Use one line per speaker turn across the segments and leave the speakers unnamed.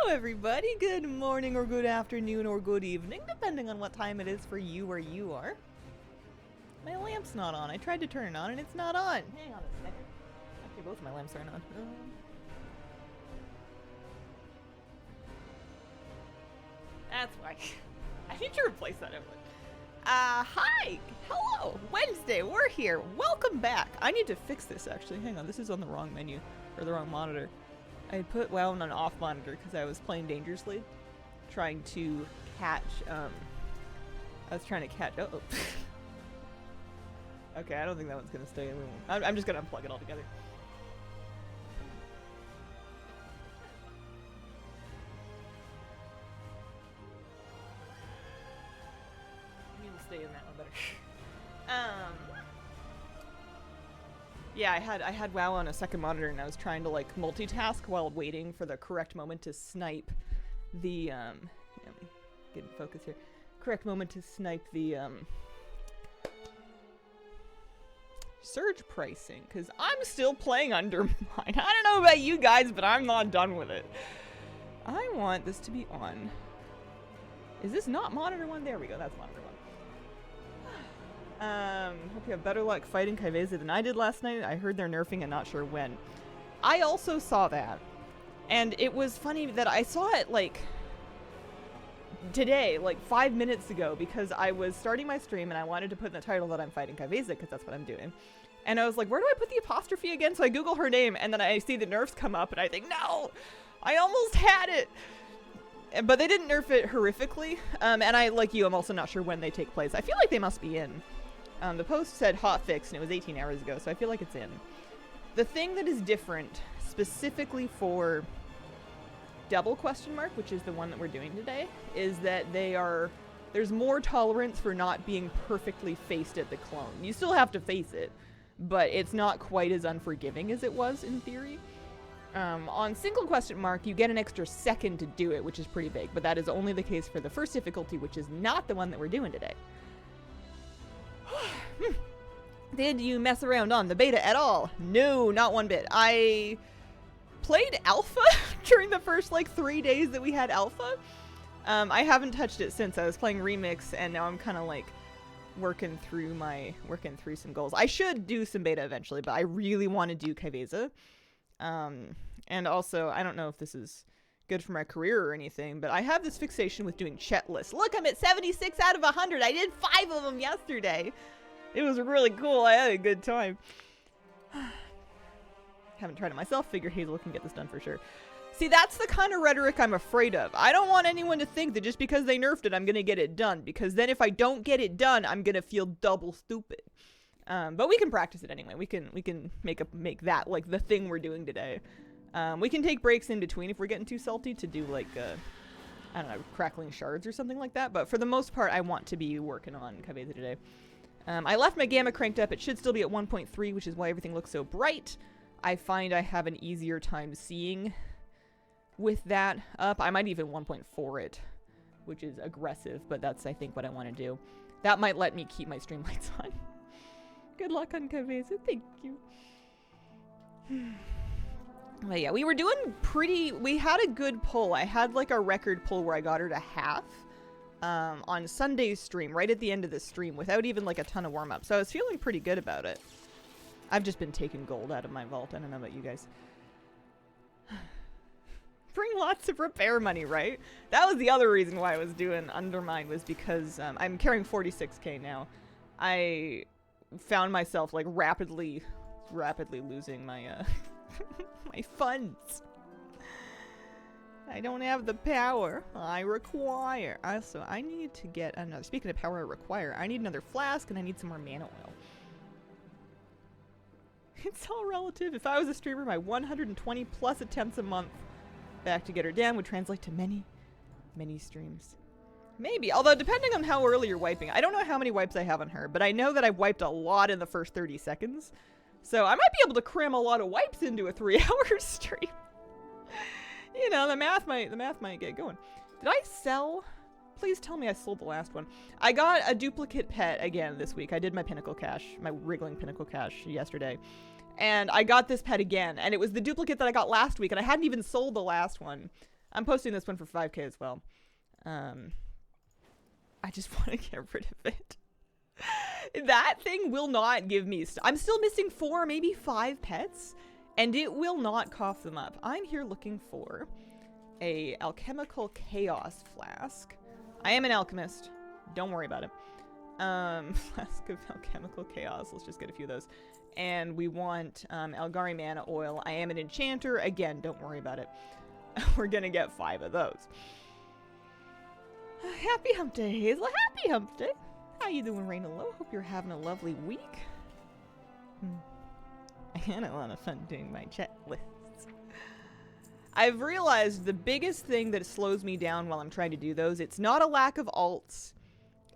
Everybody, good morning or good afternoon or good evening, depending on what time it is for you where you are. My lamp's not on. I tried to turn it on and it's not on. Hang on a second. Actually, both of my lamps aren't on. That's why. I need to replace that outlet. Hi! Hello! Wednesday, we're here. Welcome back. I need to fix this, actually. Hang on, this is on the wrong menu. Or the wrong monitor. I put WoW on an off monitor because I was playing dangerously. Trying to catch, I was trying to catch, oh. Okay, I don't think that one's gonna stay. I'm just gonna unplug it all together. Maybe we'll stay in that one better. Yeah, I had WoW on a second monitor and I was trying to like multitask while waiting for the correct moment to snipe the let me get in focus here. Correct moment to snipe the surge pricing, because I'm still playing Undermine. I don't know about you guys, but I'm not done with it. I want this to be on. Is this not monitor one? There we go, that's monitor one. Hope you have better luck fighting Ky'veza than I did last night. I heard they're nerfing and not sure when. I also saw that. And it was funny that I saw it, like, today, like 5 minutes ago, because I was starting my stream and I wanted to put in the title that I'm fighting Ky'veza, because that's what I'm doing. And I was like, where do I put the apostrophe again? So I Google her name, and then I see the nerfs come up, and I think, no! I almost had it! But they didn't nerf it horrifically. And I, like you, I'm also not sure when they take place. I feel like they must be in. The post said hotfix, and it was 18 hours ago, so I feel like it's in. The thing that is different, specifically for double question mark, which is the one that we're doing today, is that there's more tolerance for not being perfectly faced at the clone. You still have to face it, but it's not quite as unforgiving as it was in theory. On single question mark, you get an extra second to do it, which is pretty big, but that is only the case for the first difficulty, which is not the one that we're doing today. Did you mess around on the beta at all? No, not one bit. I played alpha during the first like 3 days that we had alpha. I haven't touched it since. I was playing remix and now I'm kind of like working through some goals. I should do some beta eventually, but I really want to do Ky'veza. And also, I don't know if this is good for my career or anything, but I have this fixation with doing chat lists. Look, I'm at 76 out of 100. I did 5 of them yesterday. It was really cool. I had a good time. Haven't tried it myself. Figure Hazel can get this done for sure. See, that's the kind of rhetoric I'm afraid of. I don't want anyone to think that just because they nerfed it, I'm going to get it done. Because then if I don't get it done, I'm going to feel double stupid. But we can practice it anyway. We can make that like the thing we're doing today. We can take breaks in between if we're getting too salty to do like, I don't know, crackling shards or something like that. But for the most part, I want to be working on Ky'veza today. I left my gamma cranked up. It should still be at 1.3, which is why everything looks so bright. I find I have an easier time seeing with that up. I might even 1.4 it, which is aggressive, but that's, I think, what I want to do. That might let me keep my stream lights on. Good luck on Ky'veza. Thank you. But yeah, we were doing we had a good pull. I had like a record pull where I got her to half on Sunday's stream, right at the end of the stream, without even like a ton of warm-up. So I was feeling pretty good about it. I've just been taking gold out of my vault. I don't know about you guys. Bring lots of repair money, right? That was the other reason why I was doing Undermine, was because I'm carrying 46k now. I found myself like rapidly losing my my funds. I don't have the power I require. Also, I need to get another, speaking of power I require, I need another flask and I need some more mana oil. It's all relative. If I was a streamer, my 120 plus attempts a month back to get her down would translate to many streams. Maybe, although depending on how early you're wiping. I don't know how many wipes I have on her, but I know that I've wiped a lot in the first 30 seconds. So I might be able to cram a lot of wipes into a 3-hour stream. You know, the math might get going. Did I sell? Please tell me I sold the last one. I got a duplicate pet again this week. I did my pinnacle cache, my wriggling pinnacle cache yesterday. And I got this pet again, and it was the duplicate that I got last week, and I hadn't even sold the last one. I'm posting this one for 5K as well. I just want to get rid of it. That thing will not give me... I'm still missing 4, maybe 5 pets, and it will not cough them up. I'm here looking for a alchemical chaos flask. I am an alchemist. Don't worry about it. Flask of alchemical chaos. Let's just get a few of those. And we want Algari mana oil. I am an enchanter. Again, don't worry about it. We're gonna get 5 of those. Happy hump day, Hazel. Happy hump day. How you doing, Raina Low? Hope you're having a lovely week. I had a lot of fun doing my checklists. I've realized the biggest thing that slows me down while I'm trying to do those, it's not a lack of alts.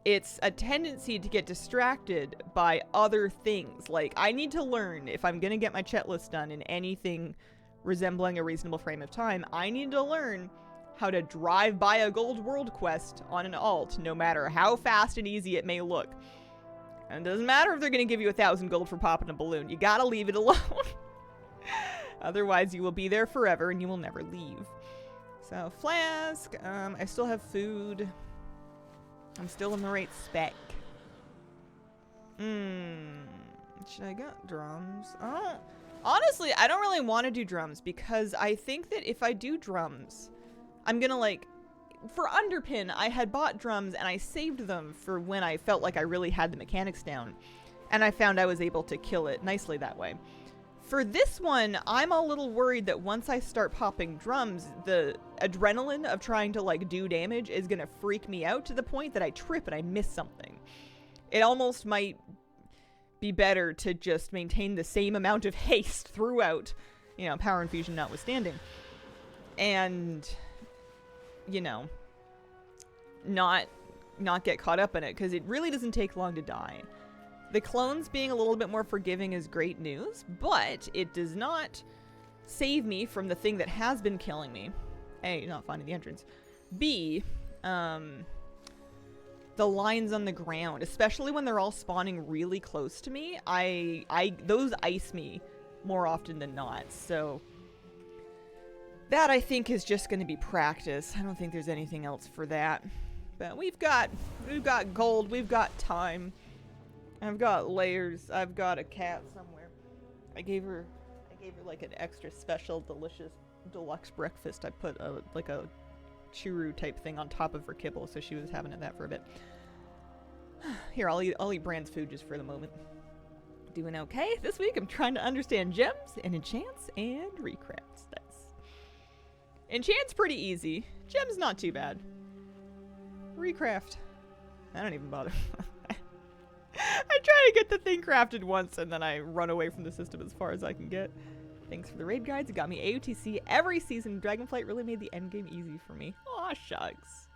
It's a tendency to get distracted by other things. Like, I need to learn, if I'm going to get my checklist done in anything resembling a reasonable frame of time, I need to learn how to drive by a gold world quest on an alt, no matter how fast and easy it may look. And it doesn't matter if they're going to give you 1,000 gold for popping a balloon. You gotta leave it alone. Otherwise, you will be there forever and you will never leave. So, flask. I still have food. I'm still in the right spec. Should I get drums? Oh, honestly, I don't really want to do drums because I think that if I do drums, I'm gonna like, for Underpin, I had bought drums and I saved them for when I felt like I really had the mechanics down. And I found I was able to kill it nicely that way. For this one, I'm a little worried that once I start popping drums, the adrenaline of trying to like do damage is gonna freak me out to the point that I trip and I miss something. It almost might be better to just maintain the same amount of haste throughout, you know, power infusion notwithstanding. And, you know, not get caught up in it, because it really doesn't take long to die. The clones being a little bit more forgiving is great news, but it does not save me from the thing that has been killing me. A, not finding the entrance. B, the lines on the ground, especially when they're all spawning really close to me, those ice me more often than not. So that, I think, is just going to be practice. I don't think there's anything else for that. But we've got gold, we've got time. I've got layers. I've got a cat somewhere. I gave her like an extra special delicious deluxe breakfast. I put like a churu type thing on top of her kibble, so she was having that for a bit. Here, I'll eat Brand's food just for the moment. Doing okay. This week I'm trying to understand gems and enchants and recrafts. Enchant's pretty easy. Gems not too bad. Recraft, I don't even bother. I try to get the thing crafted once and then I run away from the system as far as I can get. Thanks for the raid guides. It got me AOTC every season. Dragonflight really made the endgame easy for me. Aw, shucks.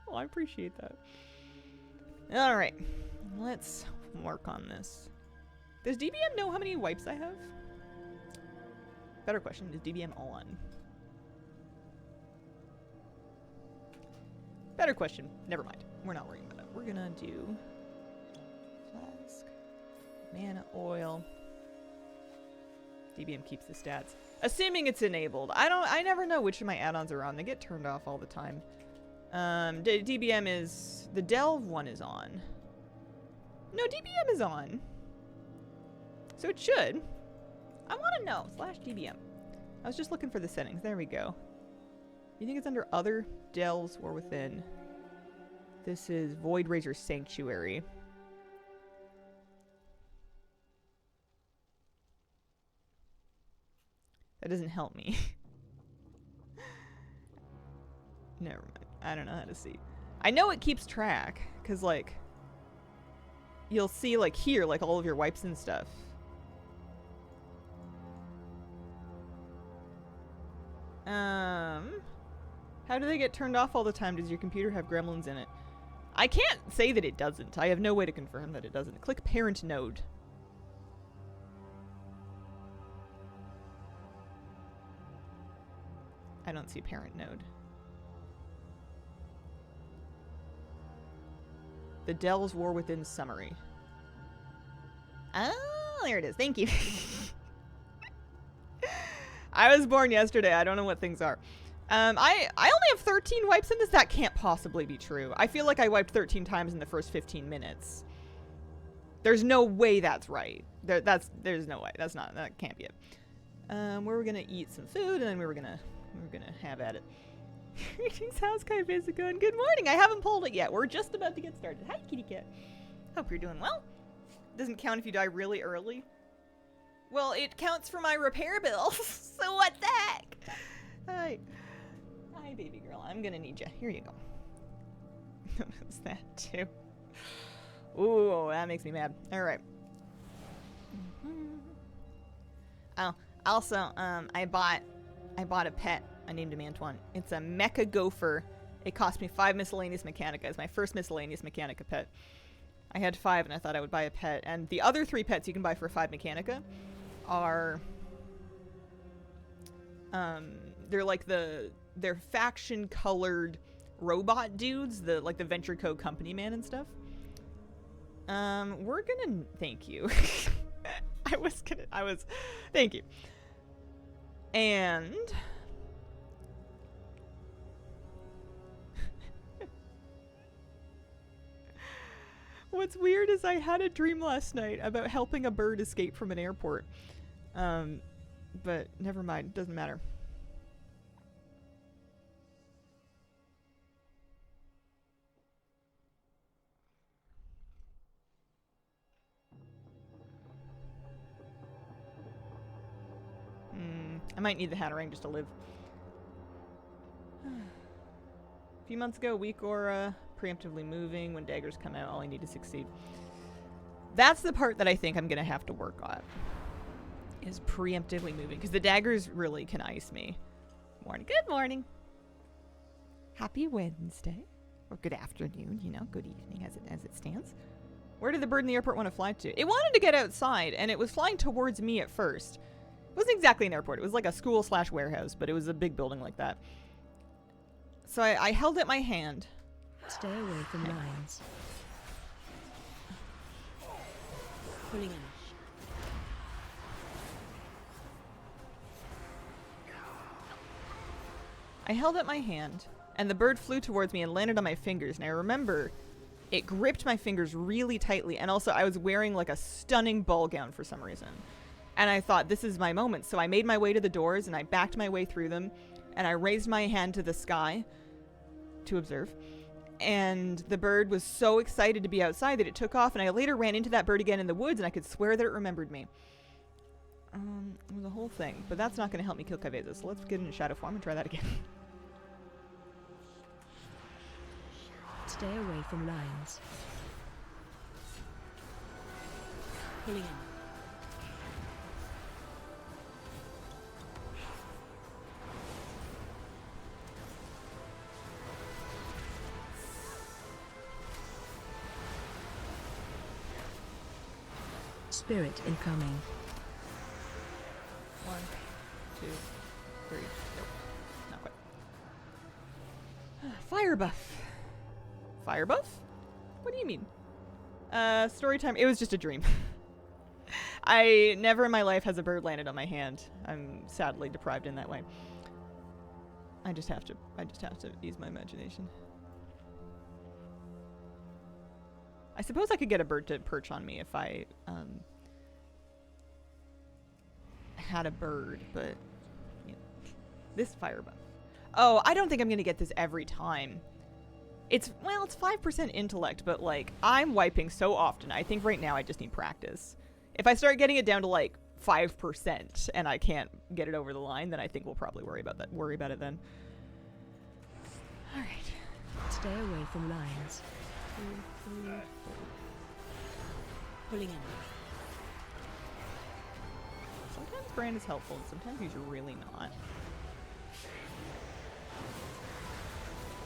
Oh, I appreciate that. Alright, let's work on this. Does DBM know how many wipes I have? Better question, is DBM on? Better question. Never mind. We're not worrying about it. We're gonna do flask, mana oil. DBM keeps the stats. Assuming it's enabled. I never know which of my add-ons are on. They get turned off all the time. DBM is... The Delve one is on. No, DBM is on. So it should. I want to know. /DBM. I was just looking for the settings. There we go. You think it's under Other, Delves, or Within? This is Void Razor Sanctuary. That doesn't help me. Never mind. I don't know how to see. I know it keeps track, because, like, you'll see, like, here, like, all of your wipes and stuff. How do they get turned off all the time? Does your computer have gremlins in it? I can't say that it doesn't. I have no way to confirm that it doesn't. Click parent node. I don't see parent node. The Delves War Within summary. Oh, there it is. Thank you. I was born yesterday. I don't know what things are. I only have 13 wipes in this. That can't possibly be true. I feel like I wiped 13 times in the first 15 minutes. There's no way that's right. There's no way. That can't be it. We're gonna eat some food and then we're gonna have at it. Greetings, how's Ky'veza going? Good morning. I haven't pulled it yet. We're just about to get started. Hi, kitty cat. Hope you're doing well. Doesn't count if you die really early. Well, it counts for my repair bill. So what the heck? Hi, baby girl. I'm gonna need you. Here you go. Notice that too. Ooh, that makes me mad. All right. Oh, also, I bought a pet. I named him Antoine. It's a mecha gopher. It cost me 5 miscellaneous mechanica. It's my first miscellaneous mechanica pet. I had 5 and I thought I would buy a pet. And the other 3 pets you can buy for 5 mechanica are, they're like they're faction colored robot dudes, like the Venture Co company man and stuff. We're gonna thank you. Thank you. And what's weird is I had a dream last night about helping a bird escape from an airport. But never mind, doesn't matter. I might need the Hatterang just to live. A few months ago, weak aura, preemptively moving. When daggers come out, all I need to succeed. That's the part that I think I'm going to have to work on. Is preemptively moving. Because the daggers really can ice me. Morning. Good morning. Happy Wednesday. Or good afternoon, you know. Good evening as it stands. Where did the bird in the airport want to fly to? It wanted to get outside, and it was flying towards me at first. It wasn't exactly an airport. It was like a school/warehouse, but it was a big building like that. So I held it in my hand.
Stay away from lines. Pulling in.
I held it in my hand, and the bird flew towards me and landed on my fingers, and I remember it gripped my fingers really tightly, and also I was wearing like a stunning ball gown for some reason. And I thought, this is my moment. So I made my way to the doors, and I backed my way through them, and I raised my hand to the sky to observe. And the bird was so excited to be outside that it took off, and I later ran into that bird again in the woods, and I could swear that it remembered me. It was a whole thing, but that's not going to help me kill Ky'veza, so let's get into shadow form and try that again.
Stay away from lines. Pulling in. Spirit incoming.
1, 2, 3. Nope. Not quite. Fire buff. Fire buff? What do you mean? Story time. It was just a dream. I never in my life has a bird landed on my hand. I'm sadly deprived in that way. I just have to use my imagination. I suppose I could get a bird to perch on me if I had a bird, but you know, this fire buff. Oh, I don't think I'm gonna get this every time. It's 5% intellect, but like I'm wiping so often. I think right now I just need practice. If I start getting it down to like 5% and I can't get it over the line, then I think we'll probably worry about it then. All right.
Stay away from lines. Pulling in.
Sometimes Brand is helpful, and sometimes he's really not.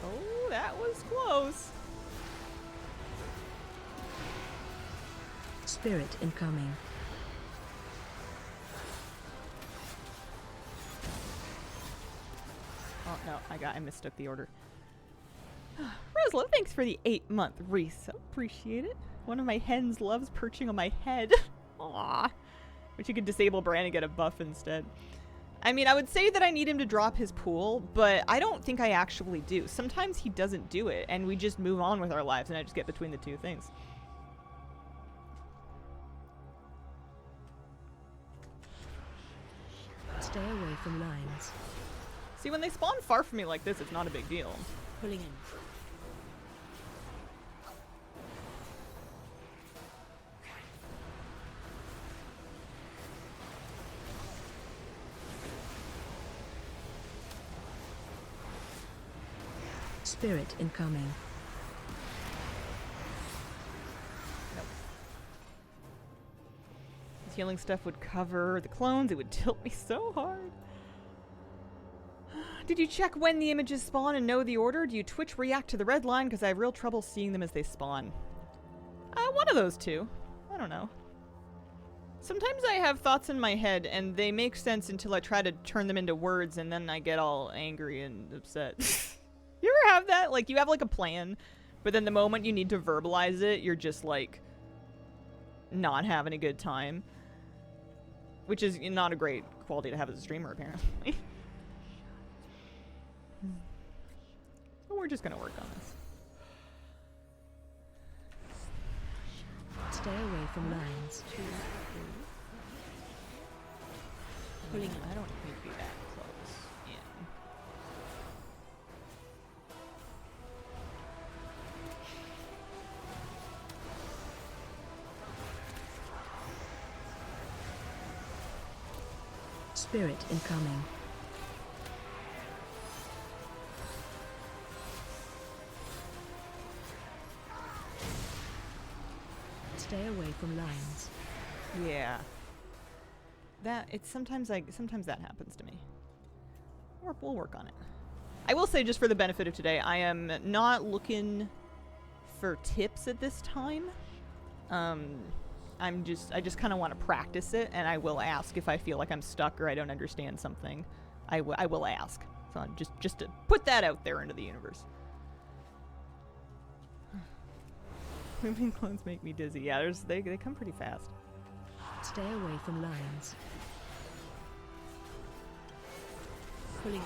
Oh, that was close.
Spirit incoming.
Oh no, I mistook the order. Roslo, thanks for the 8-month resub. Appreciate it. One of my hens loves perching on my head. Aww. But you could disable Bran and get a buff instead. I mean, I would say that I need him to drop his pool, but I don't think I actually do. Sometimes he doesn't do it, and we just move on with our lives, and I just get between the two things.
Stay away from lines.
See, when they spawn far from me like this, it's not a big deal.
Pulling in. Spirit incoming.
Nope. This healing stuff would cover the clones. It would tilt me so hard. Did you check when the images spawn and know the order? Do you Twitch react to the red line? Because I have real trouble seeing them as they spawn. One of those two. I don't know. Sometimes I have thoughts in my head and they make sense until I try to turn them into words and then I get all angry and upset. You ever have that? Like, you have like a plan, but then the moment you need to verbalize it, you're just like not having a good time. Which is not a great quality to have as a streamer, apparently. But we're just gonna work on this.
Stay away from lines.
Pulling in. I don't need to be that close in.
Spirit incoming. Stay away from lines.
Yeah. That it's sometimes that happens to me. We'll work on it. I will say, just for the benefit of today, I am not looking for tips at this time. I just kind of want to practice it, and I will ask if I feel like I'm stuck or I don't understand something. I will ask. So just to put that out there into the universe. Moving clones make me dizzy. Yeah, they come pretty fast.
Stay away from lines. Pulling in.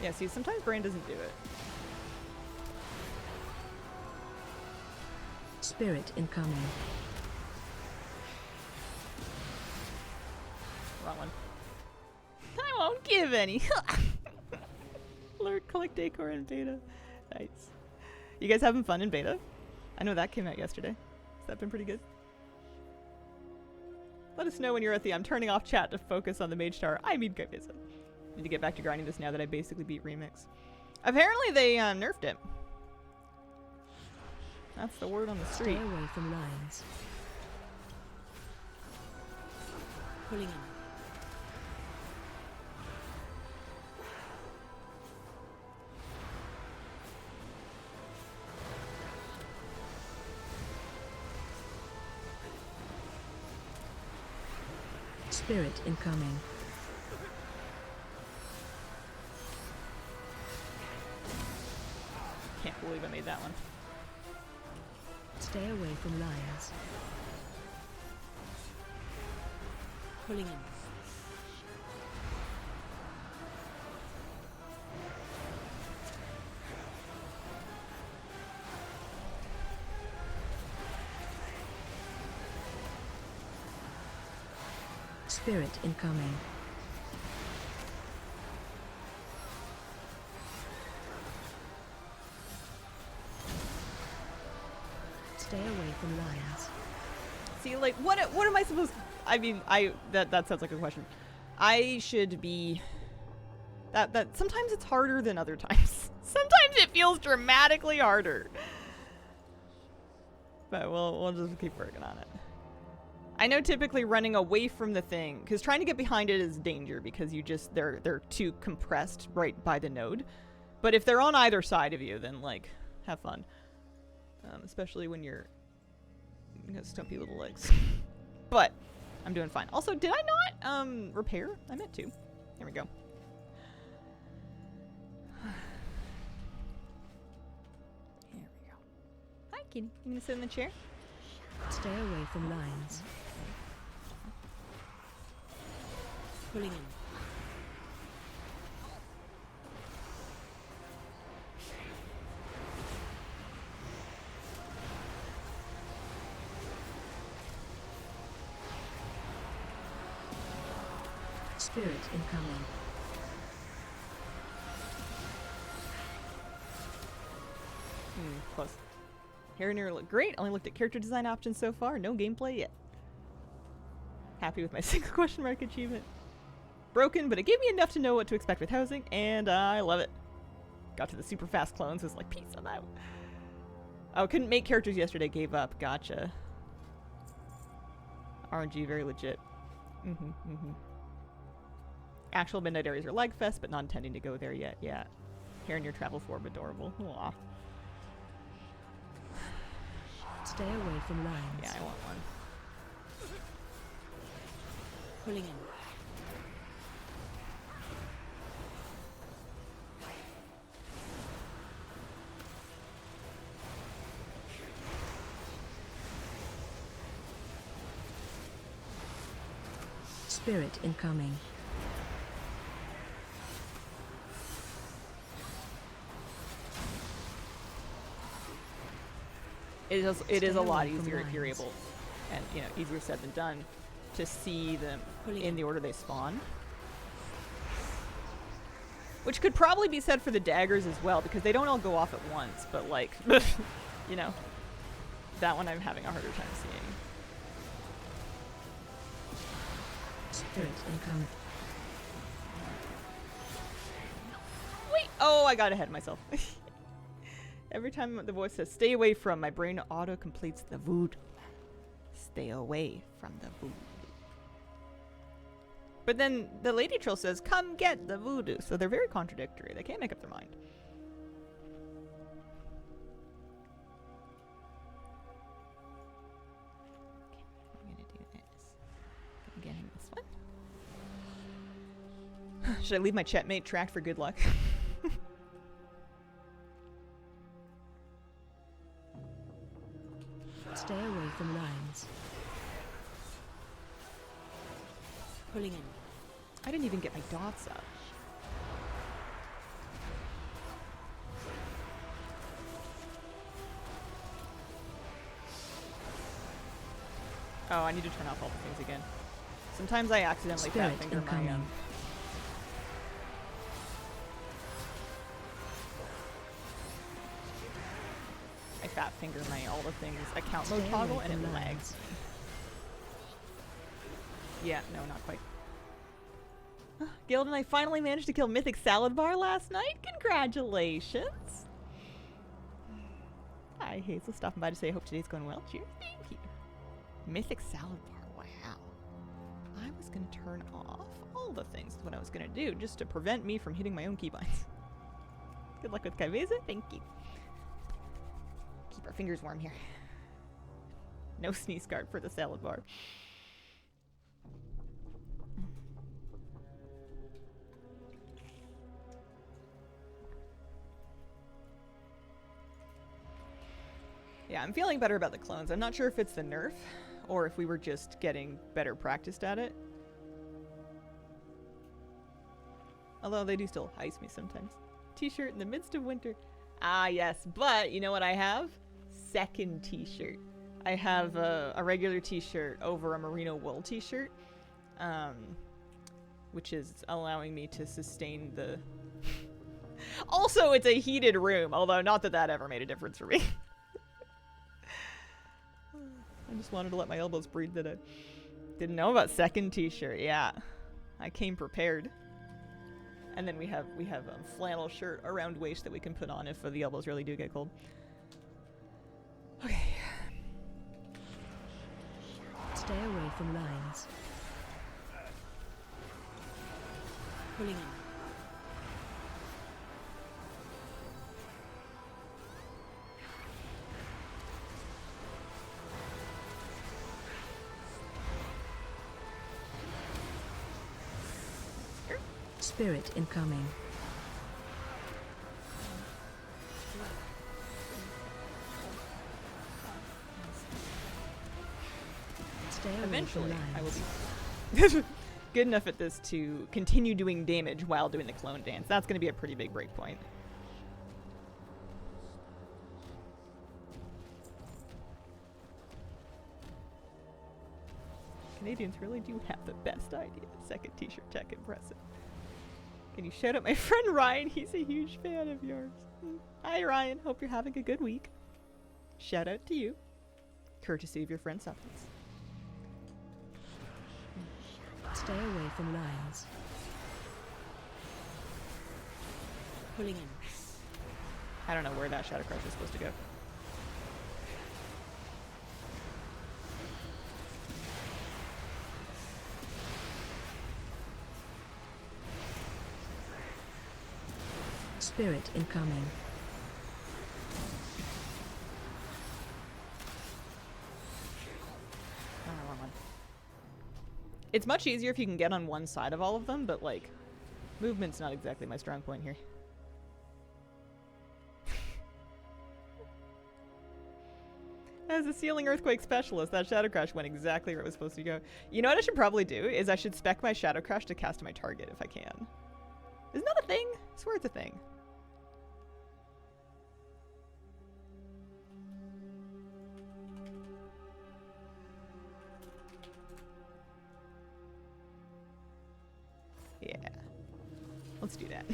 Yeah, see, sometimes Brain doesn't do it.
Spirit incoming.
Wrong one. I won't give any. Alert, collect decor in beta. Nice. You guys having fun in beta? I know that came out yesterday. Has that been pretty good? Let us know when you're at the I'm turning off chat to focus on the Mage Tower. I mean Ky'veza. Need to get back to grinding this now that I basically beat Remix. Apparently they nerfed it. That's the word on the street.
Stay away from lines. Pulling in. Spirit incoming.
Can't believe I made that one.
Stay away from lines. Pulling in. Spirit incoming. Stay away from lines.
See, like, what am I supposed to... I mean, that sounds like a question. I should be... That sometimes it's harder than other times. Sometimes it feels dramatically harder. But we'll just keep working on it. I know typically running away from the thing, because trying to get behind it is danger, because they're too compressed right by the node. But if they're on either side of you, then, like, have fun. Especially when you got stumpy little legs. But I'm doing fine. Also, did I not repair? I meant to. There we go. Here we go. Kitty, you gonna sit in the chair?
Stay away from lions. Pulling in. Spirit incoming.
Close. Hair and ear look great. Only looked at character design options so far. No gameplay yet. Happy with my single question mark achievement. Broken, but it gave me enough to know what to expect with housing, and I love it. Got to the super fast clones. Was like, peace on that. Oh, couldn't make characters yesterday. Gave up. Gotcha. RNG, very legit. Actual Midnight Areas are lag fest, but not intending to go there yet. Yeah. Hair in your travel form, adorable. Aw.
Stay away from lions.
Yeah, I want one.
Pulling in. Spirit incoming.
It is a lot easier if you're able, and you know, easier said than done, to see them in the order they spawn. Which could probably be said for the daggers as well, because they don't all go off at once, but like, you know, that one I'm having a harder time seeing.
Spirit incoming.
Wait! Oh, I got ahead of myself. Every time the voice says, stay away from, my brain auto-completes the voodoo. Stay away from the voodoo. But then the lady troll says, come get the voodoo. So they're very contradictory. They can't make up their mind. Okay, I'm gonna do this. I'm getting this one. Should I leave my chatmate tracked for good luck?
Stay away from lions. Pulling in.
I didn't even get my dots up. Oh, I need to turn off all the things again. Sometimes I accidentally fat finger my I fat finger my all the things account mode toggle and it lags. Yeah, no, not quite. Guild and I finally managed to kill Mythic Salad Bar last night. Congratulations! Hi, Hazel, stopping by to say I hope today's going well. Cheers, thank you. Mythic Salad Bar, wow. I was gonna turn off all the things is what I was gonna do just to prevent me from hitting my own keybinds. Good luck with Ky'veza, thank you. Keep our fingers warm here. No sneeze guard for the salad bar. Yeah, I'm feeling better about the clones. I'm not sure if it's the nerf or if we were just getting better practiced at it. Although they do still heist me sometimes. T-shirt in the midst of winter. Ah, yes, but you know what I have? Second t-shirt. I have a regular t-shirt over a merino wool t-shirt, which is allowing me to sustain the... Also, it's a heated room, although not that that ever made a difference for me. I just wanted to let my elbows breathe that I didn't know about second t-shirt. Yeah, I came prepared. And then we have a flannel shirt around waist that we can put on if the elbows really do get cold. Okay.
Stay away from lions. Pulling in. Spirit incoming. Stay away
Eventually,
from
I will
lines.
be good enough at this to continue doing damage while doing the clone dance. That's going to be a pretty big break point. Canadians really do have the best idea. Second t-shirt tech, impressive. Can you shout out my friend Ryan? He's a huge fan of yours. Hi Ryan, hope you're having a good week. Shout out to you. Courtesy of your friend Supplements.
Stay away from lines. Pulling in.
I don't know where that Shadow Crush is supposed to go.
Spirit incoming.
Oh, wrong one. It's much easier if you can get on one side of all of them, but like, movement's not exactly my strong point here. As a ceiling earthquake specialist, that Shadow Crash went exactly where it was supposed to go. You know what I should probably do is I should spec my Shadow Crash to cast my target if I can. Isn't that a thing? I swear it's a thing. Yeah. Let's do that.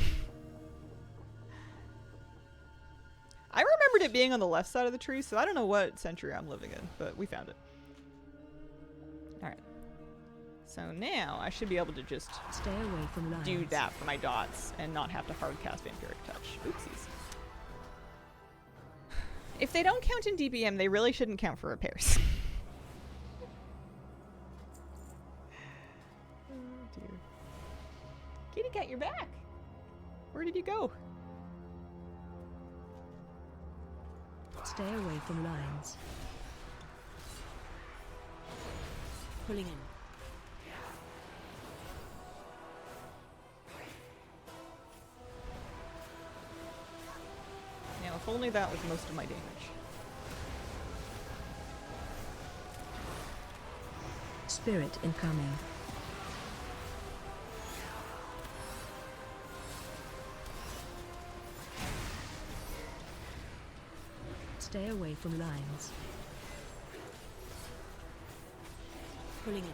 I remembered it being on the left side of the tree, so I don't know what century I'm living in, but we found it. Alright. So now I should be able to just
Stay away from lines.
do that for my dots and not have to hard cast Vampiric Touch. Oopsies. If they don't count in DPM, they really shouldn't count for repairs. Oh dear. Kitty cat, you're back! Where did you go?
Stay away from lines. Pulling in.
Now, if only that was most of my damage.
Spirit incoming. Stay away from lines. Pulling in.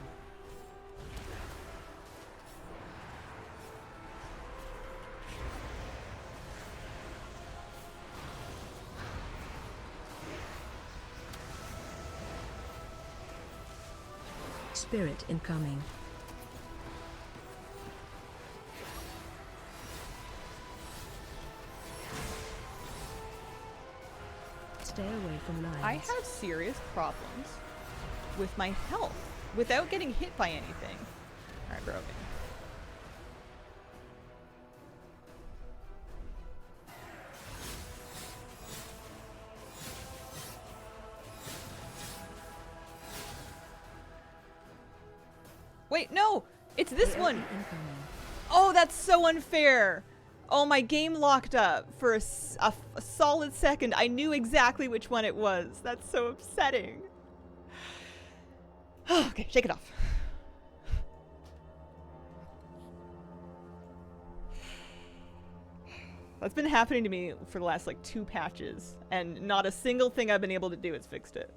Spirit incoming. Stay away from lines.
I have serious problems with my health without getting hit by anything. Alright, broken. Wait, no! It's this one!
Incoming.
Oh, that's so unfair! Oh, my game locked up for a solid second. I knew exactly which one it was. That's so upsetting. Okay, shake it off. That's been happening to me for the last like 2 patches, and not a single thing I've been able to do has fixed it.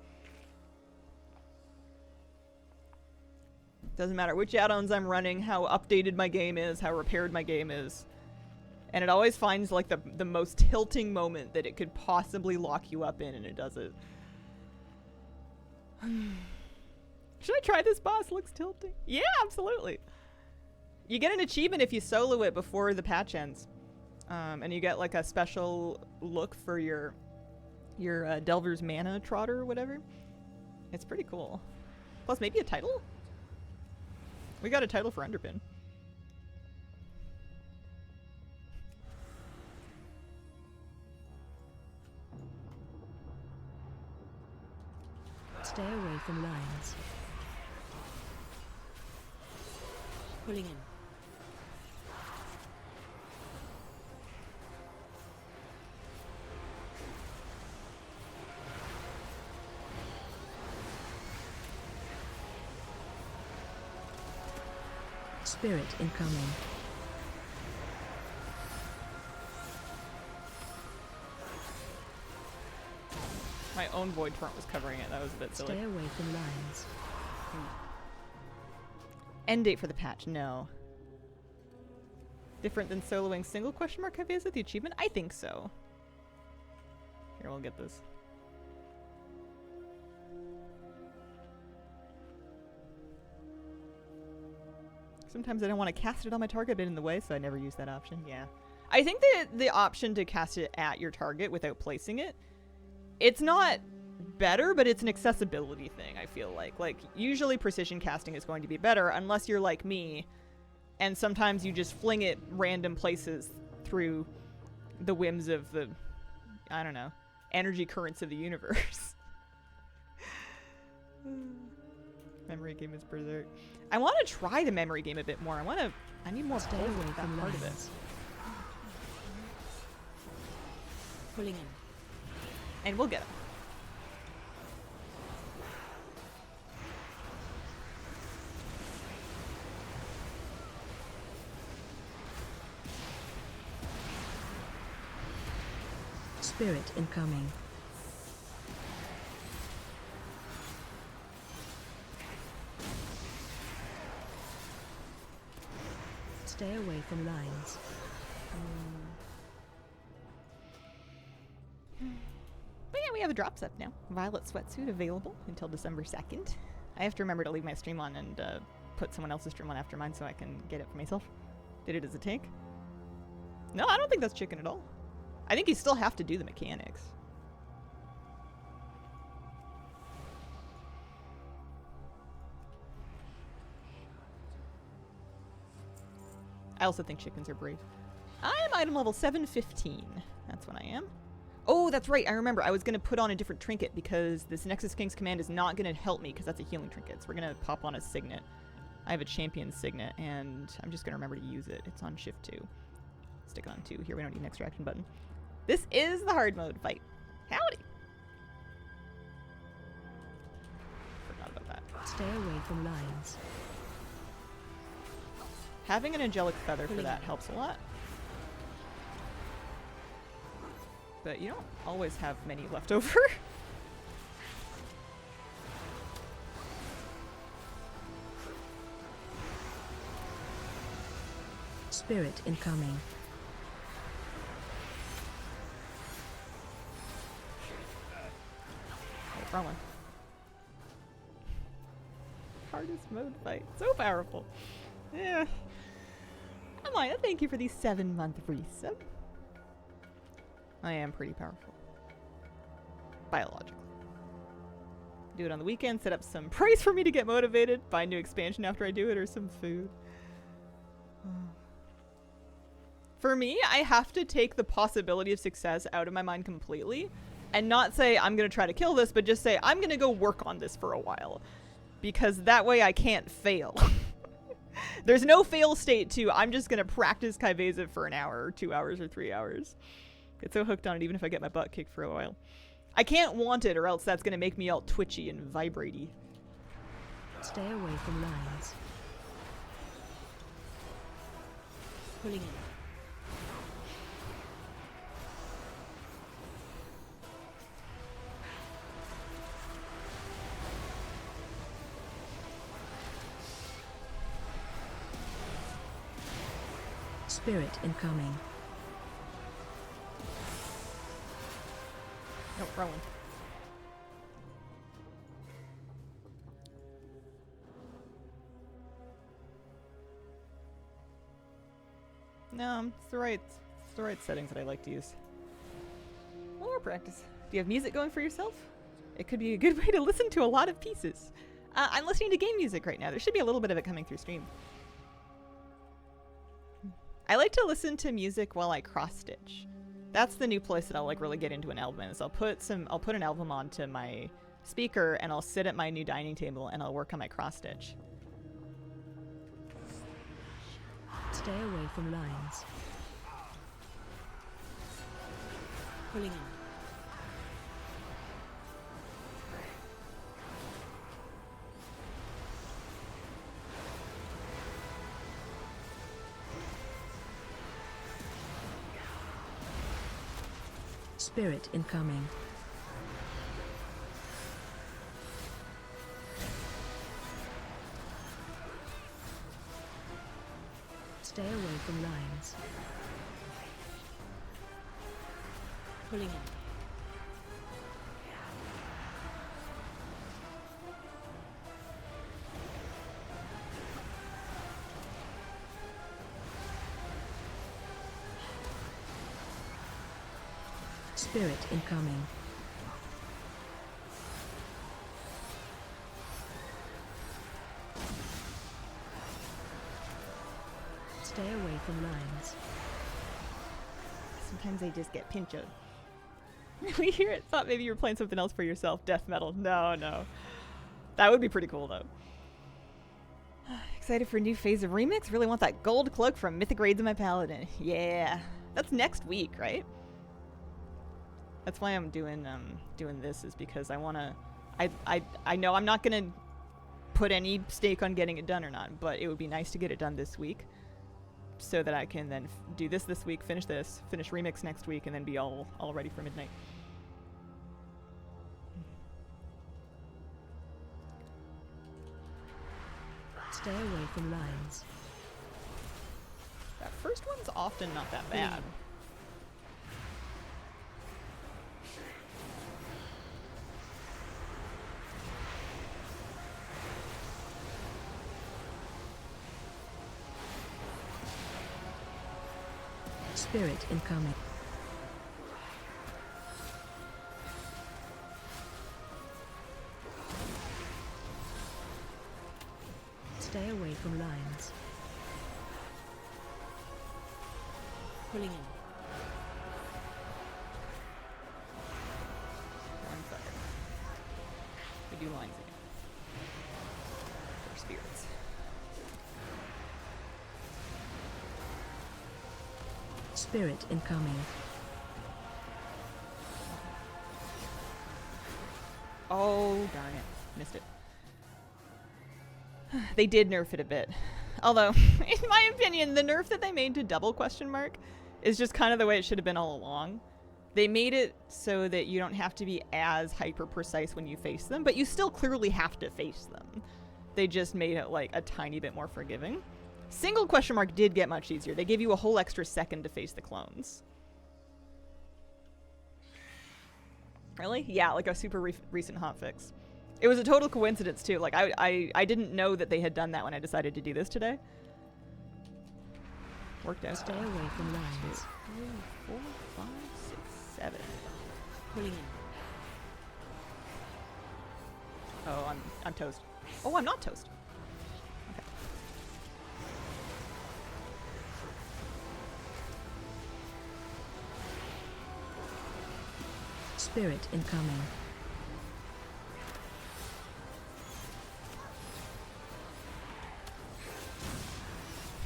Doesn't matter which add-ons I'm running, how updated my game is, how repaired my game is. And it always finds like the most tilting moment that it could possibly lock you up in, and it does it. Should I try this boss? Looks tilting. Yeah, absolutely. You get an achievement if you solo it before the patch ends. And you get like a special look for your Delver's Mana Trotter or whatever. It's pretty cool. Plus maybe a title? We got a title for Underpin.
Stay away from lines. Pulling in. Spirit incoming.
My own Void Torrent was covering it. That was a bit silly.
Stay away from lines.
End date for the patch? No. Different than soloing single question mark Ky'veza the achievement? I think so. Here, we'll get this. Sometimes I don't want to cast it on my target, but in the way, so I never use that option. Yeah. I think that the option to cast it at your target without placing it, it's not better, but it's an accessibility thing, I feel like. Like, usually precision casting is going to be better, unless you're like me, and sometimes you just fling it random places through the whims of the, I don't know, energy currents of the universe. Memory game is berserk. I want to try the memory game a bit more. I need more
Stay
pull
away
with that
from
part of it.
lines. Pulling in.
And we'll get him.
Spirit incoming. Stay away from lines.
But yeah, we have a drop set now. Violet sweatsuit available until December 2nd. I have to remember to leave my stream on and put someone else's stream on after mine so I can get it for myself. Did it as a tank? No, I don't think that's chicken at all. I think you still have to do the mechanics. I also think chickens are brave. I am item level 715. That's what I am. Oh, that's right. I remember. I was going to put on a different trinket because this Nexus King's Command is not going to help me because that's a healing trinket. So we're going to pop on a signet. I have a champion signet, and I'm just going to remember to use it. It's on shift 2. Stick it on 2. Here, we don't need an extraction button. This is the hard mode fight. Howdy. Forgot about that.
Stay away from lines.
Having an angelic feather for that helps a lot. But you don't always have many left over.
Spirit incoming.
Oh, wrong one. Hardest mode fight. So powerful. Yeah. Amaya, thank you for the 7-month resub. I am pretty powerful. Biologically. Do it on the weekend, set up some price for me to get motivated, buy new expansion after I do it, or some food. For me, I have to take the possibility of success out of my mind completely and not say I'm going to try to kill this, but just say I'm going to go work on this for a while. Because that way I can't fail. There's no fail state to I'm just going to practice Ky'veza for an hour or 2 hours or 3 hours. Get so hooked on it even if I get my butt kicked for a while. I can't want it or else that's going to make me all twitchy and vibratey.
Stay away from lines. Pulling in. Spirit incoming.
Nope, wrong one. No, it's the right settings that I like to use. More practice. Do you have music going for yourself? It could be a good way to listen to a lot of pieces. I'm listening to game music right now. There should be a little bit of it coming through stream. I like to listen to music while I cross stitch. That's the new place that I'll like really get into an album is I'll put an album onto my speaker and I'll sit at my new dining table and I'll work on my cross stitch.
Stay away from lines. Pulling in. Spirit incoming. Stay away from lines. Pulling in. Spirit incoming. Stay away from lines.
Sometimes they just get pinchoed. We hear it. Thought maybe you were playing something else for yourself. Death metal. No, no. That would be pretty cool, though. Excited for a new phase of remix? Really want that gold cloak from Mythic Raids of my Paladin. Yeah. That's next week, right? That's why I'm doing this, is because I want to... I know I'm not going to put any stake on getting it done or not, but it would be nice to get it done this week so that I can then do this week, finish remix next week, and then be all ready for midnight.
Stay away from lines.
That first one's often not that bad.
Spirit incoming. Stay away from lines. Pulling in.
One second. We do lines again. For spirits.
Spirit incoming.
Oh, darn it. Missed it. They did nerf it a bit. Although, in my opinion, the nerf that they made to double question mark is just kind of the way it should have been all along. They made it so that you don't have to be as hyper precise when you face them, but you still clearly have to face them. They just made it like a tiny bit more forgiving. Single question mark did get much easier. They gave you a whole extra second to face the clones. Really? Yeah, like a super recent hotfix. It was a total coincidence too. Like I didn't know that they had done that when I decided to do this today. Worked out.
Stay away from lines.
2, 3, 4, 5, 6, 7.
Pulling in.
Oh, I'm toast. Oh, I'm not toast. Okay.
Spirit incoming.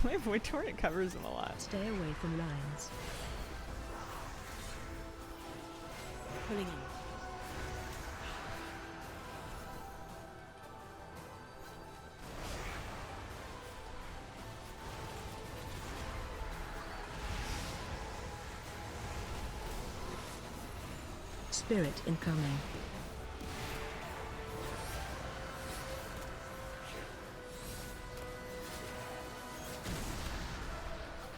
My Void Torrent covers them a lot.
Stay away from lines. Pulling in. Spirit incoming.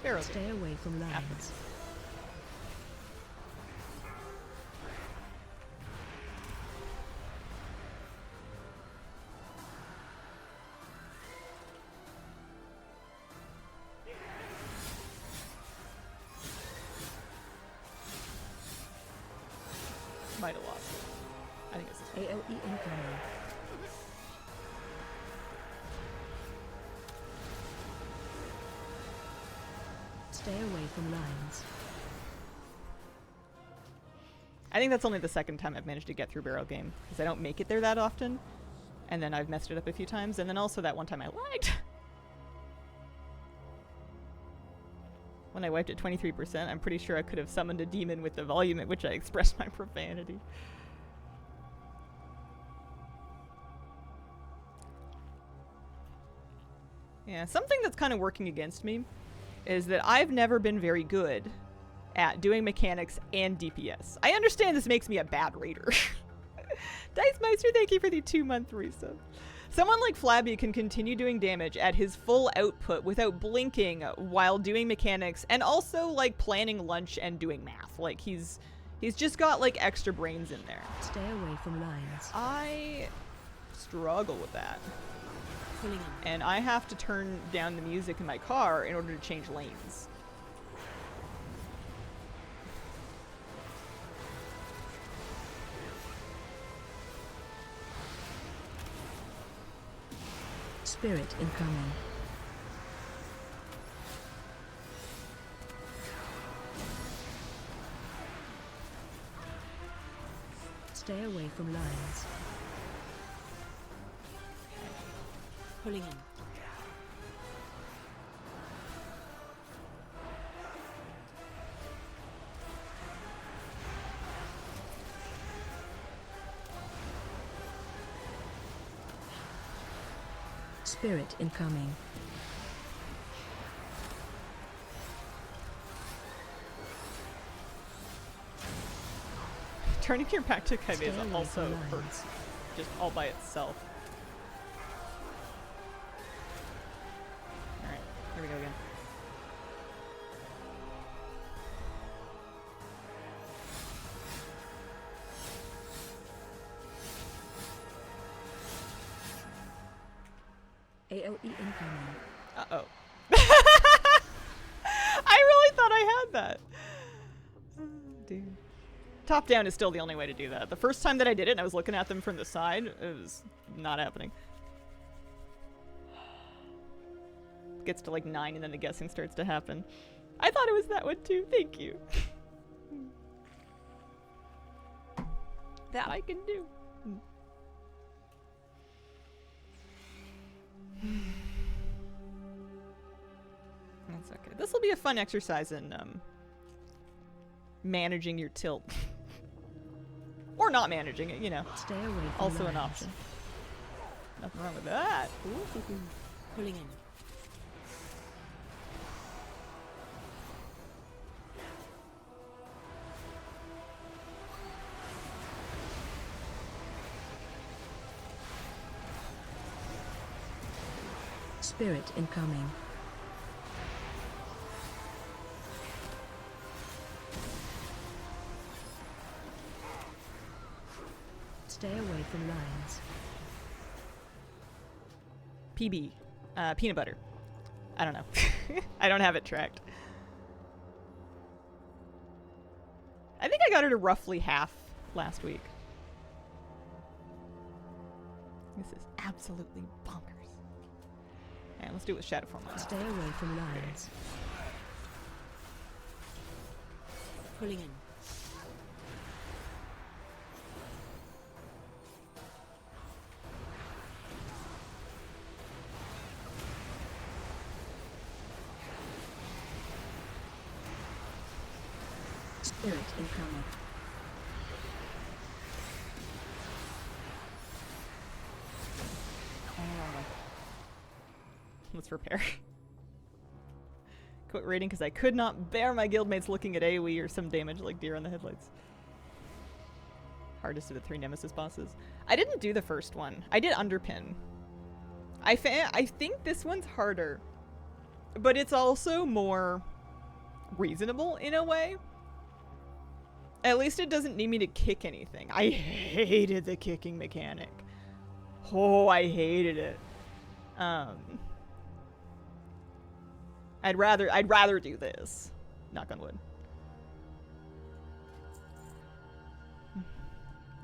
Barrel.
Stay away from lines.
Might have lost. I think it's this one.
AOE incoming. Stay away from lines.
I think that's only the second time I've managed to get through barrel game, because I don't make it there that often, and then I've messed it up a few times, and then also that one time I lagged. When I wiped at 23%, I'm pretty sure I could have summoned a demon with the volume at which I expressed my profanity. Yeah, something that's kind of working against me is that I've never been very good at doing mechanics and DPS. I understand this makes me a bad raider. Dice Meister, thank you for the 2-month resub. Someone like Flabby can continue doing damage at his full output without blinking while doing mechanics and also like planning lunch and doing math. Like he's just got like extra brains in there.
Stay away from lines.
I struggle with that. And I have to turn down the music in my car in order to change lanes.
Spirit incoming. Stay away from lines. Pulling in. Spirit incoming.
Turning your back to
Stay
Ky'veza
away
also
from lines.
hurts, just all by itself. Alright, here we go again.
AOE incoming.
Uh-oh. I really thought I had that. Oh, dude. Top down is still the only way to do that. The first time that I did it and I was looking at them from the side, it was not happening. Gets to like 9 and then the guessing starts to happen. I thought it was that one too. Thank you. That I can do. That's okay. This will be a fun exercise in managing your tilt. Or not managing it, you know.
Stay away from
Also
lines.
an option. Nothing wrong with that. Ooh.
Pulling in. Spirit incoming. Stay away from lines.
PB. Peanut butter. I don't know. I don't have it tracked. I think I got her to roughly half last week. This is absolutely bonkers. And let's do it with Shadow Form on.
Stay away from lines. Pulling in. Spirit incoming.
Let's repair. Quit raiding because I could not bear my guildmates looking at AoE or some damage like deer on the headlights. Hardest of the 3 Nemesis bosses. I didn't do the first one. I did Underpin. I think this one's harder, but it's also more reasonable in a way. At least it doesn't need me to kick anything. I hated the kicking mechanic. Oh, I hated it. I'd rather do this. Knock on wood.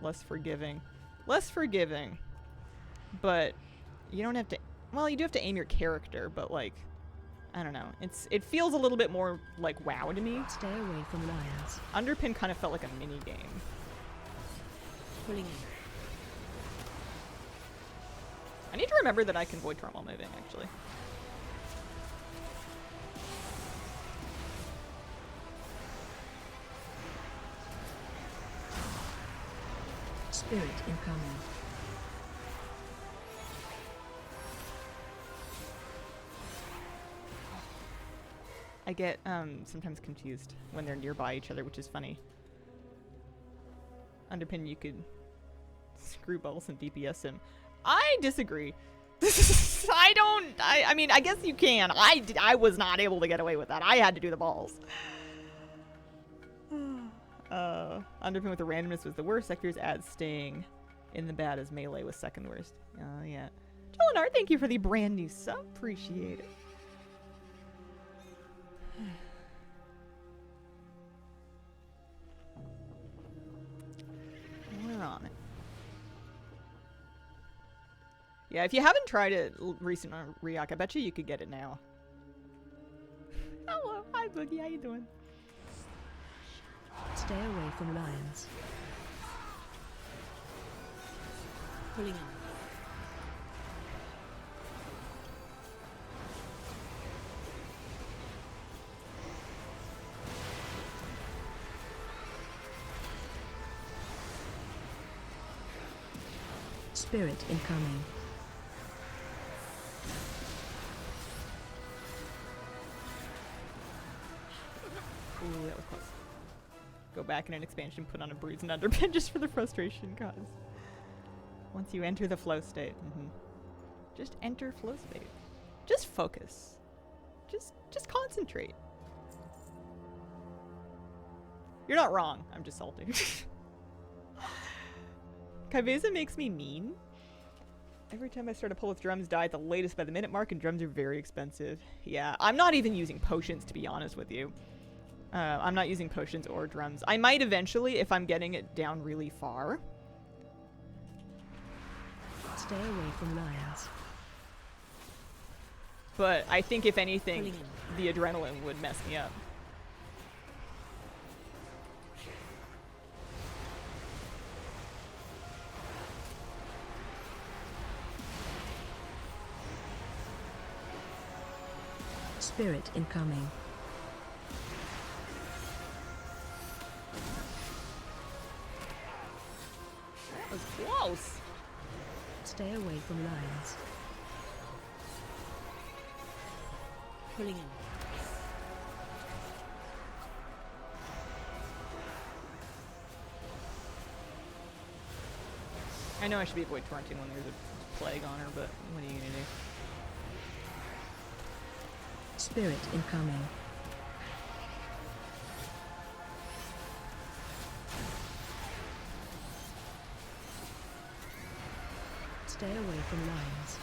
Less forgiving. Less forgiving. But you don't have to, well, you do have to aim your character, but like, I don't know. It feels a little bit more like WoW to me.
Stay away from lines.
Underpin kind of felt like a mini game.
Pulling in.
I need to remember that I can void charm while moving, actually.
Spirit incoming.
I get sometimes confused when they're nearby each other, which is funny. Underpin, you could screw Bubbles and DPS him. I disagree. I mean, I guess you can. I was not able to get away with that. I had to do the balls. Underpin with the randomness was the worst. Sectors add staying in the bad as melee was second worst. Oh, yeah. Jolinar, thank you for the brand new sub. Appreciate it. We're on it. Yeah, if you haven't tried it recent on Ryok, I bet you could get it now. Hello, hi Boogie, how you doing?
Stay away from lions. Pulling in. Spirit incoming.
Ooh, that was close. Go back in an expansion, put on a bruise and underpin just for the frustration caused. Once you enter the flow state. Just enter flow state. Just focus. Just concentrate. You're not wrong. I'm just salty. Ky'veza makes me mean. Every time I start a pull with drums, die at the latest by the minute mark, and drums are very expensive. Yeah, I'm not even using potions, to be honest with you. I'm not using potions or drums. I might eventually if I'm getting it down really far.
Stay away from lions.
But I think if anything, the adrenaline would mess me up.
Spirit incoming.
That was close.
Stay away from lions. Pulling in.
I know I should be avoid torrenting when there's a plague on her, but what are you gonna do?
Spirit incoming. Stay away from lions.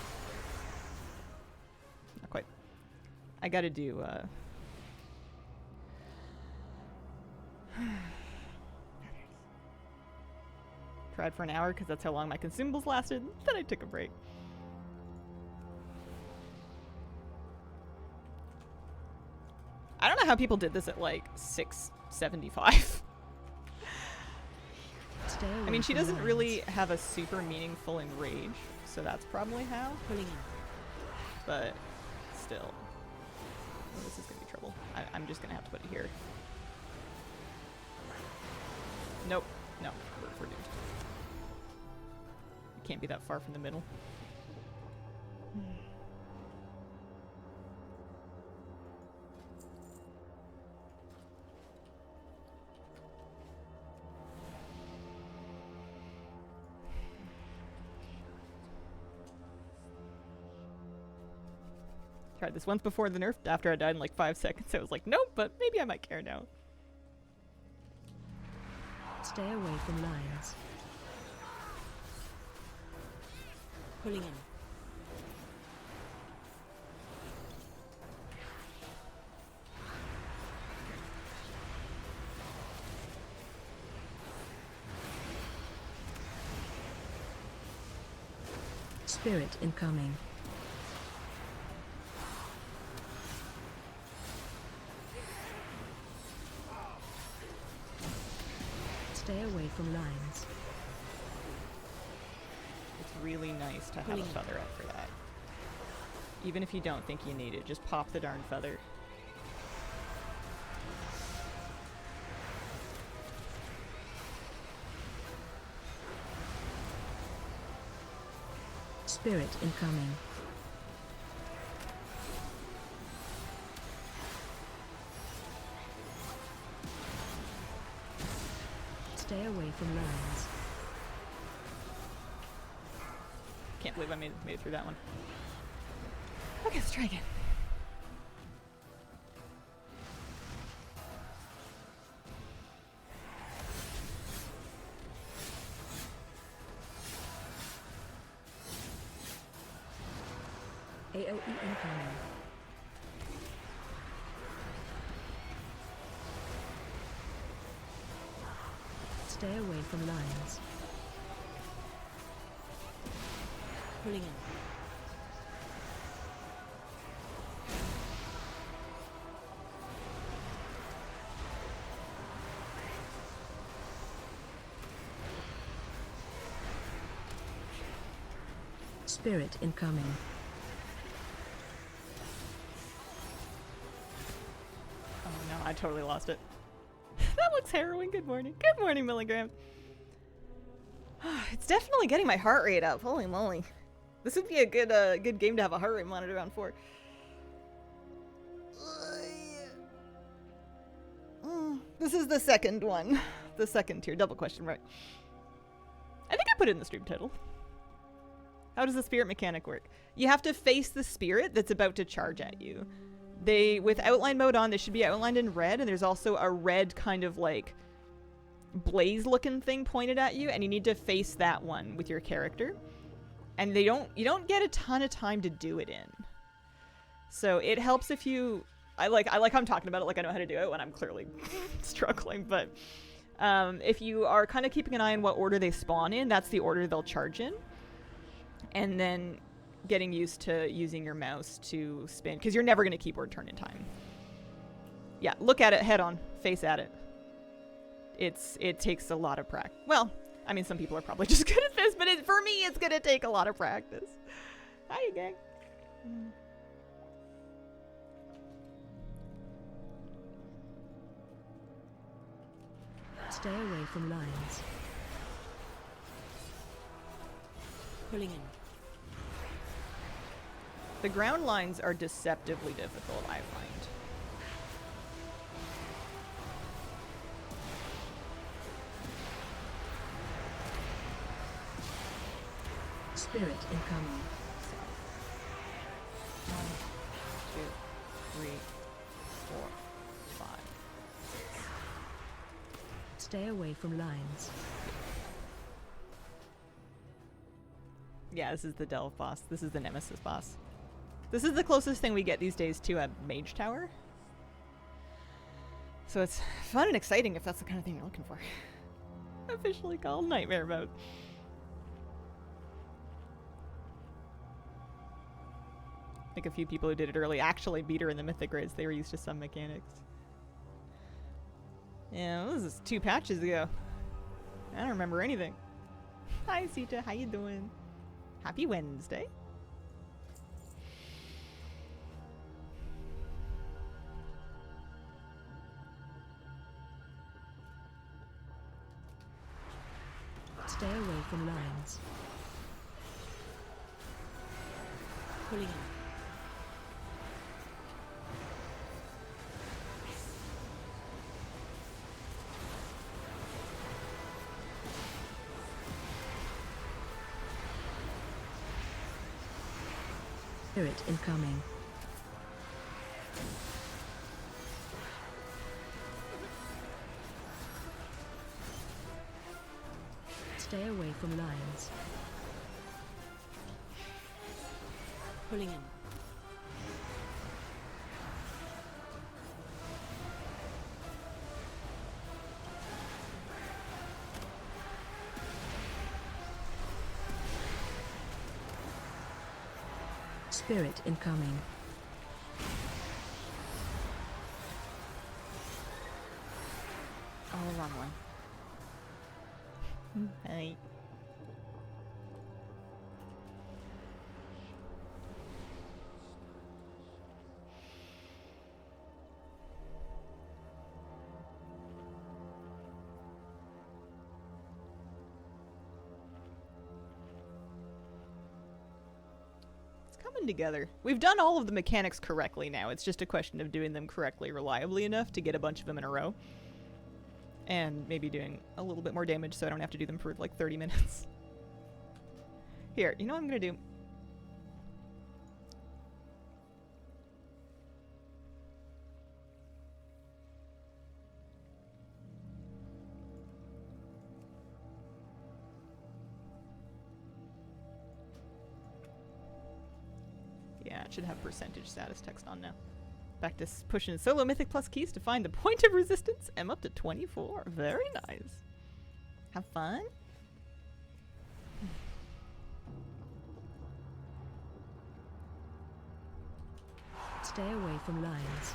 Not quite. I gotta do, tried for an hour because that's how long my consumables lasted. Then I took a break. I don't know how people did this at like 675. I mean, she doesn't really have a super meaningful enrage, so that's probably how.
Pulling in.
But still, oh, this is gonna be trouble. I'm just gonna have to put it here. Nope. No, we're doomed. It can't be that far from the middle. Tried this once before the nerf after I died in like 5 seconds. I was like, nope, but maybe I might care now.
Stay away from lions. Pulling in. Spirit incoming. Stay away from lions.
It's really nice to have a feather up for that. Even if you don't think you need it, just pop the darn feather.
Spirit incoming. Stay away from lines.
Can't believe I made it through that one. Okay, let's try again.
AoE incoming. Stay away from lines. Pulling in. Spirit incoming.
Oh no, I totally lost it. That looks harrowing. Good morning. Good morning, Milligram. It's definitely getting my heart rate up. Holy moly. This would be a good game to have a heart rate monitor on for. This is the second one. The second tier. Double question mark. I think I put it in the stream title. How does the spirit mechanic work? You have to face the spirit that's about to charge at you. With outline mode on, they should be outlined in red, and there's also a red kind of like blaze looking thing pointed at you, and you need to face that one with your character. And you don't get a ton of time to do it in. So it helps if you I like how I'm talking about it like I know how to do it when I'm clearly struggling, but if you are kind of keeping an eye on what order they spawn in, that's the order they'll charge in. And then getting used to using your mouse to spin, because you're never going to keyboard turn in time. Yeah, look at it head on, face at it. It takes a lot of practice. Well, I mean, some people are probably just good at this, but for me, it's going to take a lot of practice. Hi, gang.
Stay away from lines. Pulling in.
The ground lines are deceptively difficult, I find.
Spirit incoming.
So, 1, 2, 3, 4, 5.
Stay away from lines.
Yeah, this is the Delve boss. This is the Nemesis boss. This is the closest thing we get these days to a mage tower. So it's fun and exciting if that's the kind of thing you're looking for. Officially called Nightmare Mode. I think a few people who did it early actually beat her in the Mythic grades. They were used to some mechanics. Yeah, this is 2 patches ago. I don't remember anything. Hi, Sita. How you doing? Happy Wednesday.
Stay away from lines. Pulling in. Spirit incoming. Stay away from lines. Pulling in. Spirit incoming.
Oh, wrong one. Hey. Together. We've done all of the mechanics correctly now. It's just a question of doing them correctly, reliably enough to get a bunch of them in a row. And maybe doing a little bit more damage so I don't have to do them for like 30 minutes. Here, you know what I'm gonna do? Yeah, it should have percentage status text on now. Back to pushing solo mythic plus keys to find the point of resistance. I'm up to 24. Very nice. Have fun.
Stay away from lions.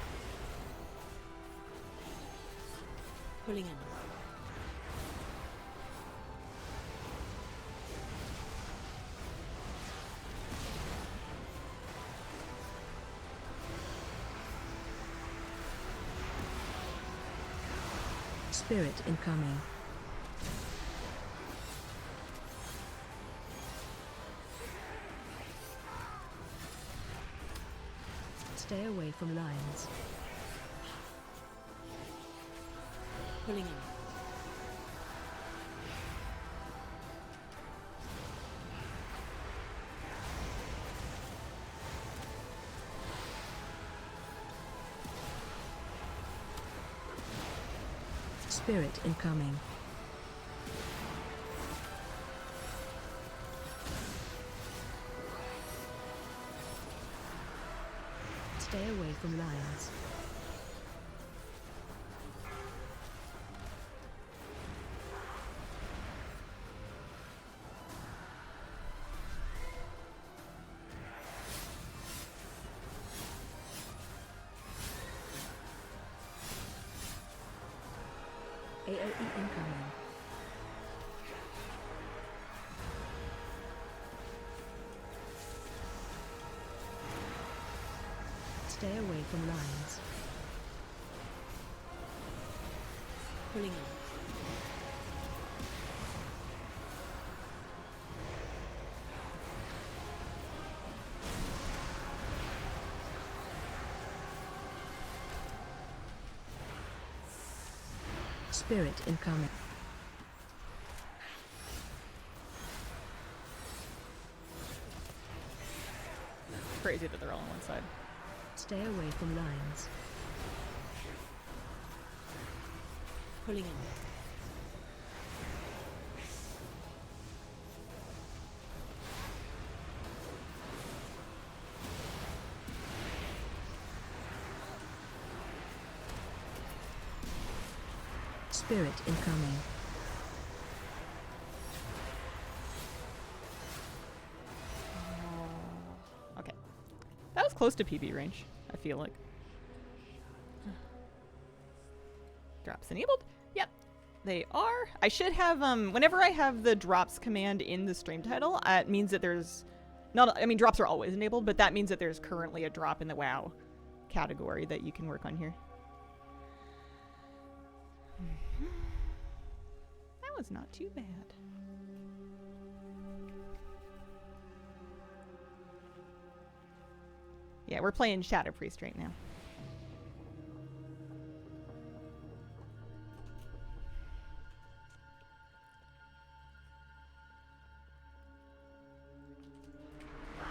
Pulling in. Spirit incoming. Stay away from lions. Pulling in. Spirit incoming. Stay away from lions. AOE incoming. Stay away from lions. Pulling in. Spirit incoming.
Crazy that they're all on one side.
Stay away from lions. Pulling in. Spirit incoming.
Okay. That was close to PB range, I feel like. Drops enabled? Yep. They are. I should have, whenever I have the drops command in the stream title, it means that there's not, I mean, drops are always enabled, but that means that there's currently a drop in the WoW category that you can work on here. That was not too bad. Yeah, we're playing Shadow Priest right now.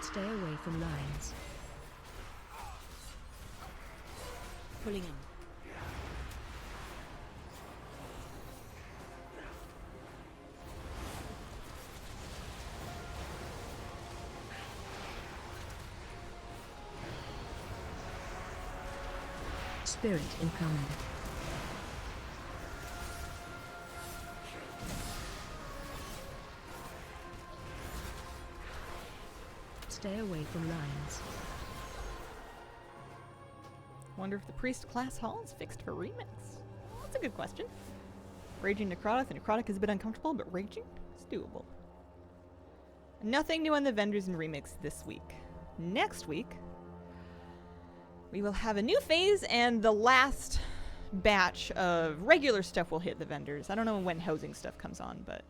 Stay away from lions. Pulling in. Spirit incoming. Stay away from lions.
Wonder if the priest class hall is fixed for remix. That's a good question. Raging Necrotic. The Necrotic is a bit uncomfortable, but raging is doable. Nothing new on the vendors and remix this week. Next week, we will have a new phase, and the last batch of regular stuff will hit the vendors. I don't know when housing stuff comes on, but...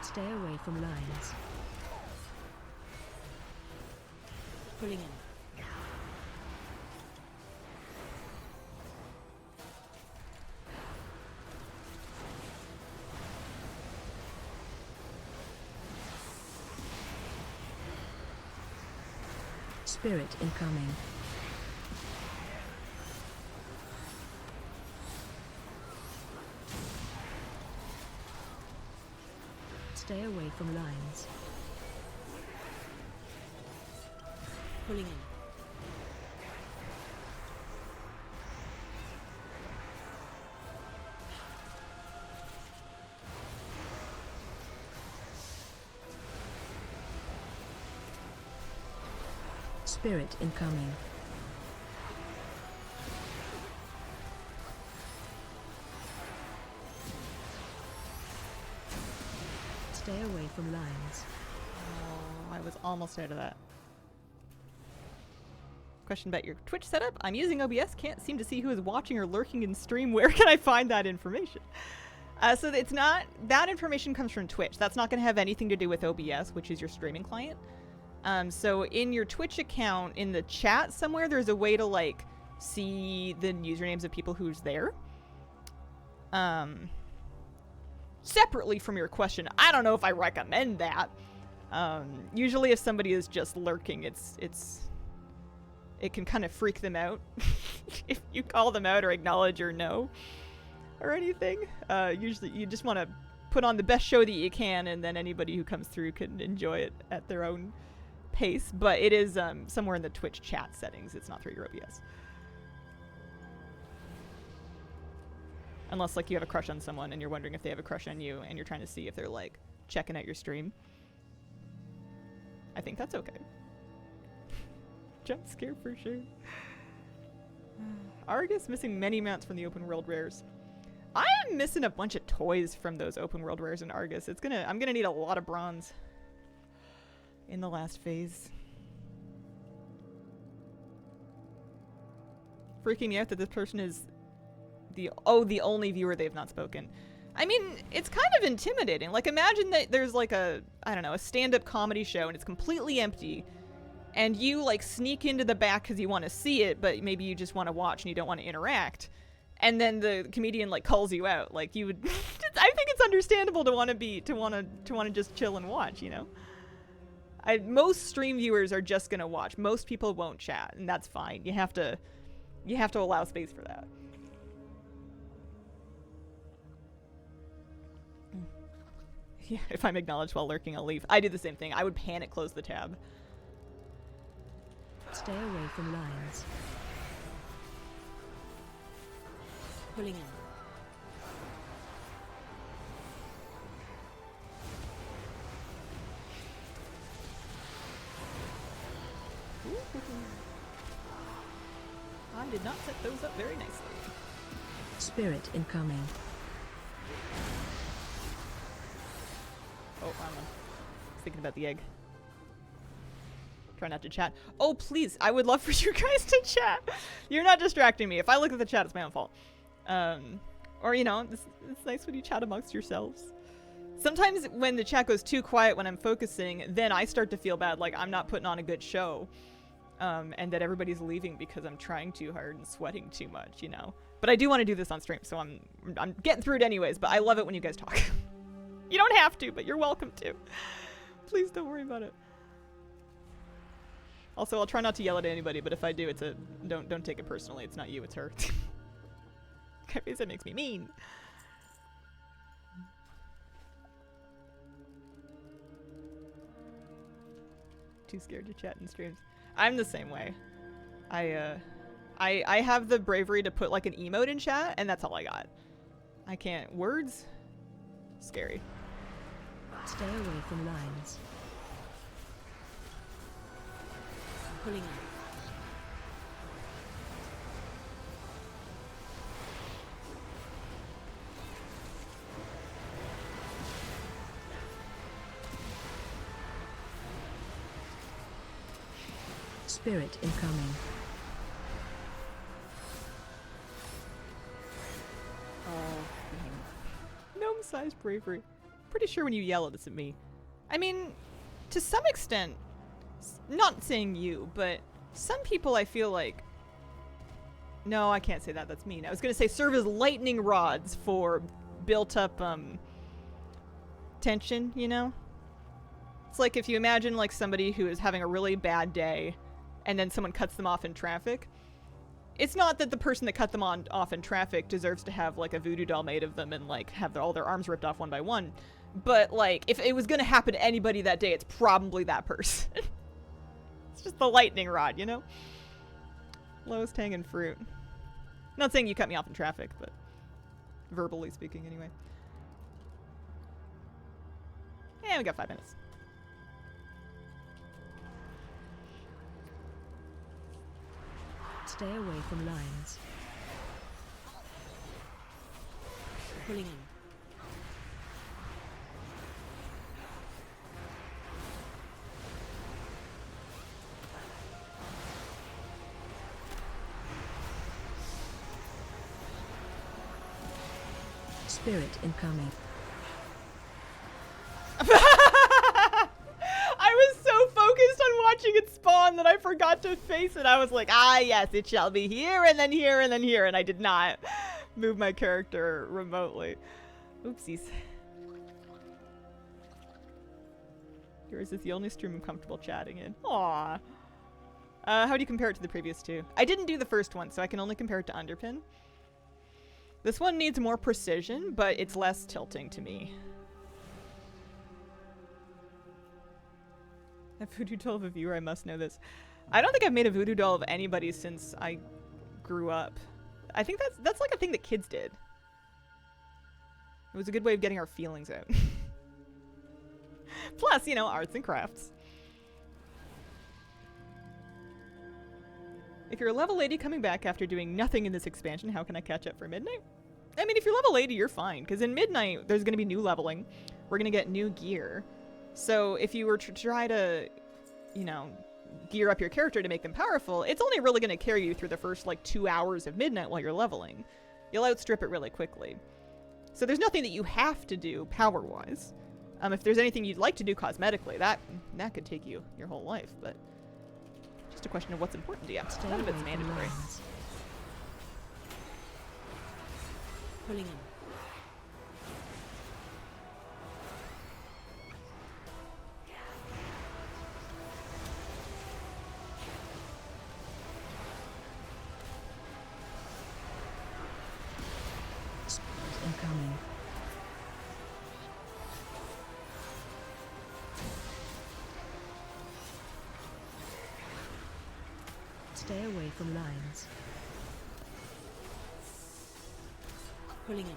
Stay away from lions. Pulling in. Spirit incoming. Stay away from lines. Pulling in. Spirit incoming. Stay away from lines.
Oh, I was almost out of that. Question about your Twitch setup. I'm using OBS. Can't seem to see who is watching or lurking in stream. Where can I find that information? So it's not... That information comes from Twitch. That's not going to have anything to do with OBS, which is your streaming client. So in your Twitch account, in the chat somewhere, there's a way to, like, see the usernames of people who's there. Separately from your question, I don't know if I recommend that. Usually if somebody is just lurking, it can kind of freak them out if you call them out or acknowledge or no or anything. Usually you just want to put on the best show that you can, and then anybody who comes through can enjoy it at their own pace. But it is somewhere in the Twitch chat settings. It's not through your OBS. Unless, like, you have a crush on someone and you're wondering if they have a crush on you and you're trying to see if they're, like, checking out your stream. I think that's okay. Jump scare for sure. Argus missing many mounts from the open world rares. I am missing a bunch of toys from those open world rares in Argus. I'm gonna need a lot of bronze in the last phase. Freaking me out that this person is the only viewer they've not spoken. I mean, it's kind of intimidating. Like, imagine that there's like a stand-up comedy show and it's completely empty, and you like sneak into the back because you want to see it, but maybe you just want to watch and you don't want to interact. And then the comedian like calls you out. Like, you would, I think it's understandable to want to just chill and watch, you know? Most stream viewers are just gonna watch. Most people won't chat, and that's fine. You have to allow space for that. Yeah, if I'm acknowledged while lurking, I'll leave. I do the same thing. I would panic close the tab.
Stay away from lines. Pulling in.
I did not set those up very nicely.
Spirit incoming.
Oh, wrong one. I was thinking about the egg. Try not to chat. Oh, please. I would love for you guys to chat. You're not distracting me. If I look at the chat, it's my own fault. Or, you know, it's nice when you chat amongst yourselves. Sometimes when the chat goes too quiet when I'm focusing, then I start to feel bad, like I'm not putting on a good show. And that everybody's leaving because I'm trying too hard and sweating too much, you know. But I do want to do this on stream, so I'm getting through it anyways, but I love it when you guys talk. You don't have to, but you're welcome to. Please don't worry about it. Also, I'll try not to yell at anybody, but if I do, don't take it personally. It's not you, it's her. Ky'veza makes me mean. Too scared to chat in streams. I'm the same way. I have the bravery to put like an emote in chat, and that's all I got. I can't. Words? Scary.
Stay away from lines. Pulling in. Spirit incoming.
Oh, gnome-sized bravery. Pretty sure when you yell it's at me. I mean, to some extent, not saying you, but some people I feel like... No, I can't say that. That's mean. I was going to say serve as lightning rods for built-up tension, you know? It's like if you imagine like somebody who is having a really bad day and then someone cuts them off in traffic, it's not that the person that cut them off in traffic deserves to have like a voodoo doll made of them and like have all their arms ripped off one by one. But like, if it was gonna happen to anybody that day, it's probably that person. It's just the lightning rod, you know? Lowest hanging fruit. Not saying you cut me off in traffic, but verbally speaking anyway. Yeah, we got 5 minutes.
Stay away from lines. Pulling in. Spirit incoming.
I was so focused on watching it spawn that I forgot to face it. I was like, ah, yes, it shall be here and then here and then here. And I did not move my character remotely. Oopsies. Yours is the only stream I'm comfortable chatting in. Aww. How do you compare it to the previous two? I didn't do the first one, so I can only compare it to Underpin. This one needs more precision, but it's less tilting to me. A voodoo doll of a viewer, I must know this. I don't think I've made a voodoo doll of anybody since I grew up. I think that's like a thing that kids did. It was a good way of getting our feelings out. Plus, you know, arts and crafts. If you're a level 80 coming back after doing nothing in this expansion, how can I catch up for Midnight? I mean, if you're level 80, you're fine, because in Midnight, there's going to be new leveling. We're going to get new gear. So if you were to try to, you know, gear up your character to make them powerful, it's only really going to carry you through the first, like, 2 hours of Midnight while you're leveling. You'll outstrip it really quickly. So there's nothing that you have to do power-wise. If there's anything you'd like to do cosmetically, that could take you your whole life, but just a question of what's important to you. None of it's mandatory.
Pulling in. Incoming. Stay away from lines. Pulling in.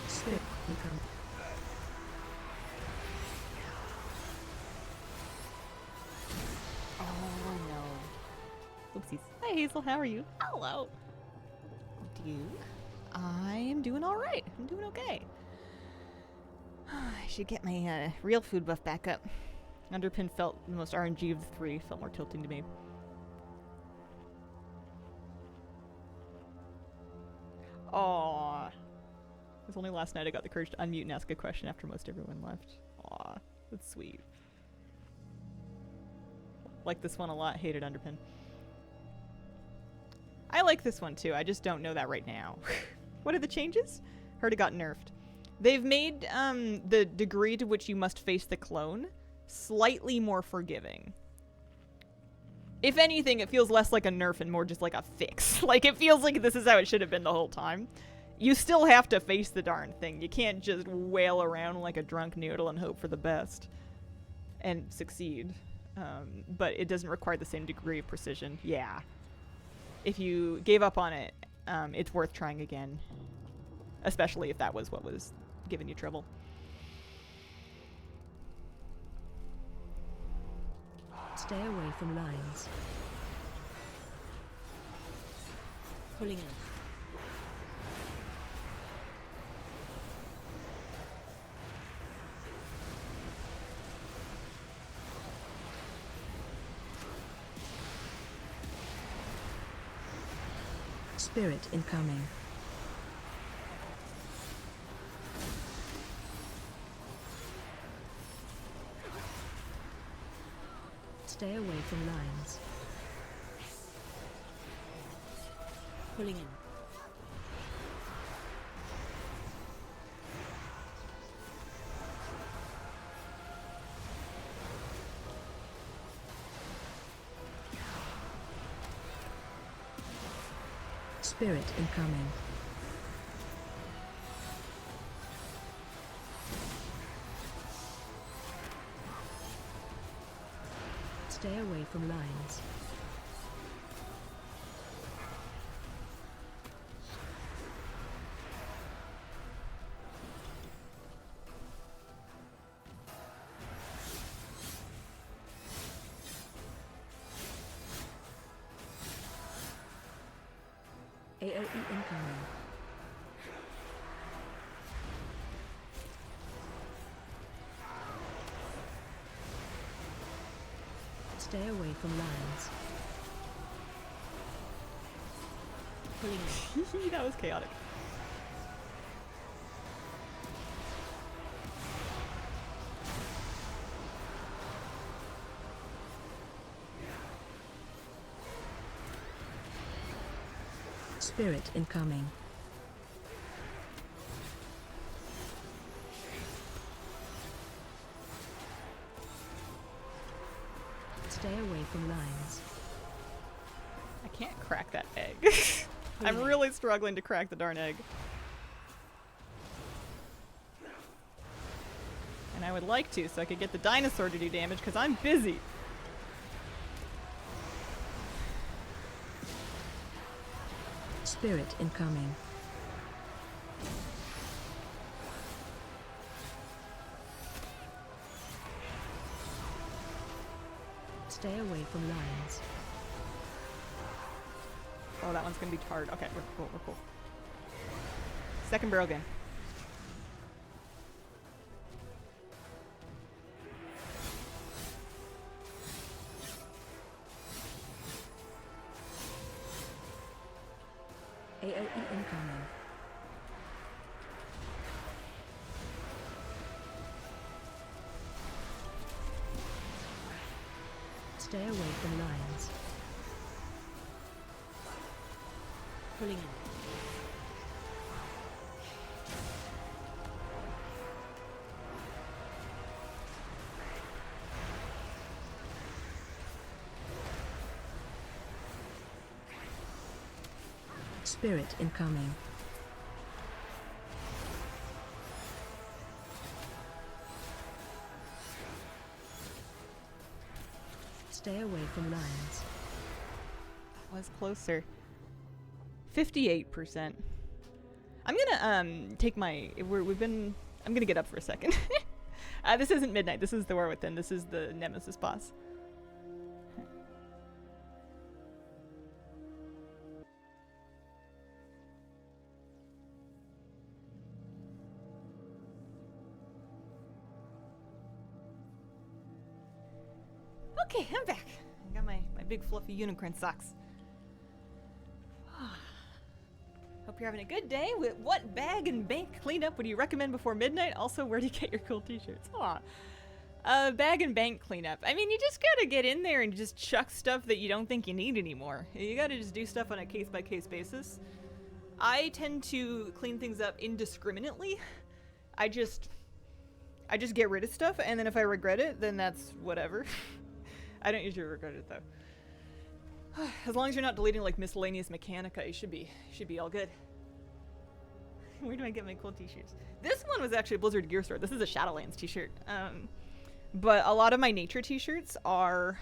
Spirit incoming.
Oh no. Oopsies. Hi Hazel, how are you? Hello. Duke. I am doing alright. I'm doing okay. I should get my real food buff back up. Underpin felt the most RNG of the three, felt more tilting to me. Aww. It was only last night I got the courage to unmute and ask a question after most everyone left. Aww, that's sweet. Like this one a lot, hated Underpin. I like this one too, I just don't know that right now. What are the changes? Heard it got nerfed. They've made the degree to which you must face the clone slightly more forgiving. If anything, it feels less like a nerf and more just like a fix. Like, it feels like this is how it should have been the whole time. You still have to face the darn thing. You can't just wail around like a drunk noodle and hope for the best. And succeed. But it doesn't require the same degree of precision. Yeah. If you gave up on it, it's worth trying again. Especially if that was what was giving you trouble.
Stay away from lines. Pulling in. Spirit incoming. Stay away from lines. Pulling in. Spirit incoming. Stay away from lines. AOE incoming. Stay away from lines. Pulling in.
That was chaotic.
Spirit incoming. Stay away from lines.
I can't crack that egg. I'm really struggling to crack the darn egg. And I would like to, so I could get the dinosaur to do damage, because I'm busy.
Spirit incoming. Stay away from lines.
Oh, that one's gonna be tarred. Okay, we're cool, we're cool. Second barrel game.
AOE incoming. Stay away from lines. Pulling in. Spirit incoming. Stay away from lines.
That was closer. 58%. I'm gonna take my. I'm gonna get up for a second. This isn't midnight. This is the War Within. This is the Nemesis boss. Okay, I'm back. I got my big fluffy unicorn socks. Hope you're having a good day. What bag and bank cleanup would you recommend before midnight? Also, where do you get your cool t-shirts? Aw. Bag and bank cleanup. I mean, you just gotta get in there and just chuck stuff that you don't think you need anymore. You gotta just do stuff on a case-by-case basis. I tend to clean things up indiscriminately. I just get rid of stuff, and then if I regret it, then that's whatever. I don't usually regret it though. As long as you're not deleting like miscellaneous mechanica, you should be all good. Where do I get my cool t-shirts? This one was actually a Blizzard Gear Store. This is a Shadowlands t-shirt. But a lot of my nature t-shirts are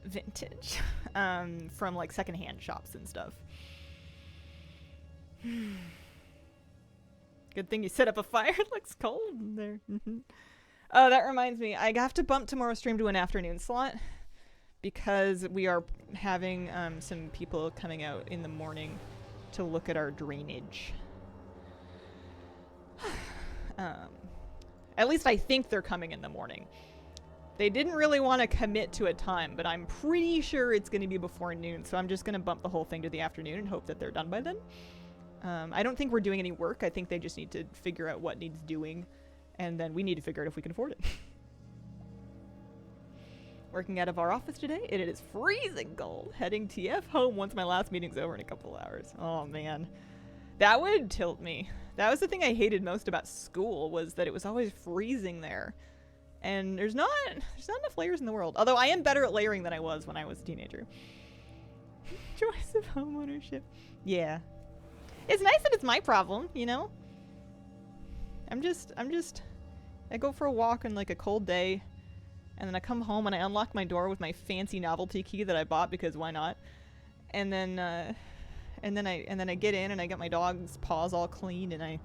vintage, from like secondhand shops and stuff. Good thing you set up a fire. It looks cold in there. Oh, that reminds me. I have to bump tomorrow's stream to an afternoon slot because we are having some people coming out in the morning to look at our drainage. At least I think they're coming in the morning. They didn't really want to commit to a time, but I'm pretty sure it's going to be before noon, so I'm just going to bump the whole thing to the afternoon and hope that they're done by then. I don't think we're doing any work. I think they just need to figure out what needs doing, and then we need to figure out if we can afford it. Working out of our office today, and it is freezing cold. Heading TF home once my last meeting's over in a couple hours. Oh man, that would tilt me. That was the thing I hated most about school, was that it was always freezing there. And there's not enough layers in the world. Although I am better at layering than I was when I was a teenager. Joys of homeownership. Yeah. It's nice that it's my problem, you know? I go for a walk on like a cold day, and then I come home and I unlock my door with my fancy novelty key that I bought because why not? And then I get in and I get my dog's paws all clean and I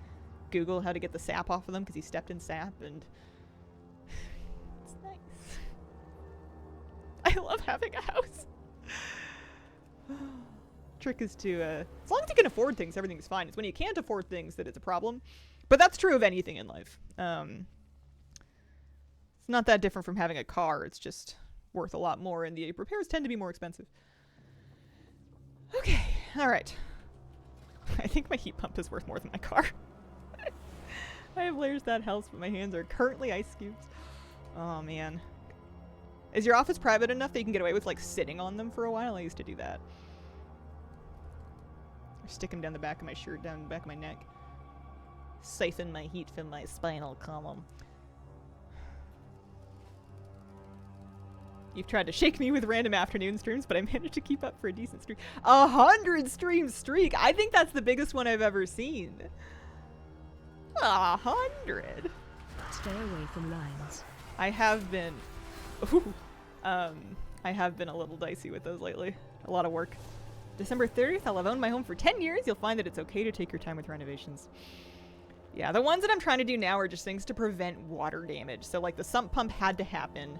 Google how to get the sap off of them because he stepped in sap, and it's nice. I love having a house. Trick is to, as long as you can afford things, everything's fine. It's when you can't afford things that it's a problem. But that's true of anything in life. It's not that different from having a car. It's just worth a lot more, and the repairs tend to be more expensive. Okay, all right. I think my heat pump is worth more than my car. I have layers that helps, but my hands are currently ice cubes. Oh, man. Is your office private enough that you can get away with, like, sitting on them for a while? I used to do that. Or stick them down the back of my shirt, down the back of my neck. Siphon my heat from my spinal column. You've tried to shake me with random afternoon streams, but I managed to keep up for a decent streak. 100 stream streak! I think that's the biggest one I've ever seen. 100!
Stay away from lines.
I have been... Ooh, I have been a little dicey with those lately. A lot of work. December 30th, I'll have owned my home for 10 years. You'll find that it's okay to take your time with renovations. Yeah, the ones that I'm trying to do now are just things to prevent water damage. So, like, the sump pump had to happen.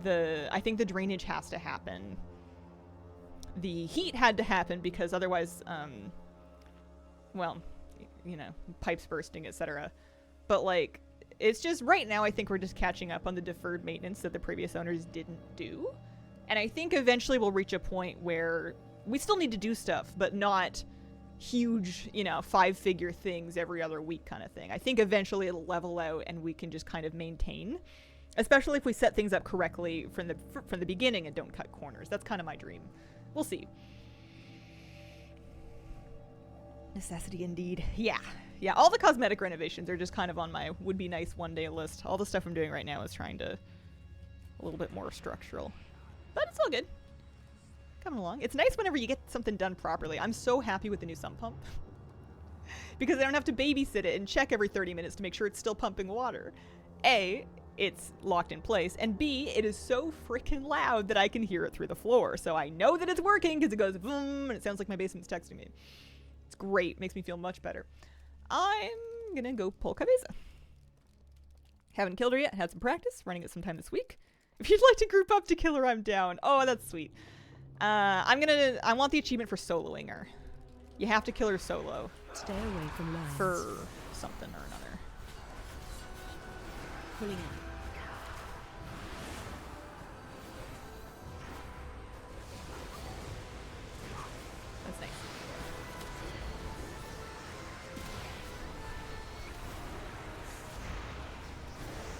I think the drainage has to happen. The heat had to happen because otherwise, well, you know, pipes bursting, etc. But, like, it's just, right now I think we're just catching up on the deferred maintenance that the previous owners didn't do. And I think eventually we'll reach a point where we still need to do stuff, but not huge, you know, 5-figure things every other week kind of thing. I think eventually it'll level out and we can just kind of maintain, especially if we set things up correctly from the beginning and don't cut corners. That's kind of my dream. We'll see. Necessity indeed. Yeah. Yeah, all the cosmetic renovations are just kind of on my would be nice one day list. All the stuff I'm doing right now is trying to a little bit more structural. But it's all good. Coming along. It's nice whenever you get something done properly. I'm so happy with the new sump pump. Because I don't have to babysit it and check every 30 minutes to make sure it's still pumping water. A, it's locked in place, and B, it is so freaking loud that I can hear it through the floor. So I know that it's working because it goes boom and it sounds like my basement's texting me. It's great. Makes me feel much better. I'm gonna go pull Ky'veza. Haven't killed her yet. Had some practice. Running it sometime this week. If you'd like to group up to kill her, I'm down. Oh, that's sweet. I want the achievement for soloing her. You have to kill her solo.
Stay away from lines.
For something or another.
Pulling in.
That's nice.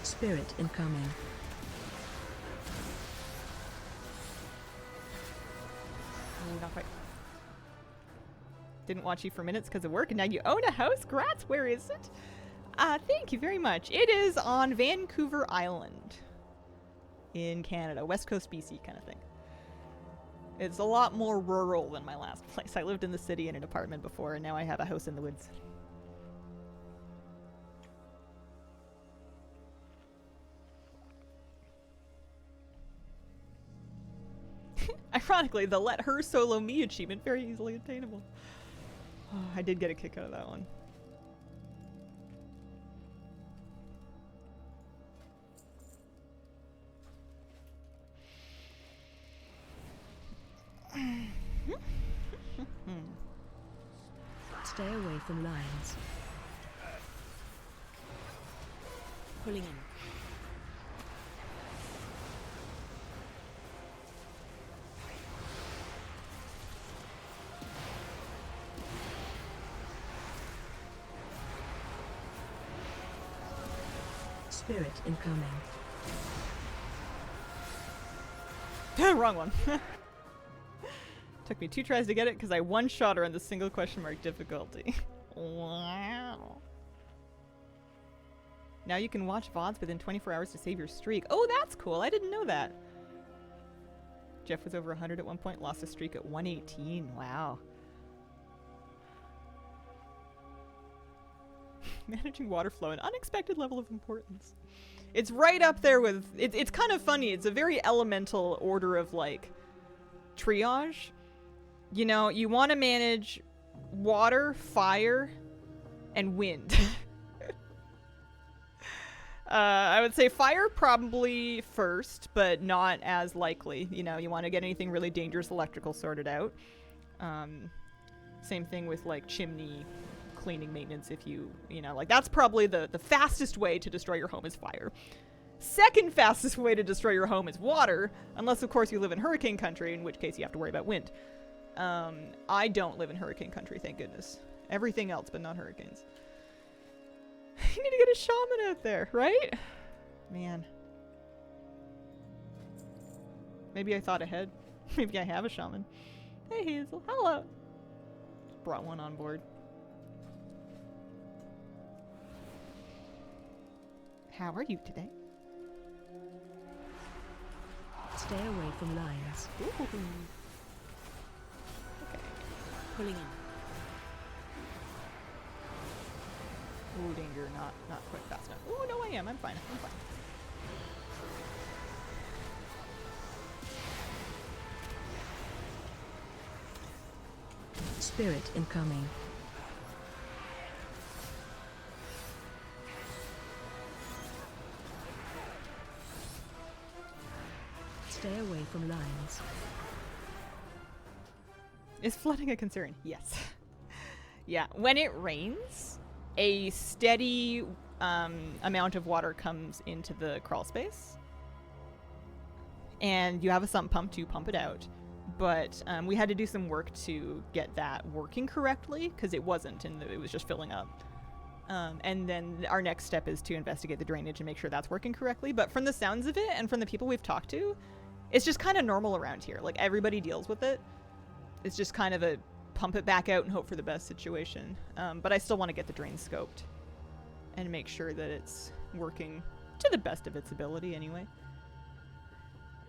Spirit incoming.
Oh, not quite. Didn't watch you for minutes because of work, and now you own a house? Grats, where is it? Thank you very much. It is on Vancouver Island in Canada, West Coast BC kind of thing. It's a lot more rural than my last place. I lived in the city in an apartment before, and now I have a house in the woods. Ironically, the let her solo me achievement, very easily attainable. Oh, I did get a kick out of that one.
Stay away from lines. Pulling in. Spirit incoming.
Wrong one. Took me 2 tries to get it because I one-shot her on the single question mark difficulty. Wow. Now you can watch VODs within 24 hours to save your streak. Oh, that's cool. I didn't know that. Jeff was over 100 at one point, lost a streak at 118. Wow. Managing water flow, an unexpected level of importance. It's right up there with... It's kind of funny. It's a very elemental order of, like, triage. You know, you want to manage water, fire, and wind. I would say fire probably first, but not as likely. You know, you want to get anything really dangerous electrical sorted out. Same thing with, like, chimney cleaning maintenance. If you know, like, that's probably the fastest way to destroy your home is fire. Second fastest way to destroy your home is water, unless, of course, you live in hurricane country, in which case you have to worry about wind. I don't live in hurricane country, thank goodness. Everything else, but not hurricanes. You need to get a shaman out there, right? Man. Maybe I thought ahead. Maybe I have a shaman. Hey, Hazel. Hello. Just brought one on board. How are you today?
Stay away from lines.
Ooh. Okay.
Pulling in.
Ooh, danger. Not quite fast enough. Ooh, no, I am. I'm fine. I'm fine.
Spirit incoming. Stay away from lines.
Is flooding a concern? Yes. Yeah, when it rains, a steady amount of water comes into the crawl space. And you have a sump pump to pump it out. But we had to do some work to get that working correctly, because it wasn't, and it was just filling up. And then our next step is to investigate the drainage and make sure that's working correctly. But from the sounds of it, and from the people we've talked to, it's just kind of normal around here. Like, everybody deals with it. It's just kind of a pump it back out and hope for the best situation. But I still want to get the drain scoped and make sure that it's working to the best of its ability anyway.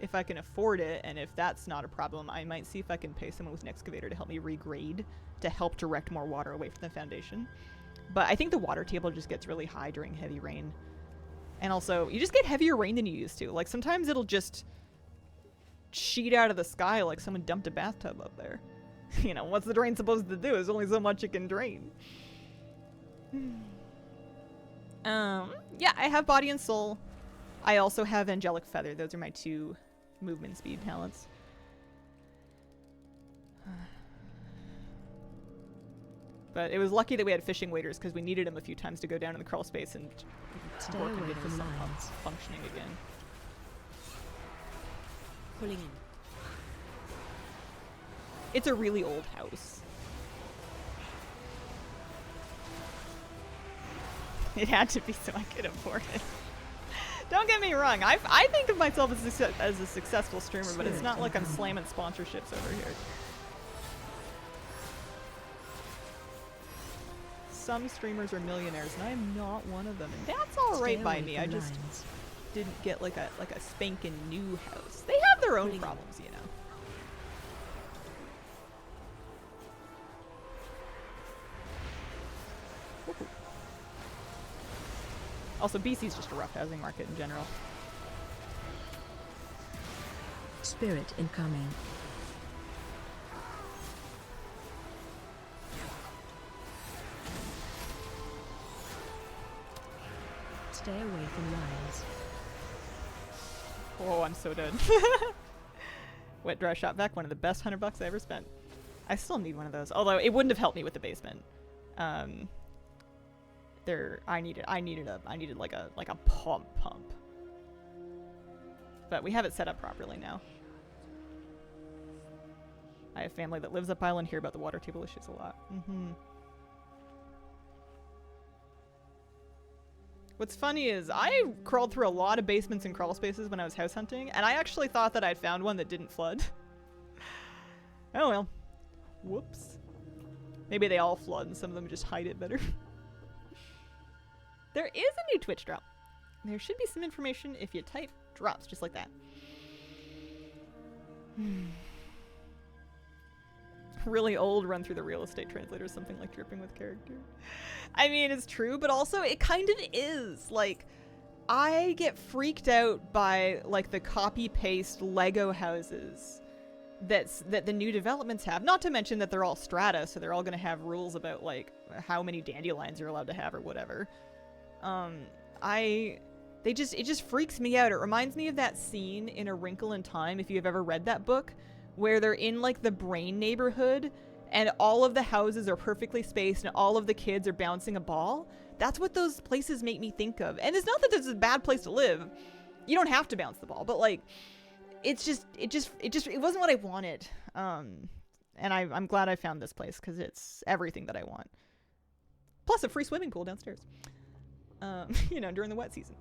If I can afford it, and if that's not a problem, I might see if I can pay someone with an excavator to help me regrade to help direct more water away from the foundation. But I think the water table just gets really high during heavy rain. And also, you just get heavier rain than you used to. Like, sometimes it'll just sheet out of the sky like someone dumped a bathtub up there. You know, what's the drain supposed to do? There's only so much it can drain. Yeah, I have Body and Soul. I also have Angelic Feather. Those are my 2 movement speed talents. But it was lucky that we had fishing waders, because we needed them a few times to go down in the crawl space and
Stay
work on
away
getting
from
the sump pump
lines.
functioning again.
Pulling in.
It's a really old house. It had to be so I could afford it. Don't get me wrong. I think of myself as a successful streamer, but it's not like I'm slamming sponsorships over here. Some streamers are millionaires, and I am not one of them, and that's all right by me. I just didn't get like a spanking new house. They have their own problems, you know. Woohoo. Also, BC's just a rough housing market in general.
Spirit incoming. Stay away from lines.
Oh, I'm so dead. Wet dry shot vac, one of the best $100 I ever spent. I still need one of those, although it wouldn't have helped me with the basement. I needed like a pump. But we have it set up properly now. I have family that lives up island, hear about the water table issues a lot. What's funny is I crawled through a lot of basements and crawl spaces when I was house hunting, and I actually thought that I'd found one that didn't flood. Oh well. Whoops. Maybe they all flood and some of them just hide it better. There is a new Twitch drop. There should be some information if you type drops, just like that. Really old run through the real estate translator, something like dripping with character. I mean, it's true, but also it kind of is. Like, I get freaked out by like the copy-paste Lego houses that the new developments have. Not to mention that they're all strata, so they're all going to have rules about like how many dandelions you're allowed to have or whatever. It just freaks me out. It reminds me of that scene in A Wrinkle in Time, if you've ever read that book, where they're in like the brain neighborhood and all of the houses are perfectly spaced and all of the kids are bouncing a ball. That's what those places make me think of. And it's not that this is a bad place to live. You don't have to bounce the ball, but like it wasn't what I wanted. And I'm glad I found this place because it's everything that I want. Plus a free swimming pool downstairs. You know, during the wet season.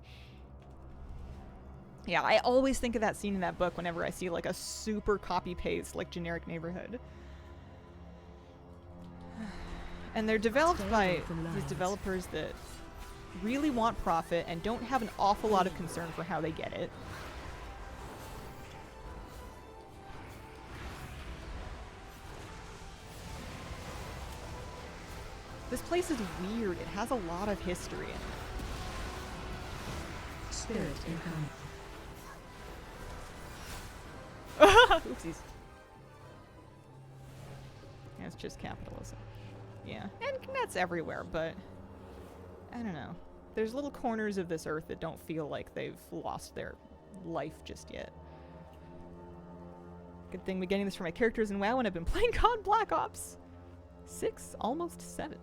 Yeah, I always think of that scene in that book whenever I see like a super copy-paste, like generic neighborhood. And they're developed by these developers that really want profit and don't have an awful lot of concern for how they get it. This place is weird. It has a lot of history in it.
Spirit incoming.
Oopsies. Yeah, it's just capitalism. Yeah, and that's everywhere, but I don't know. There's little corners of this earth that don't feel like they've lost their life just yet. Good thing we're getting this for my characters in WoW when I've been playing COD Black Ops 6, almost 7.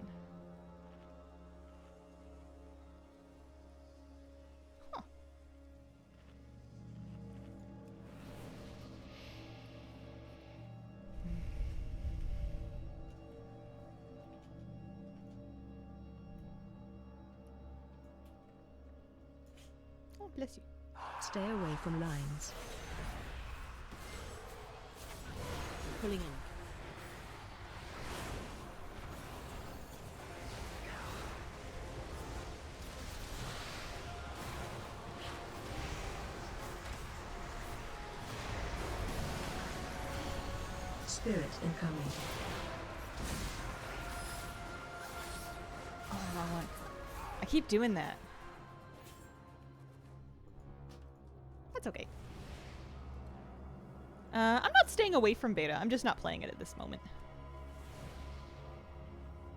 Huh. Oh, bless you.
Stay away from lines. Pulling in. Spirit incoming.
Oh, wrong one. I keep doing that. That's okay. I'm not staying away from beta. I'm just not playing it at this moment.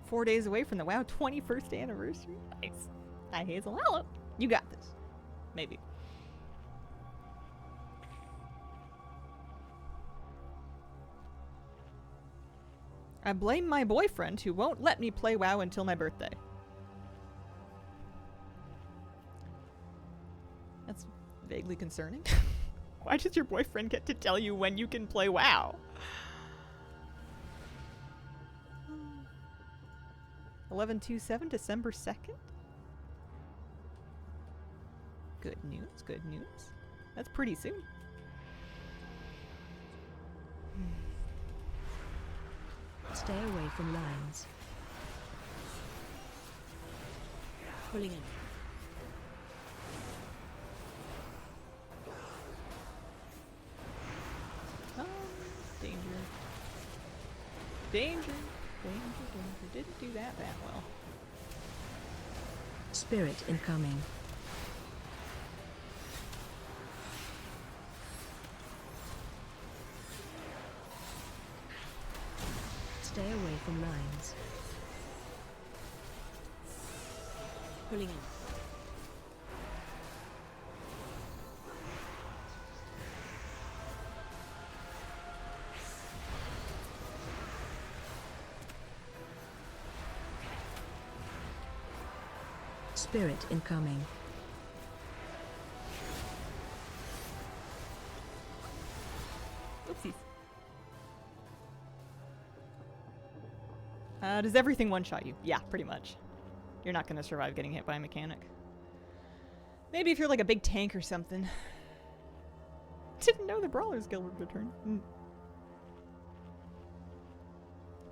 4 days away from the WoW 21st anniversary. Nice. Hi, Hazel. Hello. You got this. Maybe. I blame my boyfriend who won't let me play WoW until my birthday. That's vaguely concerning. Why does your boyfriend get to tell you when you can play WoW? 11/27, December 2nd? Good news, good news. That's pretty soon.
Stay away from lines. Pulling in.
Danger. Danger. Danger, danger. Didn't do that well.
Spirit incoming. Stay away from lines. Pulling in. Spirit incoming.
Oopsies. Does everything one-shot you? Yeah, pretty much. You're not going to survive getting hit by a mechanic. Maybe if you're like a big tank or something. Didn't know the Brawlers Guild would return.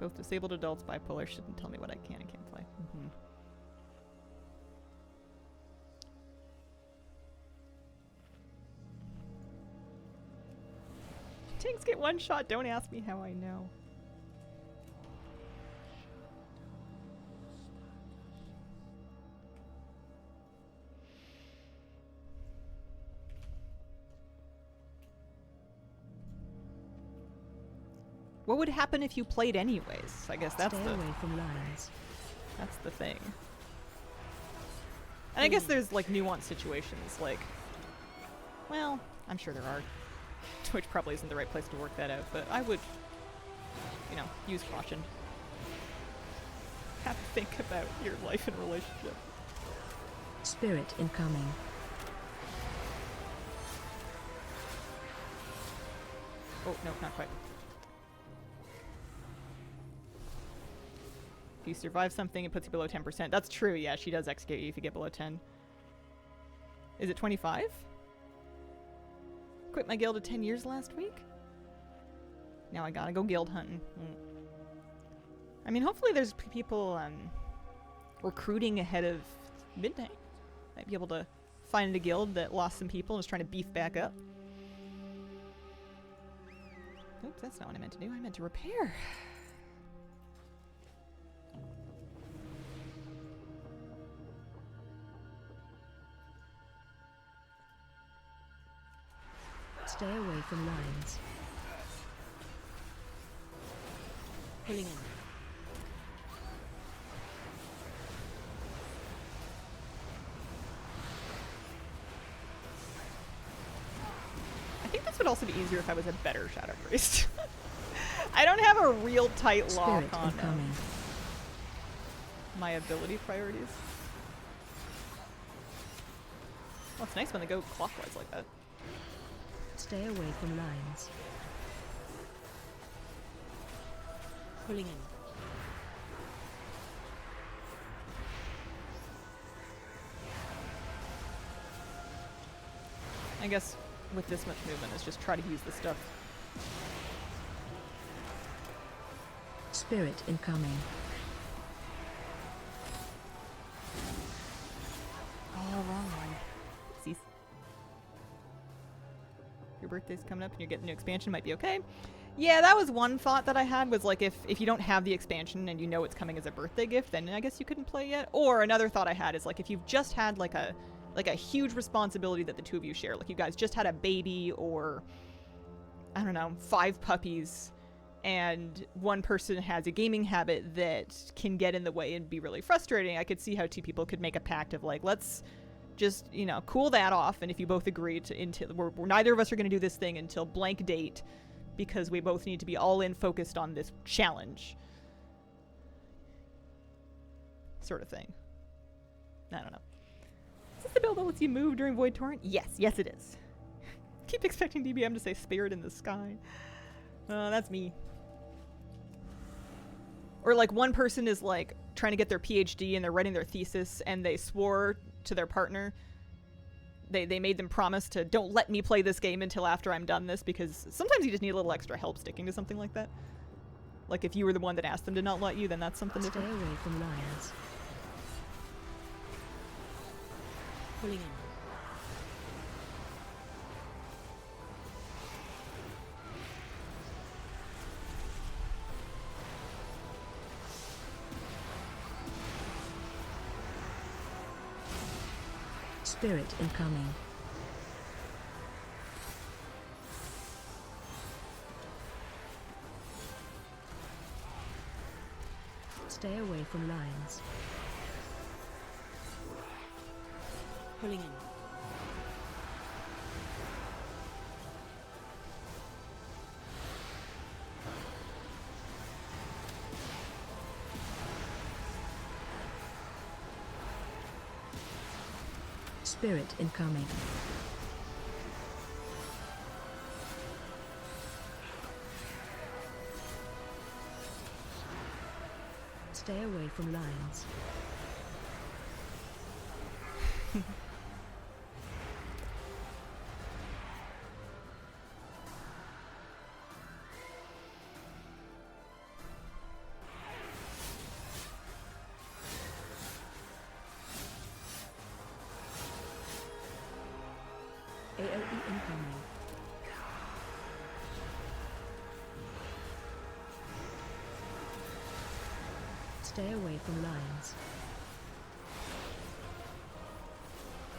Both disabled adults, bipolar, shouldn't tell me what I can and can't play. Tanks get one shot, don't ask me how I know. What would happen if you played anyways? I guess that's
Stay away from lines.
That's the thing. And I guess there's like nuanced situations, like, well, I'm sure there are. Twitch probably isn't the right place to work that out, but I would, you know, use caution. Have to think about your life and relationship.
Spirit incoming.
Oh, no, not quite. If you survive something, it puts you below 10%. That's true, yeah, she does execute you if you get below 10. Is it 25? Quit my guild of 10 years last week? Now I gotta go guild hunting. I mean, hopefully there's people recruiting ahead of midnight. Might be able to find a guild that lost some people and is trying to beef back up. Oops, that's not what I meant to do. I meant to repair.
Stay away from lines. Pulling in.
I think this would also be easier if I was a better Shadow Priest. I don't have a real tight lock
Spirit
on
incoming.
my ability priorities. Well, it's nice when they go clockwise like that.
Stay away from lines. Pulling in.
I guess with this much movement is just try to use the stuff.
Spirit incoming.
Oh, wrong one. Oopsies. Your birthday's coming up and you're getting the new expansion, might be okay. Yeah, that was one thought that I had, was like if you don't have the expansion and you know it's coming as a birthday gift, then I guess you couldn't play yet. Or another thought I had is like if you've just had like a huge responsibility that the two of you share, like you guys just had a baby or I don't know, 5 puppies, and one person has a gaming habit that can get in the way and be really frustrating, I could see how two people could make a pact of like, let's just, you know, cool that off, and if you both agree to we're neither of us are going to do this thing until blank date because we both need to be all in focused on this challenge sort of thing. I don't know. Is this the build that lets you move during Void Torrent? Yes, yes it is. Keep expecting DBM to say spirit in the sky. That's me. Or like one person is like trying to get their PhD and they're writing their thesis and they swore to their partner. They made them promise to don't let me play this game until after I'm done this, because sometimes you just need a little extra help sticking to something like that. Like if you were the one that asked them to not let you, then that's something
Stay
different.
away from lines. Pulling in. Spirit incoming. Stay away from lines. Pulling in. Spirit incoming. Stay away from lines. incoming. Stay away from lines.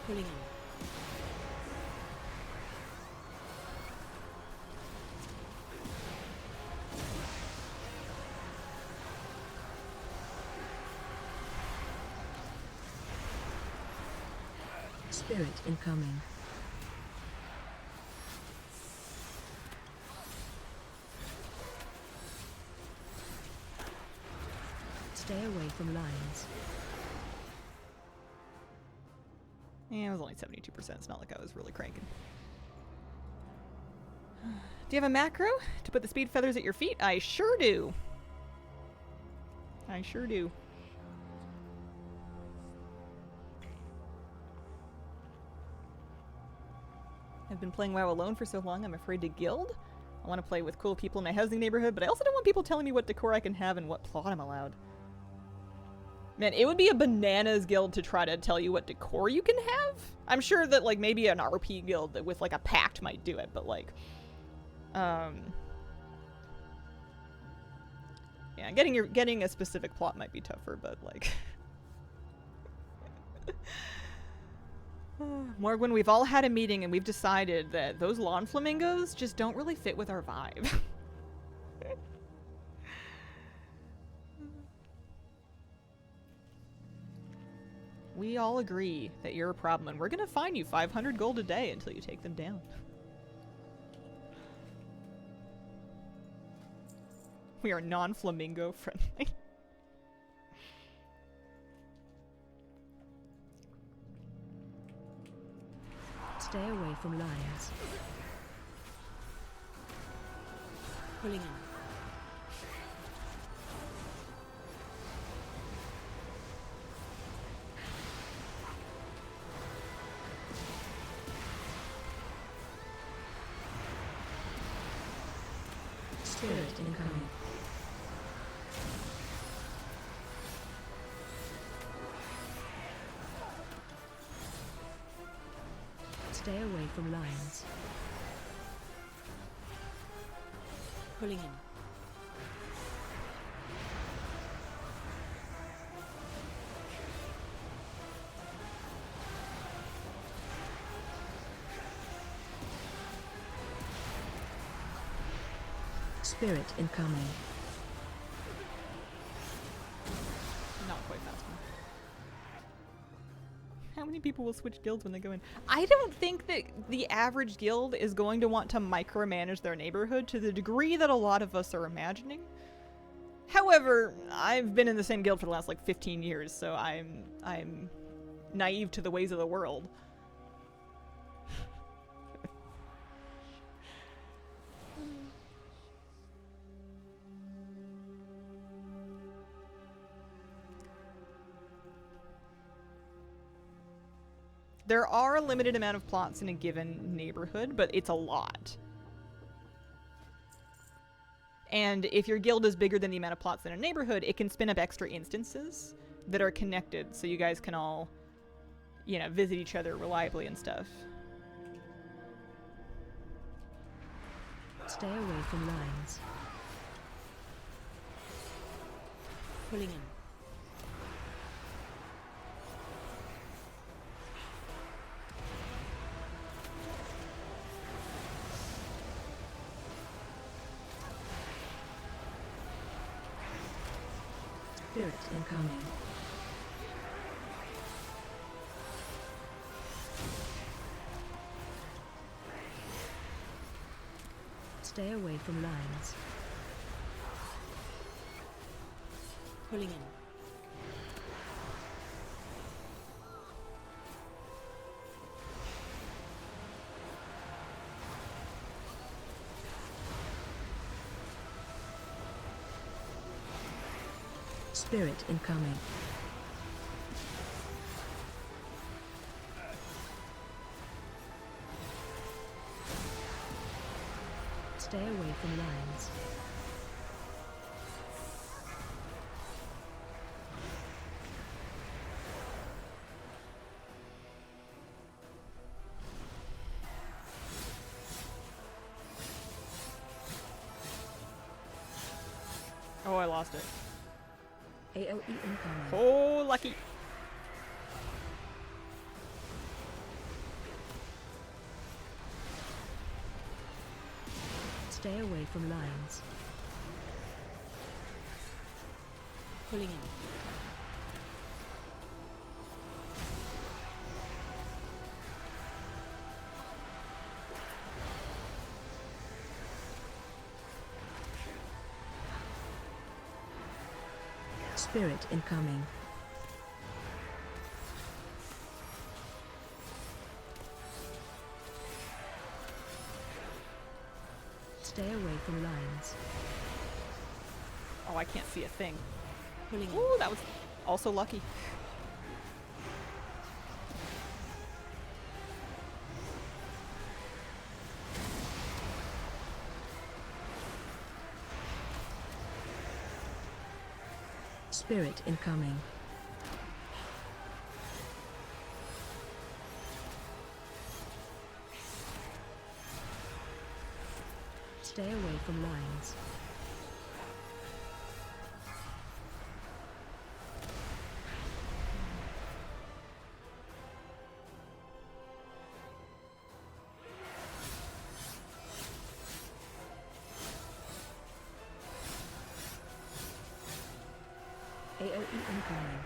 Pulling in. Spirit incoming. Stay away from lines.
Yeah, it was only 72%. It's not like I was really cranking. Do you have a macro to put the speed feathers at your feet? I sure do. I sure do. I've been playing WoW alone for so long, I'm afraid to guild. I want to play with cool people in my housing neighborhood, but I also don't want people telling me what decor I can have and what plot I'm allowed. Man, it would be a bananas guild to try to tell you what decor you can have. I'm sure that, like, maybe an RP guild that with, like, a pact might do it, but, like, yeah, getting a specific plot might be tougher, but, like... Morgwin, we've all had a meeting and we've decided that those lawn flamingos just don't really fit with our vibe. We all agree that you're a problem and we're gonna fine you 500 gold a day until you take them down. We are non-flamingo friendly.
Stay away from lines. Pulling in. Spirit incoming. Stay away from lines. Pulling in. Spirit incoming.
Not quite fast enough. How many people will switch guilds when they go in? I don't think that the average guild is going to want to micromanage their neighborhood to the degree that a lot of us are imagining. However, I've been in the same guild for the last like 15 years, so I'm naive to the ways of the world. There are a limited amount of plots in a given neighborhood, but it's a lot. And if your guild is bigger than the amount of plots in a neighborhood, it can spin up extra instances that are connected, so you guys can all, you know, visit each other reliably and stuff.
Stay away from lines. Pulling in. Spirit incoming. Stay away from lines. Pulling in. Spirit incoming. Stay away from lines.
Oh, I lost it.
AOE incoming.
Oh, lucky.
Stay away from lines. Pulling in. Spirit incoming. Stay away from lines.
Oh, I can't see a thing.
Pulling in.
Ooh, that was also lucky.
Spirit incoming. Stay away from lines. AOE incoming.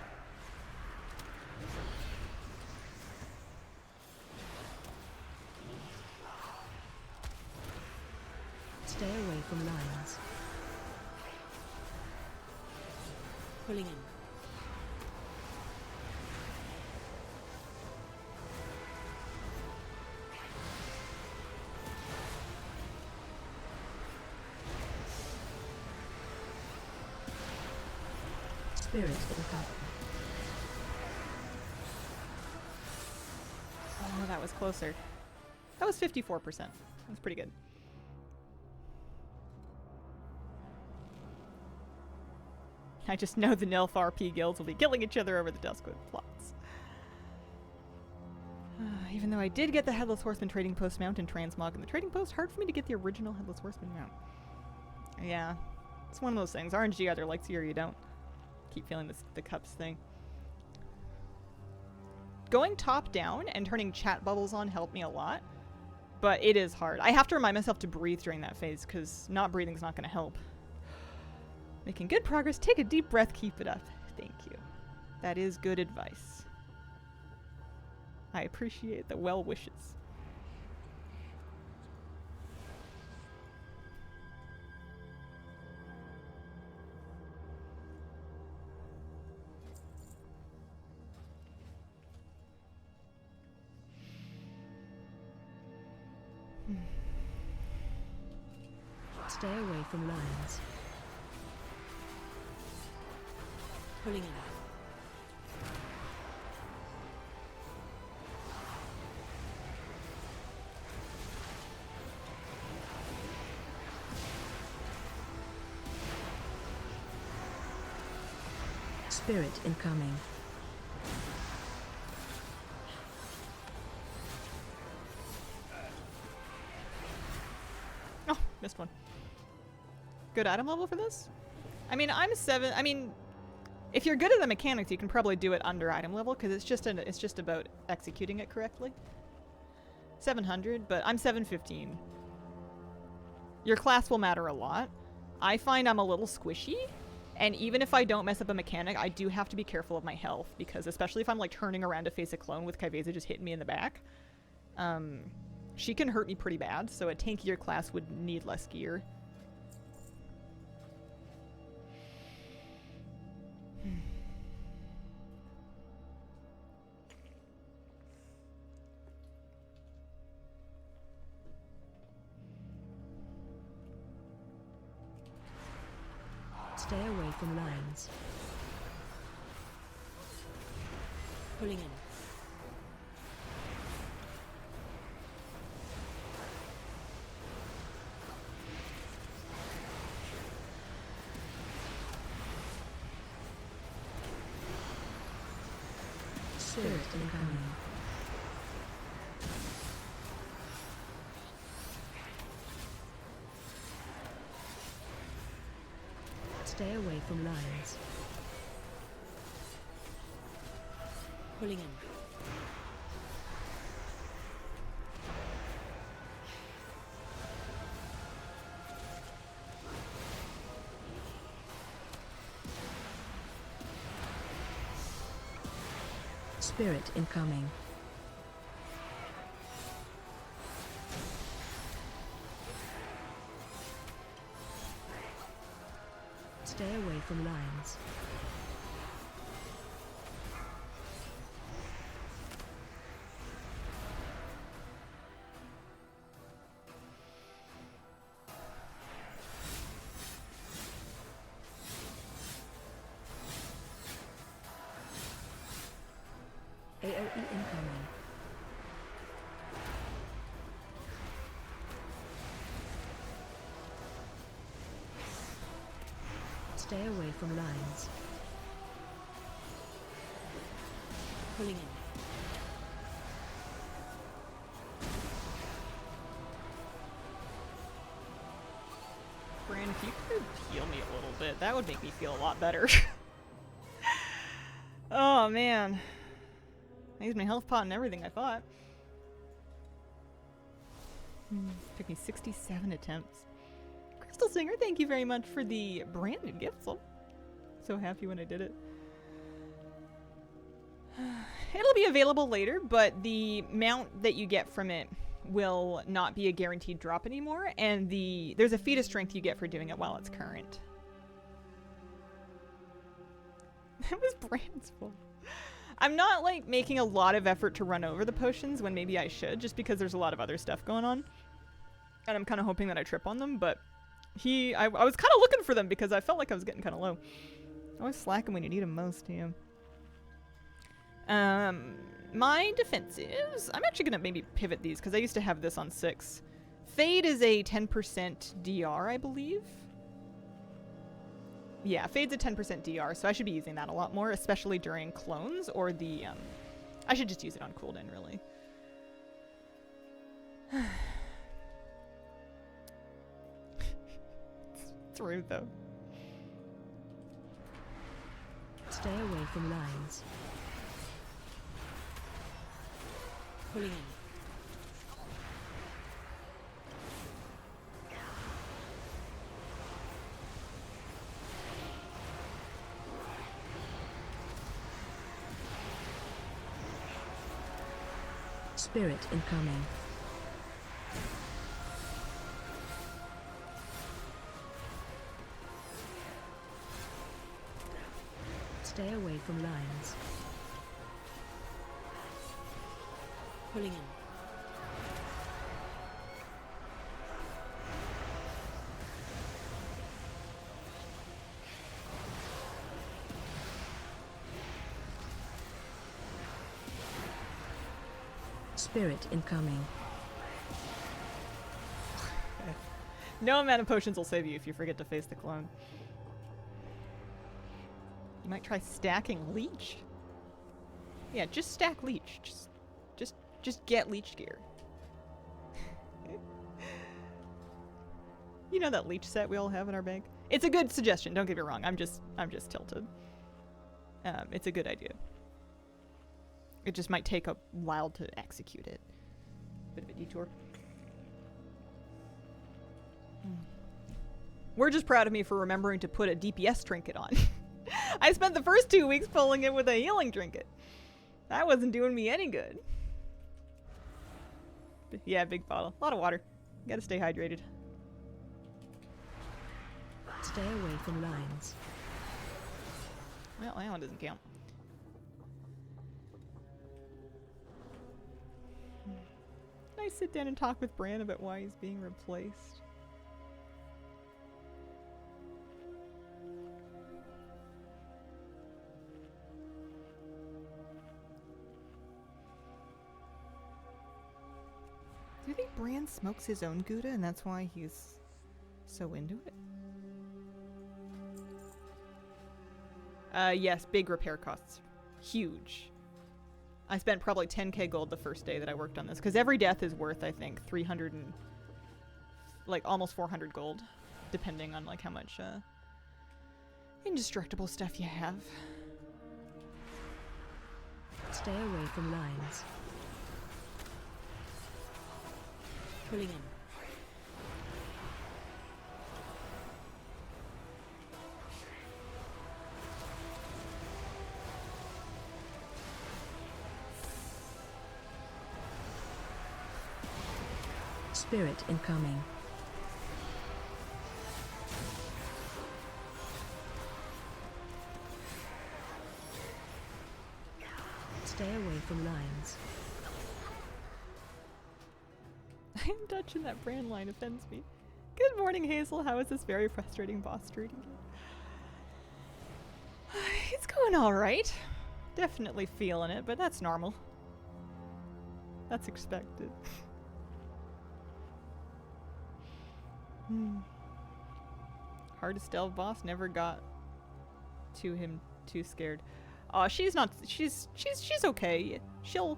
Stay away from lines. Pulling in. Spirit incoming.
Oh, that was closer. That was 54%. That's pretty good. I just know the Nilf RP guilds will be killing each other over the Duskwood plots. Even though I did get the Headless Horseman trading post mount in Transmog in the trading post, hard for me to get the original Headless Horseman mount. Yeah, it's one of those things. RNG either likes you or you don't. Keep feeling this, the cups thing. Going top down and turning chat bubbles on helped me a lot, but it is hard. I have to remind myself to breathe during that phase because not breathing is not going to help. Making good progress. Take a deep breath. Keep it up. Thank you. That is good advice. I appreciate the well wishes.
Stay away from lines. Pulling in. Spirit incoming.
Oh, missed one. Good item level for this? I mean, I'm 7. I mean, if you're good at the mechanics, you can probably do it under item level because it's just about executing it correctly. 700, but I'm 715. Your class will matter a lot. I find I'm a little squishy, and even if I don't mess up a mechanic, I do have to be careful of my health because especially if I'm like turning around to face a clone with Ky'veza just hitting me in the back, she can hurt me pretty bad. So a tankier class would need less gear.
Stay away from lines. Pulling in. Spirit incoming. Stay Stay away from lines. Pulling in. Spirit incoming. Stay away from lines. AoE incoming. Stay away from lines. Pulling in.
Bran, if you could heal me a little bit, that would make me feel a lot better. Oh man. I used my health pot and everything, I thought. Took me 67 attempts. Crystal Singer, thank you very much for the brand new gift. So happy when I did it. It'll be available later, but the mount that you get from it will not be a guaranteed drop anymore, and there's a feat of strength you get for doing it while it's current. That was Brand's fault. I'm not like making a lot of effort to run over the potions when maybe I should, just because there's a lot of other stuff going on. And I'm kind of hoping that I trip on them, but I was kind of looking for them because I felt like I was getting kind of low. Always slacking when you need them most, yeah. My defensives, I'm actually going to maybe pivot these because I used to have this on 6. Fade is a 10% DR, I believe. Yeah, Fade's a 10% DR, so I should be using that a lot more, especially during clones or the, I should just use it on cooldown, really. It's rude, though.
Stay away from lines. Pulling in. Spirit incoming. Stay away from lines. Pulling in. Spirit incoming.
No amount of potions will save you if you forget to face the clone. You might try stacking Leech. Yeah, just stack Leech. Just get Leech gear. You know that Leech set we all have in our bag? It's a good suggestion, don't get me wrong. I'm just tilted. It's a good idea. It just might take a while to execute it. Bit of a detour. We're just proud of me for remembering to put a DPS trinket on. I spent the first 2 weeks pulling it with a healing trinket. That wasn't doing me any good. But yeah, big bottle. A lot of water. Gotta stay hydrated.
Stay away from lines.
Well, that one doesn't count. I sit down and talk with Bran about why he's being replaced. Do you think Bran smokes his own Gouda and that's why he's so into it? Yes, big repair costs. Huge. I spent probably 10k gold the first day that I worked on this, because every death is worth, I think, 300 and, like, almost 400 gold, depending on, like, how much indestructible stuff you have.
Stay away from lines. Pulling in. Spirit incoming. Stay away from lines.
I'm Dutch and that brand line offends me. Good morning, Hazel. How is this very frustrating boss treating you? It's going alright. Definitely feeling it, but that's normal. That's expected. Hardest delve boss, never got to him too scared. She's okay. She'll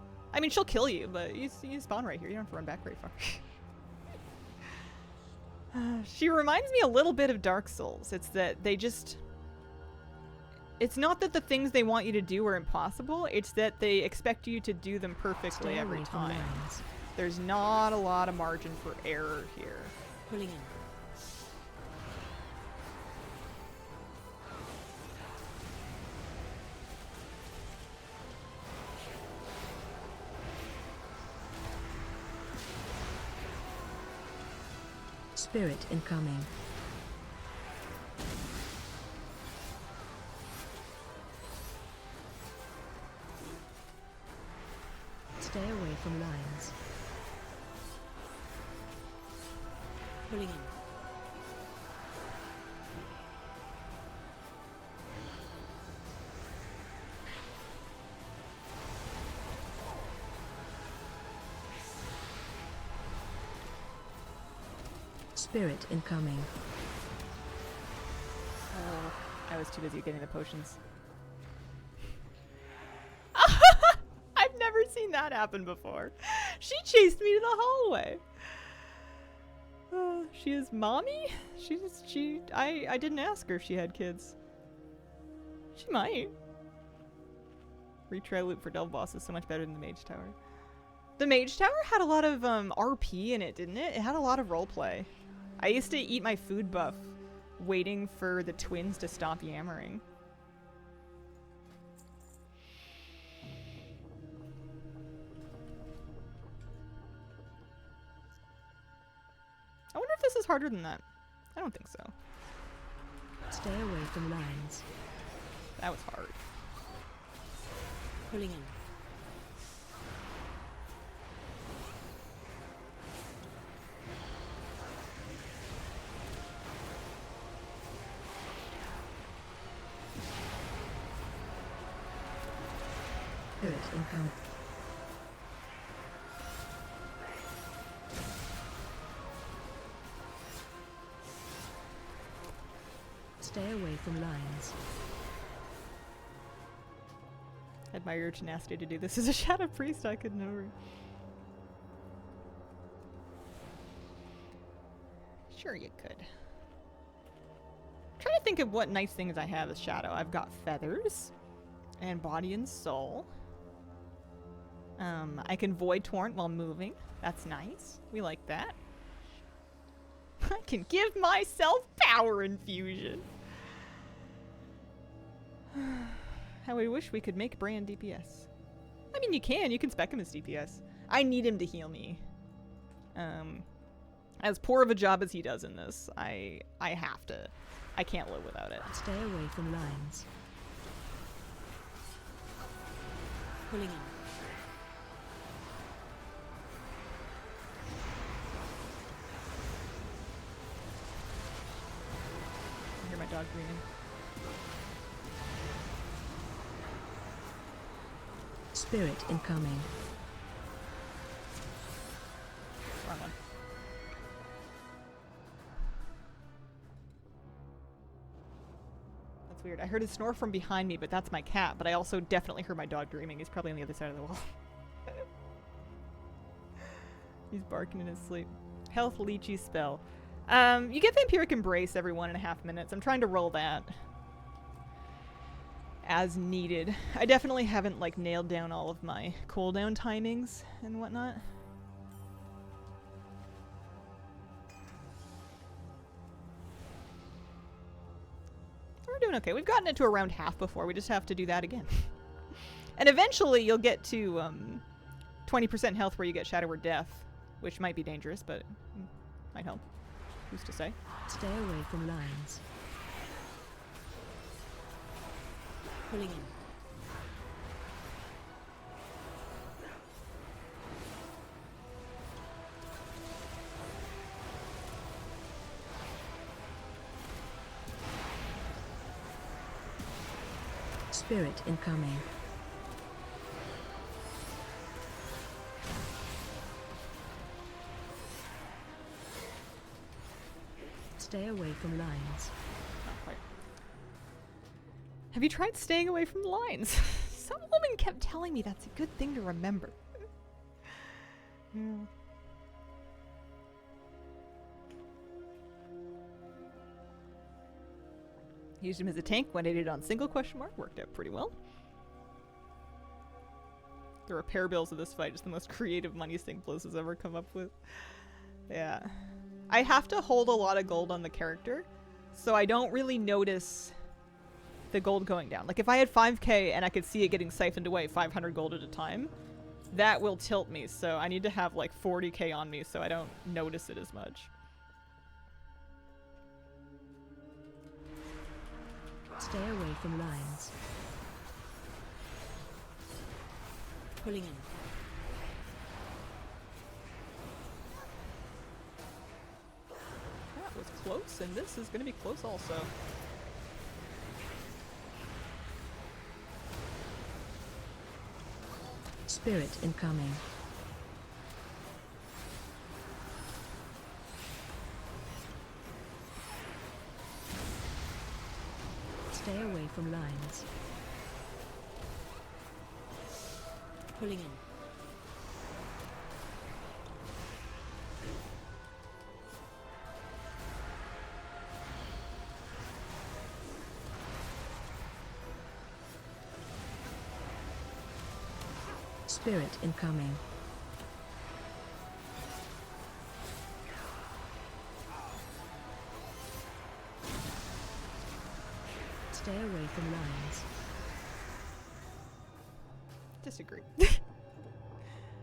kill you, but you spawn right here. You don't have to run back very far. She reminds me a little bit of Dark Souls. It's that it's not that the things they want you to do are impossible, it's that they expect you to do them perfectly every time. There's not a lot of margin for error here.
Pulling in. Spirit incoming. Stay away from lines. Pulling in. Spirit incoming.
Oh, I was too busy getting the potions. I've never seen that happen before. She chased me to the hallway. She is mommy? I didn't ask her if she had kids. She might. Retry loop for Delve Boss is so much better than the Mage Tower. The Mage Tower had a lot of RP in it, didn't it? It had a lot of roleplay. I used to eat my food buff waiting for the twins to stop yammering. I wonder if this is harder than that. I don't think so.
Stay away from lines.
That was hard.
Pulling in. Spirit income. Stay away from lines.
I admire your tenacity to do this as a Shadow Priest. I could never. Sure you could. Trying to think of what nice things I have as Shadow. I've got feathers and body and soul. I can Void Torrent while moving. That's nice. We like that. I can give myself power infusion. How I wish we could make Bran DPS. I mean, you can spec him as DPS. I need him to heal me. As poor of a job as he does in this, I have to. I can't live without it.
Stay away from lines. Pulling in.
I hear my dog breathing.
Spirit incoming.
Wrong one. That's weird. I heard a snore from behind me, but that's my cat. But I also definitely heard my dog dreaming. He's probably on the other side of the wall. He's barking in his sleep. Health leechy spell. You get Vampiric Embrace every 1.5 minutes. I'm trying to roll that. as needed. I definitely haven't like nailed down all of my cooldown timings and whatnot. We're doing okay. We've gotten it to around half before. We just have to do that again. And eventually you'll get to 20% health where you get Shadow or Death, which might be dangerous, but might help. Who's to say?
Stay away from lines. Pulling in. Spirit incoming. Stay away from lines.
Not quite. Have you tried staying away from the lines? Some woman kept telling me that's a good thing to remember. Yeah. Used him as a tank when I did it on single ? Worked out pretty well. The repair bills of this fight is the most creative money sink Bliss has ever come up with. Yeah. I have to hold a lot of gold on the character, so I don't really notice the gold going down. Like if I had 5k and I could see it getting siphoned away 500 gold at a time, that will tilt me, so I need to have like 40k on me so I don't notice it as much.
Stay away from lines. Pulling in.
That was close, and this is going to be close also.
Spirit incoming. Stay away from lines. Pulling in. Spirit incoming. Stay away from lines.
Disagree.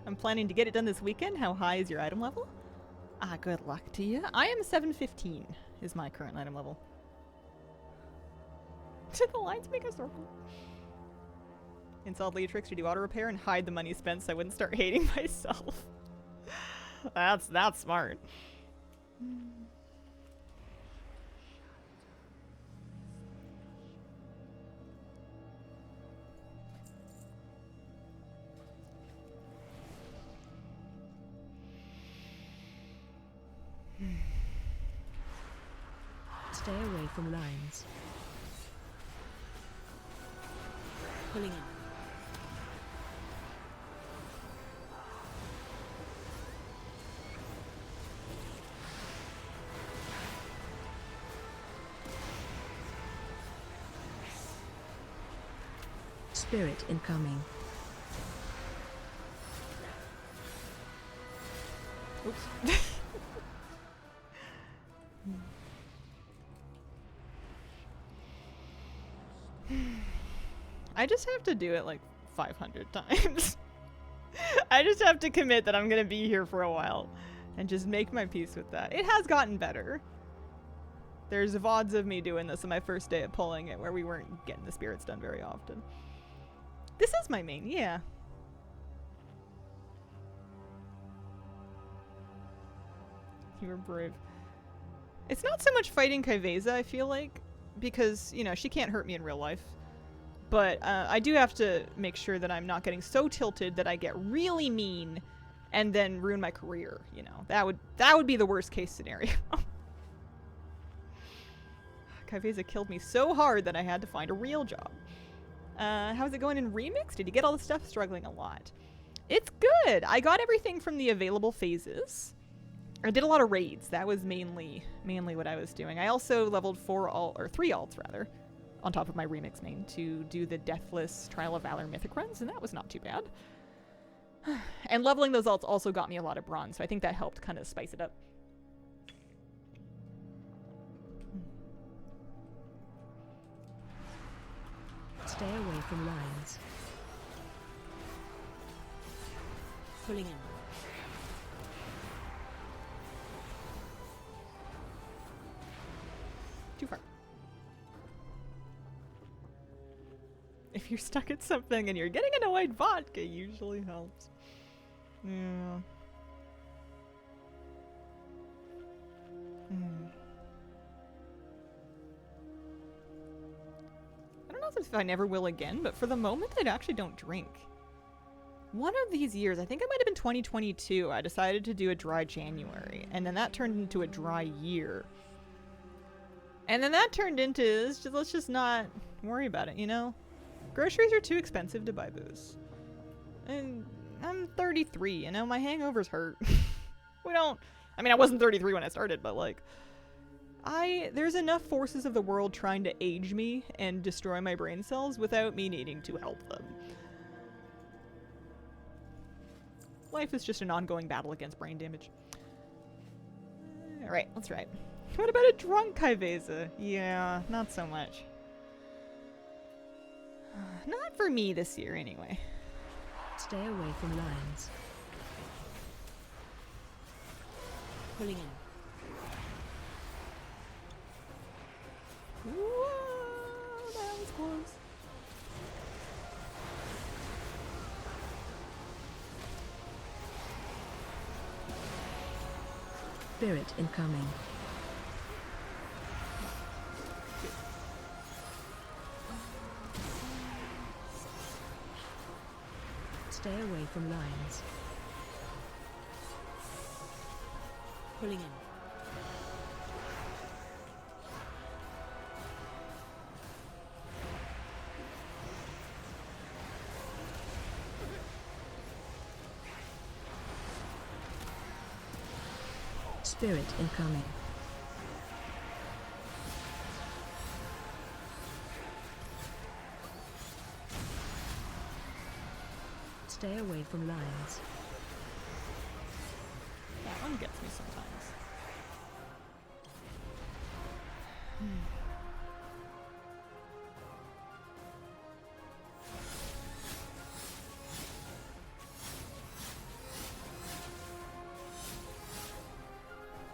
I'm planning to get it done this weekend. How high is your item level? Ah, good luck to you. I am 715 is my current item level. Did the lines make a circle? Installed Leatrix to do auto repair and hide the money spent so I wouldn't start hating myself. That's smart.
Stay away from lines. Pulling in. Spirit incoming.
Oops. I just have to do it like 500 times. I just have to commit that I'm gonna be here for a while and just make my peace with that. It has gotten better. There's VODs of me doing this on my first day of pulling it where we weren't getting the spirits done very often. This is my main, yeah. You were brave. It's not so much fighting Ky'veza, I feel like, because, you know, she can't hurt me in real life. But I do have to make sure that I'm not getting so tilted that I get really mean and then ruin my career, you know. That would be the worst case scenario. Ky'veza killed me so hard that I had to find a real job. How's it going in Remix? Did you get all the stuff? Struggling a lot. It's good. I got everything from the available phases. I did a lot of raids. That was mainly what I was doing. I also leveled 3 alts rather. on top of my remix main to do the Deathless Trial of Valor mythic runs, and that was not too bad. And leveling those alts also got me a lot of bronze, so I think that helped kind of spice it up.
Stay away from lines. Pulling in.
Too far. If you're stuck at something and you're getting annoyed, vodka usually helps. Yeah. I don't know if I never will again, but for the moment I actually don't drink. One of these years, I think it might have been 2022, I decided to do a dry January, and then that turned into a dry year. And then that turned into, let's just not worry about it, you know? Groceries are too expensive to buy booze. And I'm 33, you know? My hangovers hurt. I mean, I wasn't 33 when I started, but like, there's enough forces of the world trying to age me and destroy my brain cells without me needing to help them. Life is just an ongoing battle against brain damage. Alright, let's ride. What about a drunk Ky'veza? Yeah, not so much. Not for me this year, anyway.
Stay away from lines. Pulling in.
Whoa, that was close.
Spirit incoming. Stay away from lines. Pulling in. Spirit incoming. Stay away from lines.
That one gets me sometimes.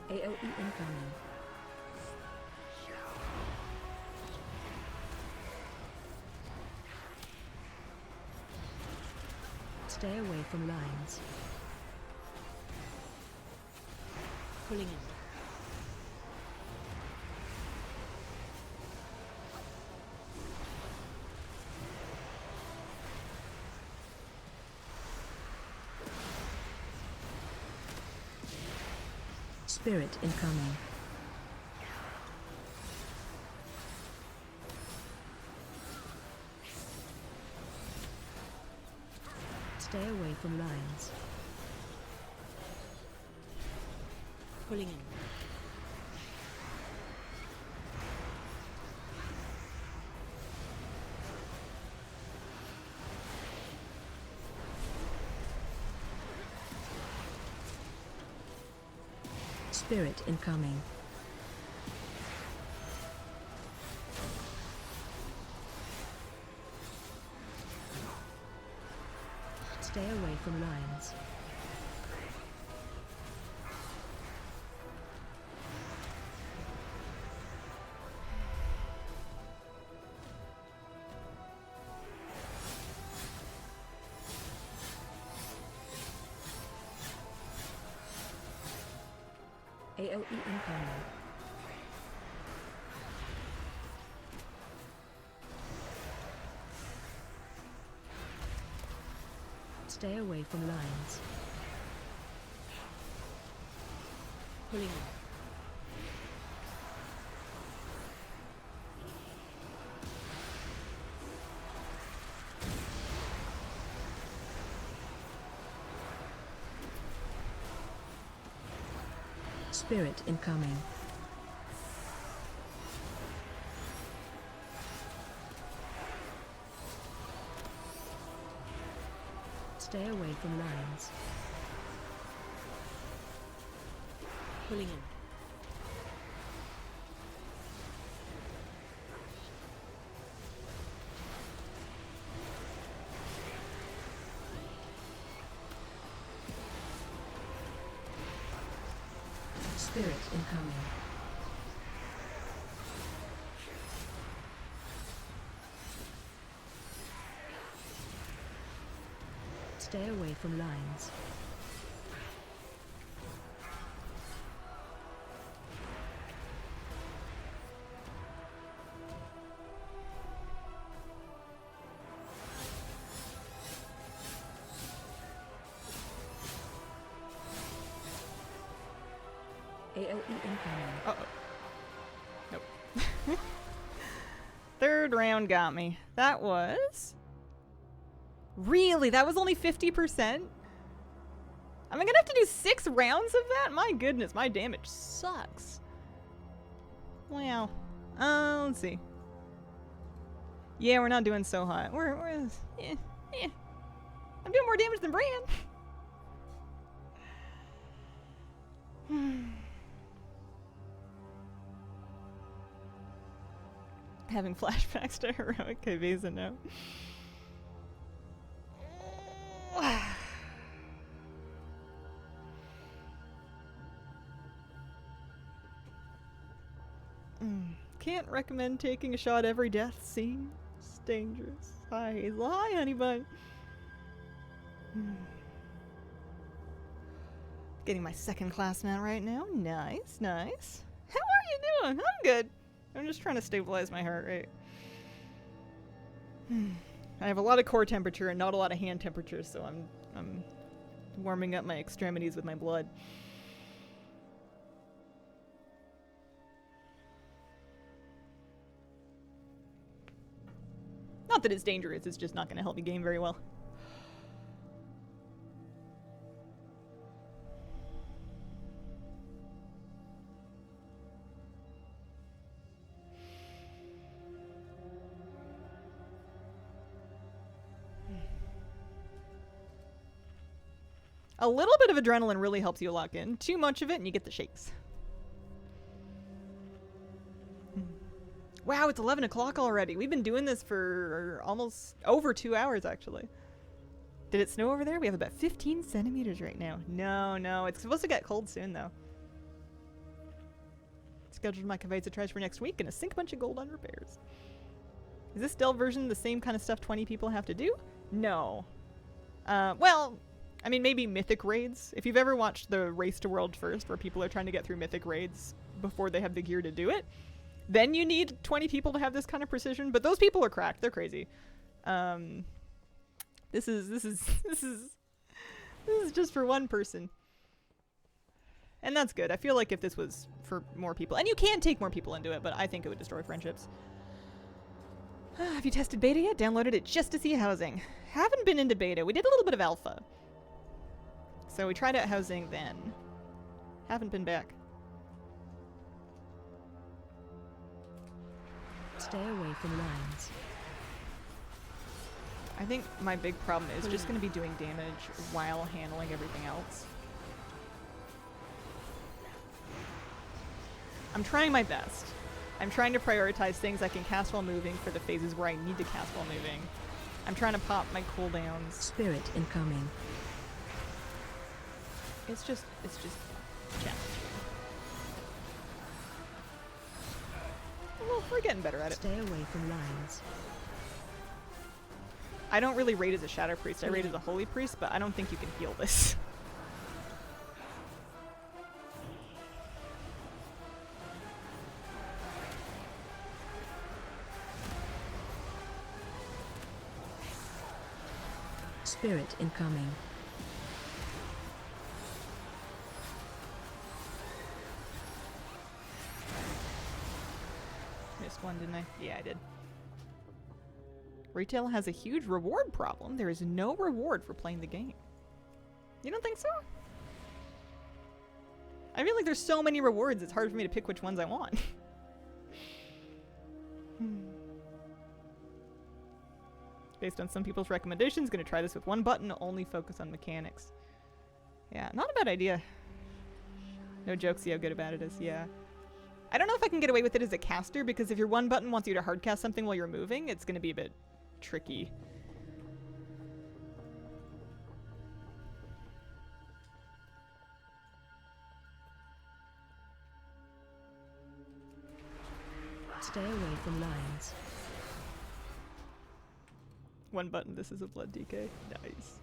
AOE incoming. Stay away from lines. Pulling in. Spirit incoming. Stay away from lines. Pulling in. Spirit incoming. Stay away from lines. AOE incoming. Stay away from lines. Pulling in. Spirit incoming. Stay away from lines.
Pulling in.
Spirit incoming. Stay away from lines. AOE incoming.
Uh-oh. Nope. Third round got me. That was... Really? That was only 50%? Am I gonna have to do 6 rounds of that? My goodness, my damage sucks. Wow. Let's see. Yeah, we're not doing so hot. We're I'm doing more damage than Bran. Having flashbacks to heroic Ky'veza now. Can't recommend taking a shot every death scene. It's dangerous. Hi, Hazel. Hi, honey bun. Getting my second class mount right now. Nice, nice. How are you doing? I'm good. I'm just trying to stabilize my heart rate. I have a lot of core temperature and not a lot of hand temperature, so I'm warming up my extremities with my blood. Not that it's dangerous, it's just not going to help me game very well. A little bit of adrenaline really helps you lock in. Too much of it and you get the shakes. Wow, it's 11 o'clock already. We've been doing this for almost over 2 hours, actually. Did it snow over there? We have about 15 centimeters right now. No. It's supposed to get cold soon, though. Scheduled my Ky'veza tries for next week. Gonna sink a bunch of gold on repairs. Is this Dell version the same kind of stuff 20 people have to do? No. Well, I mean, maybe mythic raids. If you've ever watched the Race to World First, where people are trying to get through mythic raids before they have the gear to do it, then you need 20 people to have this kind of precision. But those people are cracked. They're crazy. This is just for one person. And that's good. I feel like if this was for more people, and you can take more people into it, but I think it would destroy friendships. Have you tested beta yet? Downloaded it just to see housing. Haven't been into beta. We did a little bit of alpha. So we tried out housing then. Haven't been back.
Stay away from lines.
I think my big problem is just going to be doing damage while handling everything else. I'm trying my best. I'm trying to prioritize things I can cast while moving for the phases where I need to cast while moving. I'm trying to pop my cooldowns.
Spirit incoming.
It's just challenging. Well, we're getting better at it.
Stay away from lines.
I don't really raid as a Shadow Priest. I raid as a Holy Priest, but I don't think you can heal this.
Spirit incoming.
Missed one, didn't I? Yeah, I did. Retail has a huge reward problem. There is no reward for playing the game. You don't think so? I feel like there's so many rewards, it's hard for me to pick which ones I want. Based on some people's recommendations, gonna try this with one button, only focus on mechanics. Yeah, not a bad idea. No joke, see how good about it is, yeah. I don't know if I can get away with it as a caster, because if your one button wants you to hardcast something while you're moving, it's gonna be a bit tricky.
Stay away from lines.
One button, this is a blood DK. Nice.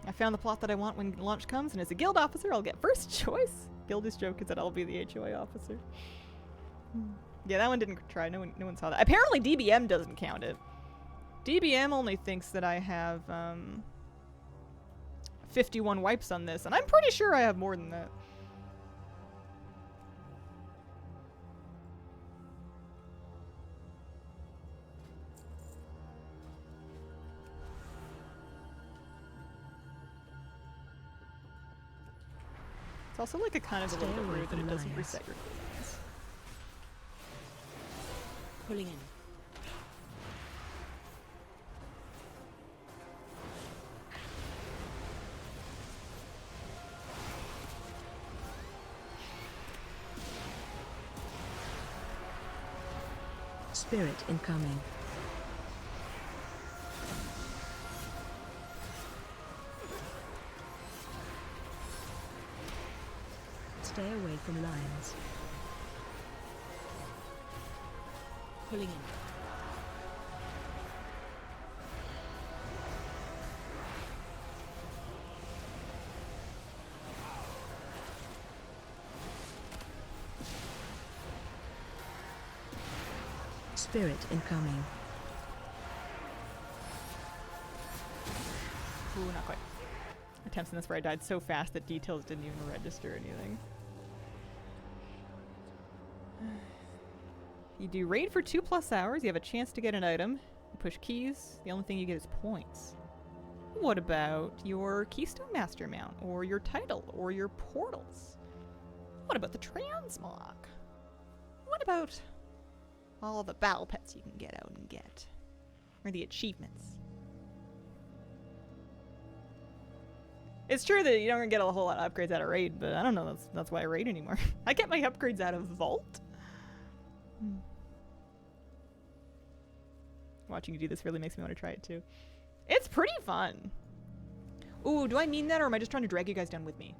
I found the plot that I want when launch comes, and as a guild officer, I'll get first choice. Guildish joke is that I'll be the HOA officer. Yeah, that one didn't try. No one saw that. Apparently DBM doesn't count it. DBM only thinks that I have 51 wipes on this, and I'm pretty sure I have more than that. It's also like a kind of a little bit rude that it doesn't reset your cooldowns.
Pulling in.
Spirit incoming. Stay away from lines.
Pulling in.
Spirit incoming.
Ooh, not quite. Attempts in this where I died so fast that details didn't even register anything. You do raid for 2+ hours, you have a chance to get an item. You push keys, the only thing you get is points. What about your Keystone Master mount, or your title, or your portals? What about the transmog? What about all the battle pets you can get out and get? Or the achievements? It's true that you don't get a whole lot of upgrades out of raid, but I don't know, that's why I raid anymore. I get my upgrades out of Vault. Watching you do this really makes me want to try it too. It's pretty fun. Ooh, do I mean that, or am I just trying to drag you guys down with me?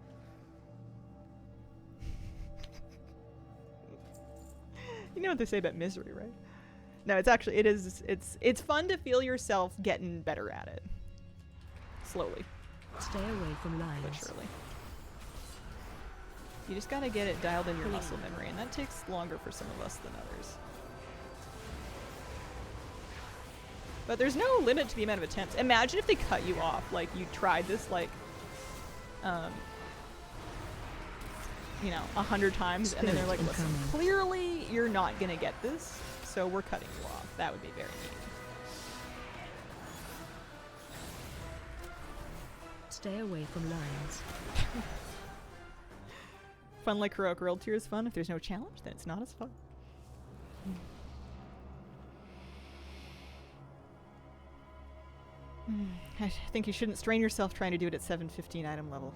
You know what they say about misery, right? No, it's actually, it's fun to feel yourself getting better at it. Slowly.
Stay away from lines.
But surely. You just gotta get it dialed in your muscle memory, and that takes longer for some of us than others. But there's no limit to the amount of attempts. Imagine if they cut you off, like you tried this like, you know, 100 times, and then they're like, listen, clearly you're not gonna get this, so we're cutting you off. That would be very neat.
Stay away from lines.
Fun like Heroic World Tier is fun. If there's no challenge, then it's not as fun. I think you shouldn't strain yourself trying to do it at 715 item level.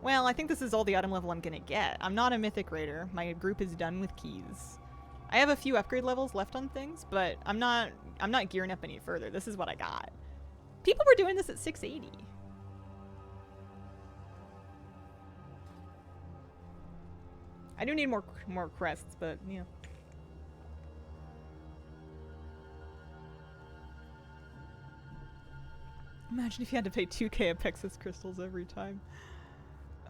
Well, I think this is all the item level I'm gonna get. I'm not a Mythic Raider. My group is done with keys. I have a few upgrade levels left on things, but I'm not gearing up any further. This is what I got. People were doing this at 680. I do need more crests, but yeah. Imagine if you had to pay 2k Apexis crystals every time.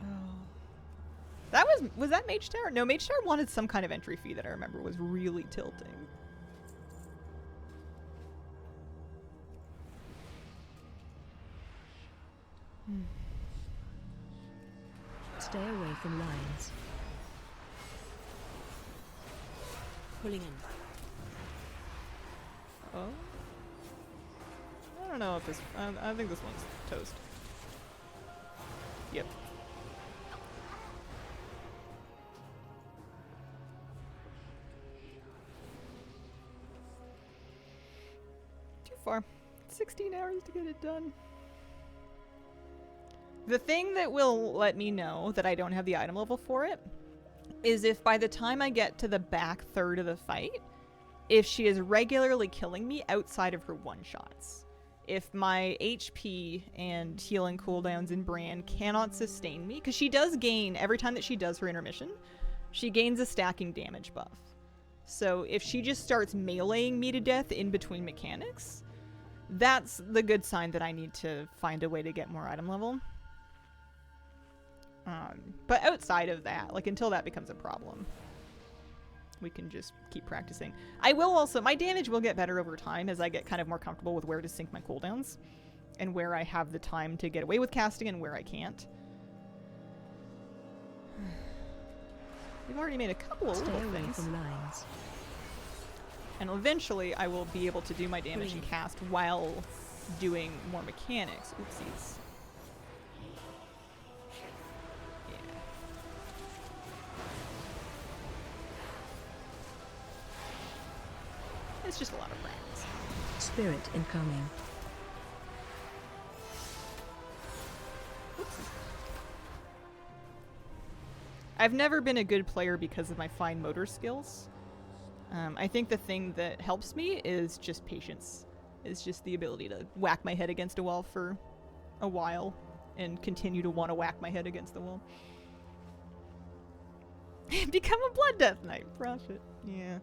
Oh. That was that Mage Tower? No, Mage Tower wanted some kind of entry fee that I remember was really tilting.
Stay away from lines.
Pulling in.
Oh. I don't know if this. I think this one's toast. Yep. far. 16 hours to get it done. The thing that will let me know that I don't have the item level for it is if by the time I get to the back third of the fight, if she is regularly killing me outside of her one-shots. If my HP and healing cooldowns in Bran cannot sustain me, because she does gain, every time that she does her intermission, she gains a stacking damage buff. So if she just starts meleeing me to death in between mechanics, that's the good sign that I need to find a way to get more item level. But outside of that, like until that becomes a problem, we can just keep practicing. I will also, my damage will get better over time as I get kind of more comfortable with where to sync my cooldowns and where I have the time to get away with casting and where I can't. We've already made a couple of little things.
Stay away from lines.
And eventually I will be able to do my damage and cast while doing more mechanics. Oopsies. It's just a lot of practice.
Spirit incoming.
Oopsies. I've never been a good player because of my fine motor skills. I think the thing that helps me is just patience. It's just the ability to whack my head against a wall for a while and continue to want to whack my head against the wall. Become a Blood Death Knight. Profit. Yeah.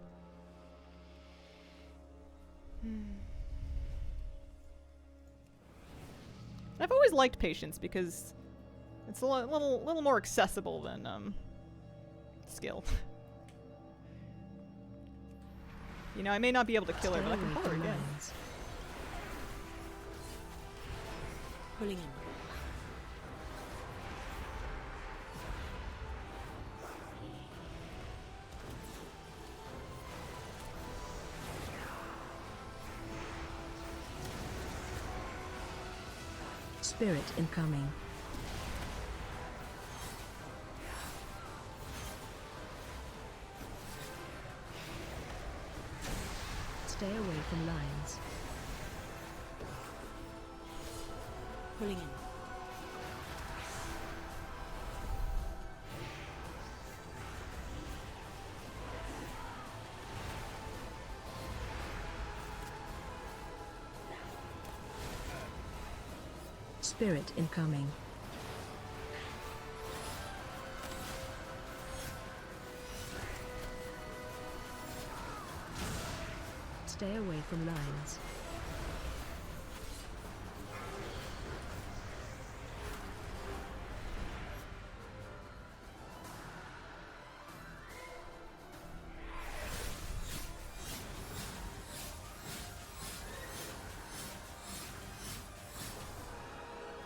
I've always liked patience because it's a little more accessible than skill. You know, I may not be able to kill her, but I can pull her again.
Pulling in.
Spirit incoming. Stay away from lines.
Pulling in.
Spirit incoming. Stay away from lines.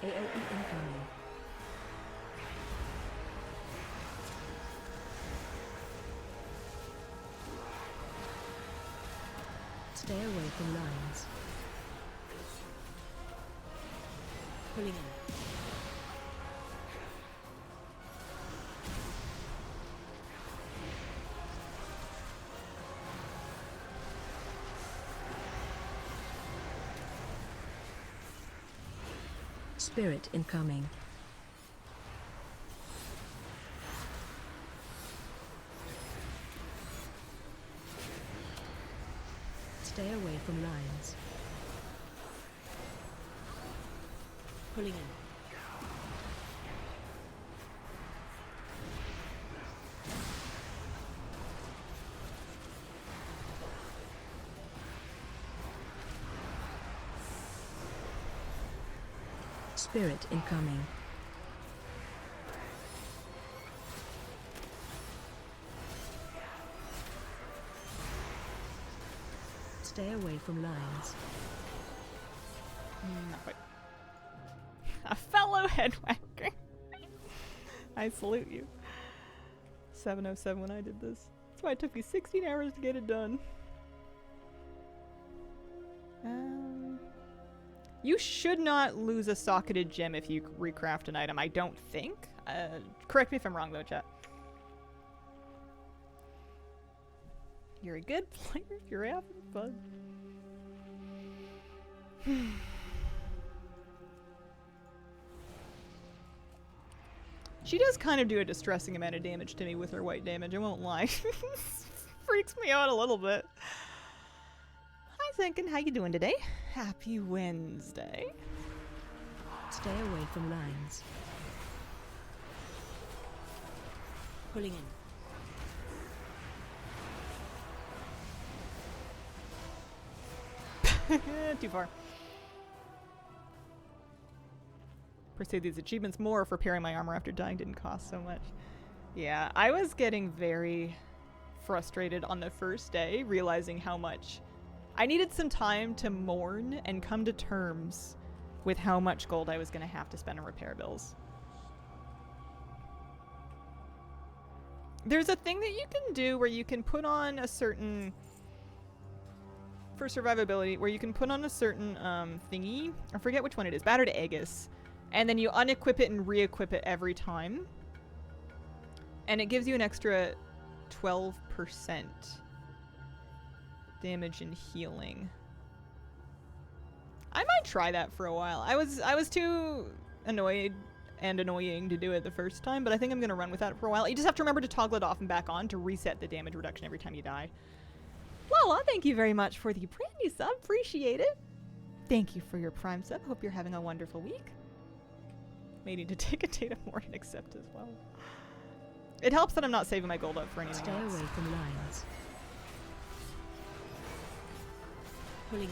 AOE incoming. Stay away from lines.
Pulling in.
Spirit incoming. Stay away from lines.
Pulling in.
Spirit incoming. Stay away from lines.
Not quite. A fellow headwacker. I salute you. 707 when I did this. That's why it took me 16 hours to get it done. You should not lose a socketed gem if you recraft an item, I don't think. Correct me if I'm wrong though, chat. You're a good player if you're having fun. She does kind of do a distressing amount of damage to me with her white damage, I won't lie. Freaks me out a little bit. Hi Thinkin', how you doing today? Happy Wednesday.
Stay away from lines.
Pulling in.
Too far. Pursue these achievements more for repairing my armor after dying didn't cost so much. Yeah, I was getting very frustrated on the first day, realizing how much I needed some time to mourn and come to terms with how much gold I was going to have to spend on repair bills. There's a thing that you can do where you can put on a certain, for survivability, where you can put on a certain thingy. I forget which one it is. Battered Aegis. And then you unequip it and re-equip it every time. And it gives you an extra 12% damage and healing. I might try that for a while. I was too annoyed and annoying to do it the first time, but I think I'm going to run with that for a while. You just have to remember to toggle it off and back on to reset the damage reduction every time you die. Lala, thank you very much for the brand new sub. Appreciate it. Thank you for your Prime sub. Hope you're having a wonderful week. May need to take a data more and accept as well. It helps that I'm not saving my gold up for anything
Stay
else.
away from lines.
Pulling in.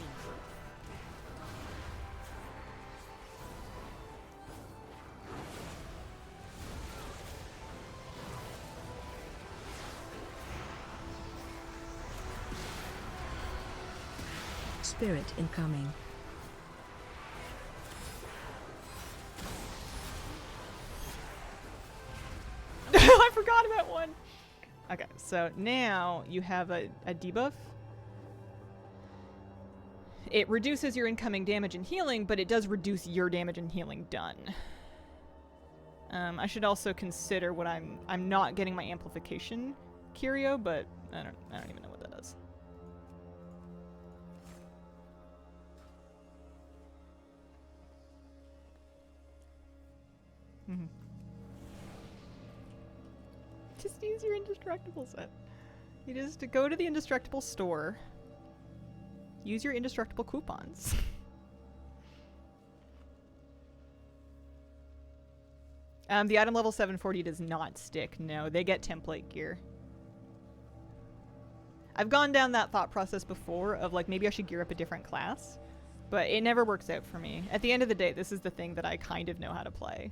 Spirit incoming.
I forgot about one. Okay, so now you have a debuff. It reduces your incoming damage and healing, but it does reduce your damage and healing done. I should also consider what I'm not getting my amplification curio, but I don't even know what that does. Mm-hmm. Just use your indestructible set. You just go to the indestructible store. Use your indestructible coupons. The item level 740 does not stick. No, they get template gear. I've gone down that thought process before of like maybe I should gear up a different class, but it never works out for me. At the end of the day, this is the thing that I kind of know how to play.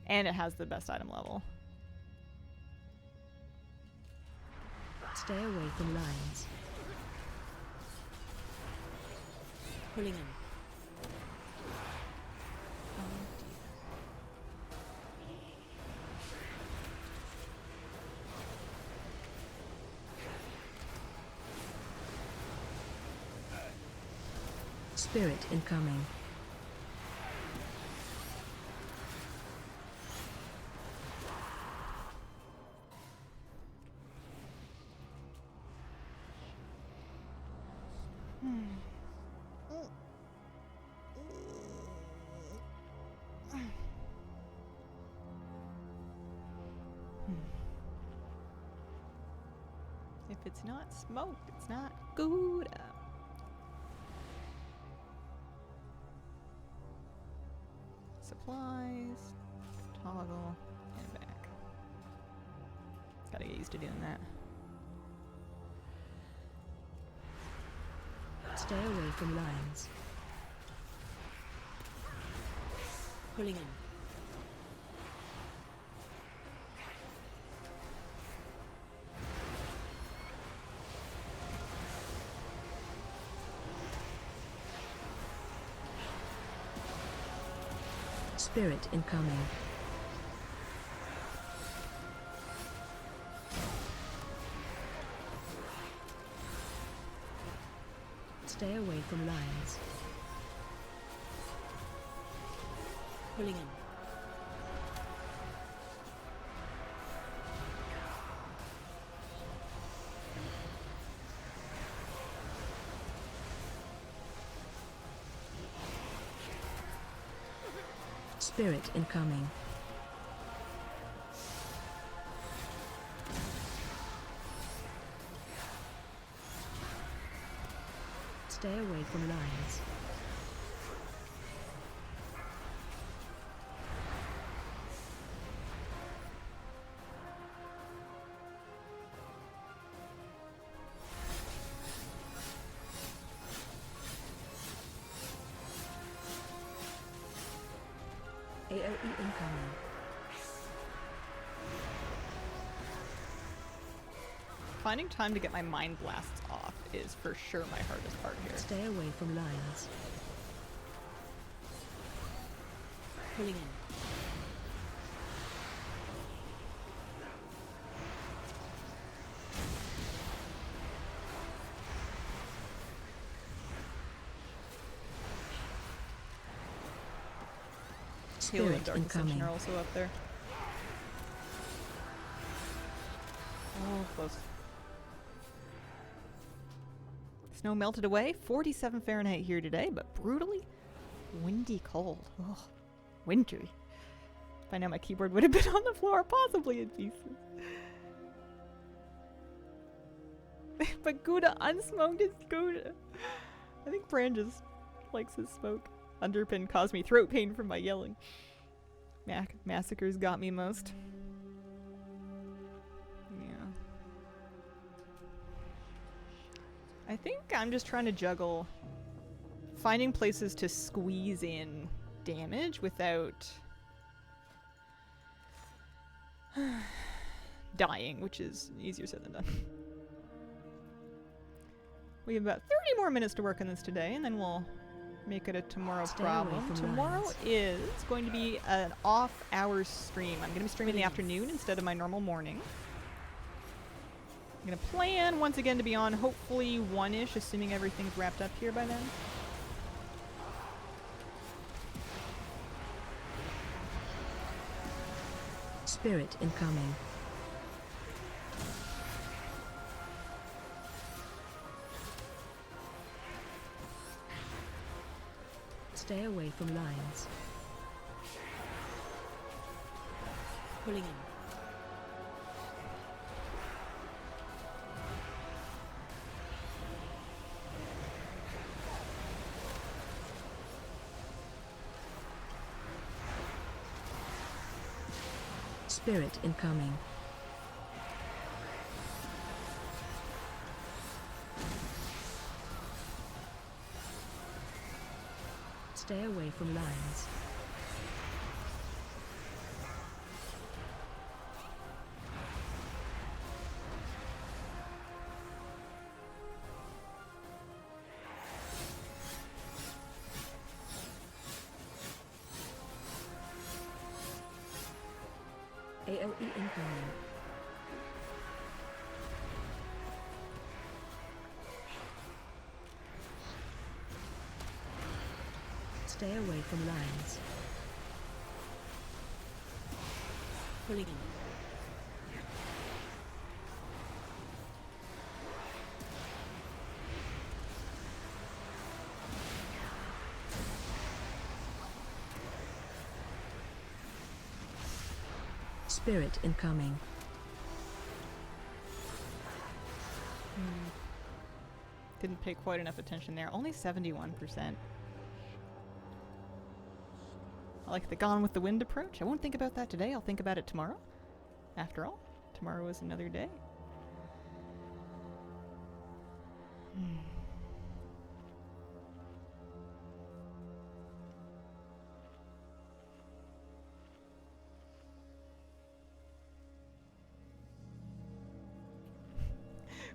And it has the best item level.
Stay away from lines.
Pulling in.
Spirit incoming.
If it's not smoked, it's not good. Supplies, toggle, and back. Gotta get used to doing that.
Stay away from lines.
Pulling in.
Spirit incoming. Stay away from lines.
Pulling in.
Spirit incoming. Stay away from lines. AOE incoming.
Finding time to get my mind blasts off is for sure my hardest part here.
Stay away from lines.
Pulling in.
Halo and
Spirit
Dark Ascension
incoming.
are also up there. Oh, close. Snow melted away. 47 Fahrenheit here today, but brutally windy cold. Ugh. Wintry. By now my keyboard would have been on the floor, possibly in pieces. But Gouda unsmoked his Gouda. I think Bran just likes his smoke. Underpin caused me throat pain from my yelling. Massacres got me most. Yeah. I think I'm just trying to juggle finding places to squeeze in damage without dying, which is easier said than done. We have about 30 more minutes to work on this today, and then we'll make it a tomorrow
Stay away
problem.
from
Tomorrow
lines.
is going to be an off-hour stream. I'm going to be streaming in the afternoon instead of my normal morning. I'm going to plan once again to be on hopefully 1-ish, assuming everything's wrapped up here by then.
Spirit incoming. Stay away from lines.
Pulling in.
Spirit incoming. Stay away from lines. AOE incoming. Stay away from lines.
Pulling in.
Spirit incoming.
Didn't pay quite enough attention there. Only 71%. I like the Gone with the Wind approach. I won't think about that today. I'll think about it tomorrow. After all, tomorrow is another day.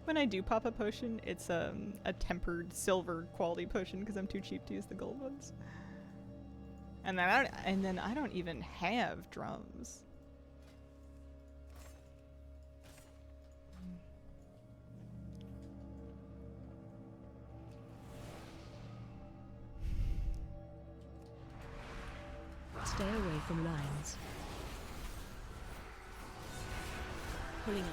When I do pop a potion, it's a tempered silver quality potion because I'm too cheap to use the gold ones. And then I don't even have drums.
Stay away from lines.
Pulling in.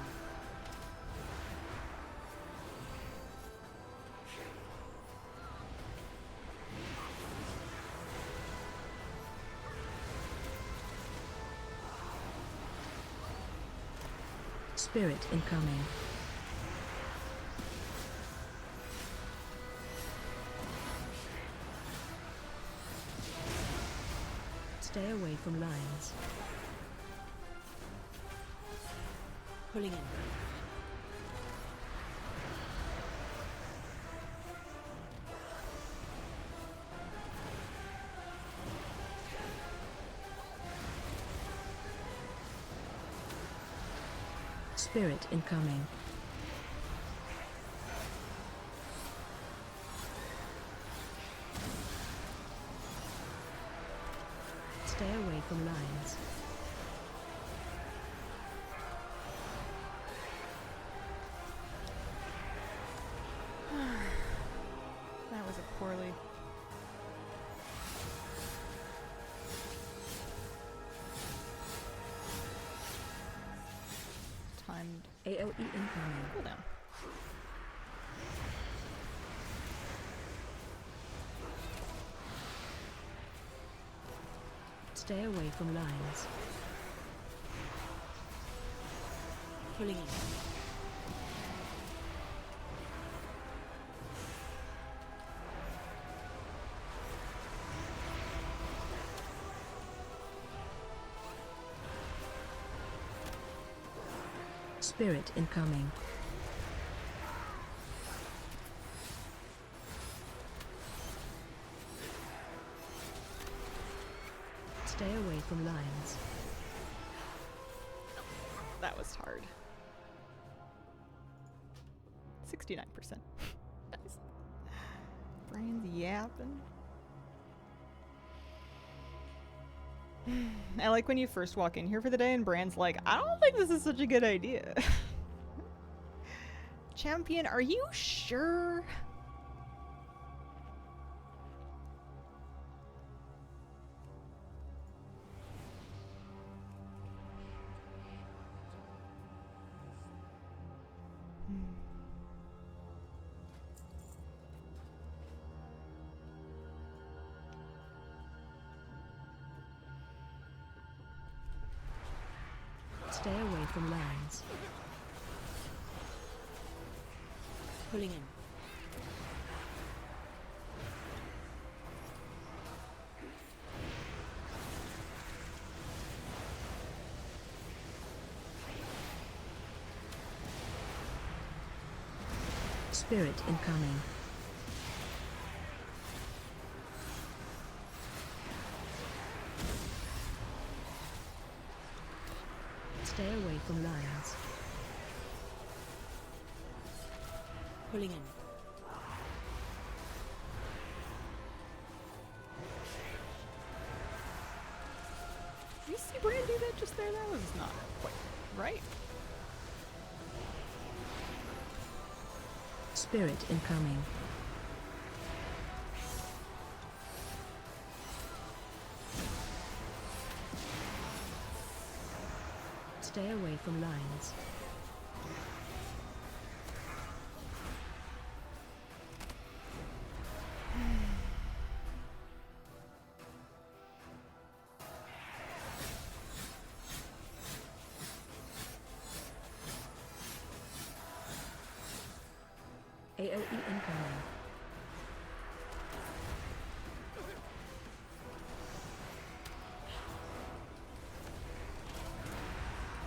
Spirit incoming. Stay away from lines.
Pulling in.
Spirit incoming. Stay away from lines.
That was a poorly. Timed
AOE incoming.
cooldown.
Stay away from lines.
Pulling in.
Spirit incoming. Stay away from lines.
That was hard. 69%. Nice. Brain's yapping. I like when you first walk in here for the day and Bran's like, I don't think this is such a good idea. Champion, are you sure?
Stay away from lines.
Pulling in.
Spirit incoming. Stay away from lines.
Pulling in.
Did you see Bran do that just there? That was not quite right.
Spirit incoming. Stay away from lines. AOE incoming.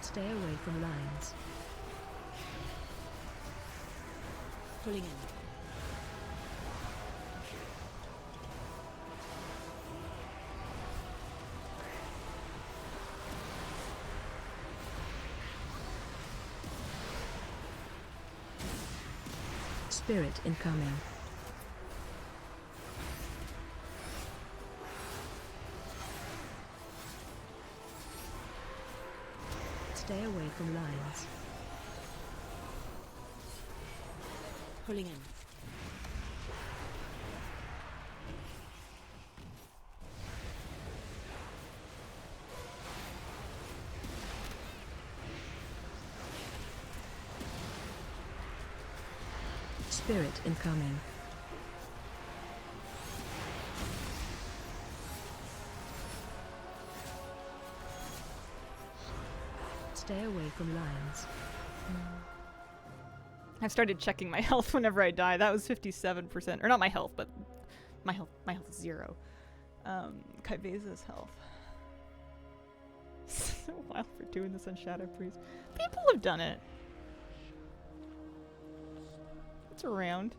Stay away from lines.
Pulling in.
Spirit incoming. Stay away from lines.
Pulling in.
Spirit incoming. Stay away from lines.
I've started checking my health whenever I die. That was 57%. Or not my health, but my health is 0. Ky'veza's health. So wild for doing this on Shadow Priest. People have done it. It's around.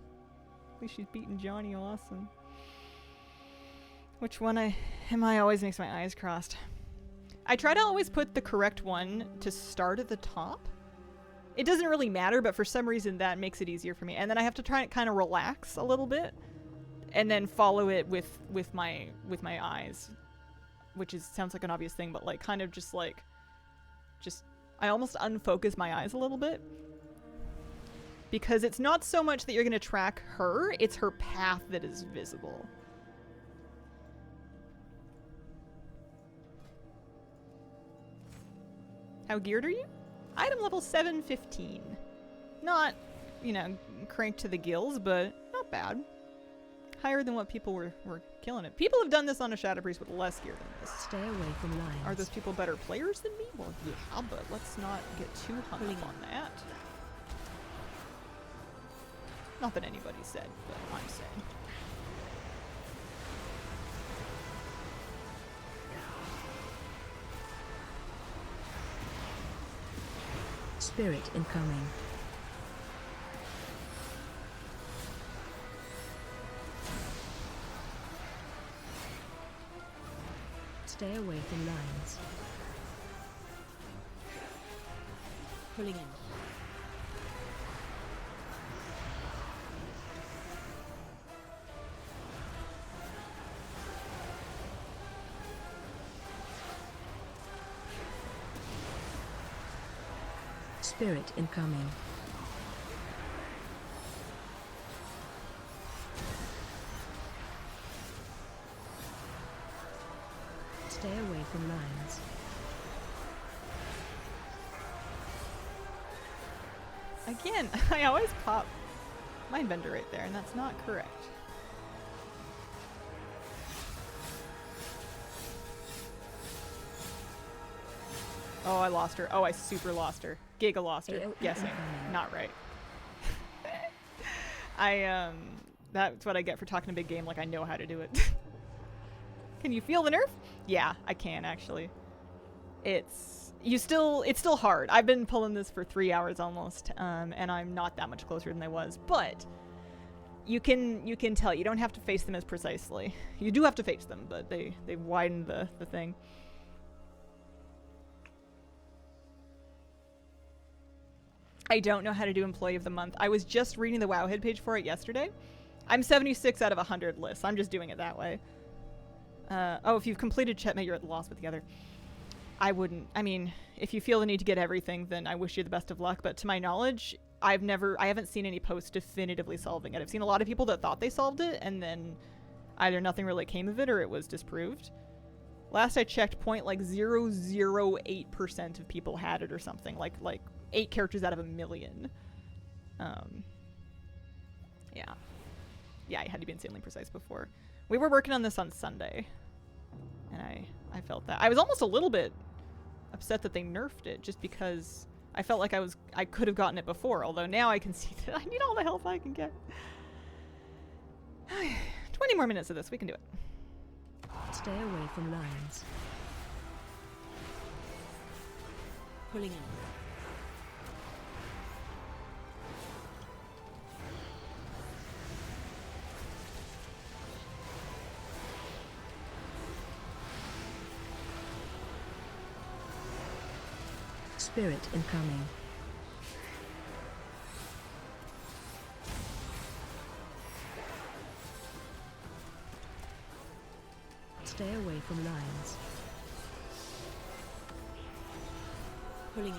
At least she's beating Johnny awesome. Which one am I? Always makes my eyes crossed. I try to always put the correct one to start at the top. It doesn't really matter, but for some reason that makes it easier for me. And then I have to try and kind of relax a little bit, and then follow it with my eyes, which sounds like an obvious thing, but like kind of just I almost unfocus my eyes a little bit, because it's not so much that you're going to track her, it's her path that is visible. How geared are you? Item level 715. Not, you know, cranked to the gills, but not bad. Higher than what people were killing it. People have done this on a Shadow Priest with less gear than this.
Stay away from lines.
Are those people better players than me? Well, yeah, but let's not get too hung up on that. Not that anybody said, but I'm saying.
Spirit incoming. Stay away from lines.
Pulling in.
Spirit incoming. Stay away from lines.
Again, I always pop Mind Bender right there, and that's not correct. Oh, I lost her. Oh, I super lost her. Giga lost her. Guessing. Not right. That's what I get for talking a big game like I know how to do it. Can you feel the nerf? Yeah, I can actually. It's still hard. I've been pulling this for 3 hours almost, and I'm not that much closer than I was, but you can tell. You don't have to face them as precisely. You do have to face them, but they've widened the thing. I don't know how to do Employee of the Month. I was just reading the Wowhead page for it yesterday. I'm 76 out of 100 lists. I'm just doing it that way. Oh, if you've completed Checkmate, you're at loss with the other. I wouldn't. I mean, if you feel the need to get everything, then I wish you the best of luck. But to my knowledge, I haven't seen any posts definitively solving it. I've seen a lot of people that thought they solved it, and then either nothing really came of it or it was disproved. Last I checked, 0.008% of people had it or something. Like 8 characters out of 1 million. Yeah. Yeah, I had to be insanely precise before. We were working on this on Sunday, and I felt that. I was almost a little bit upset that they nerfed it, just because I felt like I could have gotten it before, although now I can see that I need all the help I can get. 20 more minutes of this, we can do it.
Stay away from lines.
Pulling in.
Spirit incoming. Stay away from lines.
Pulling in.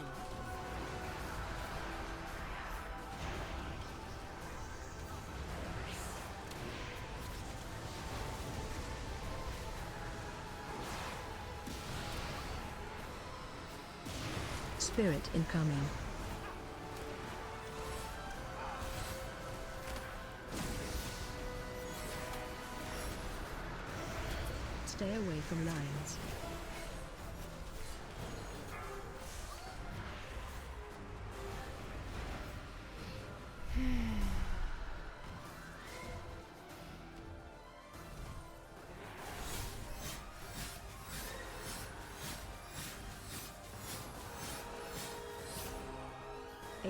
Spirit incoming. Stay away from lines.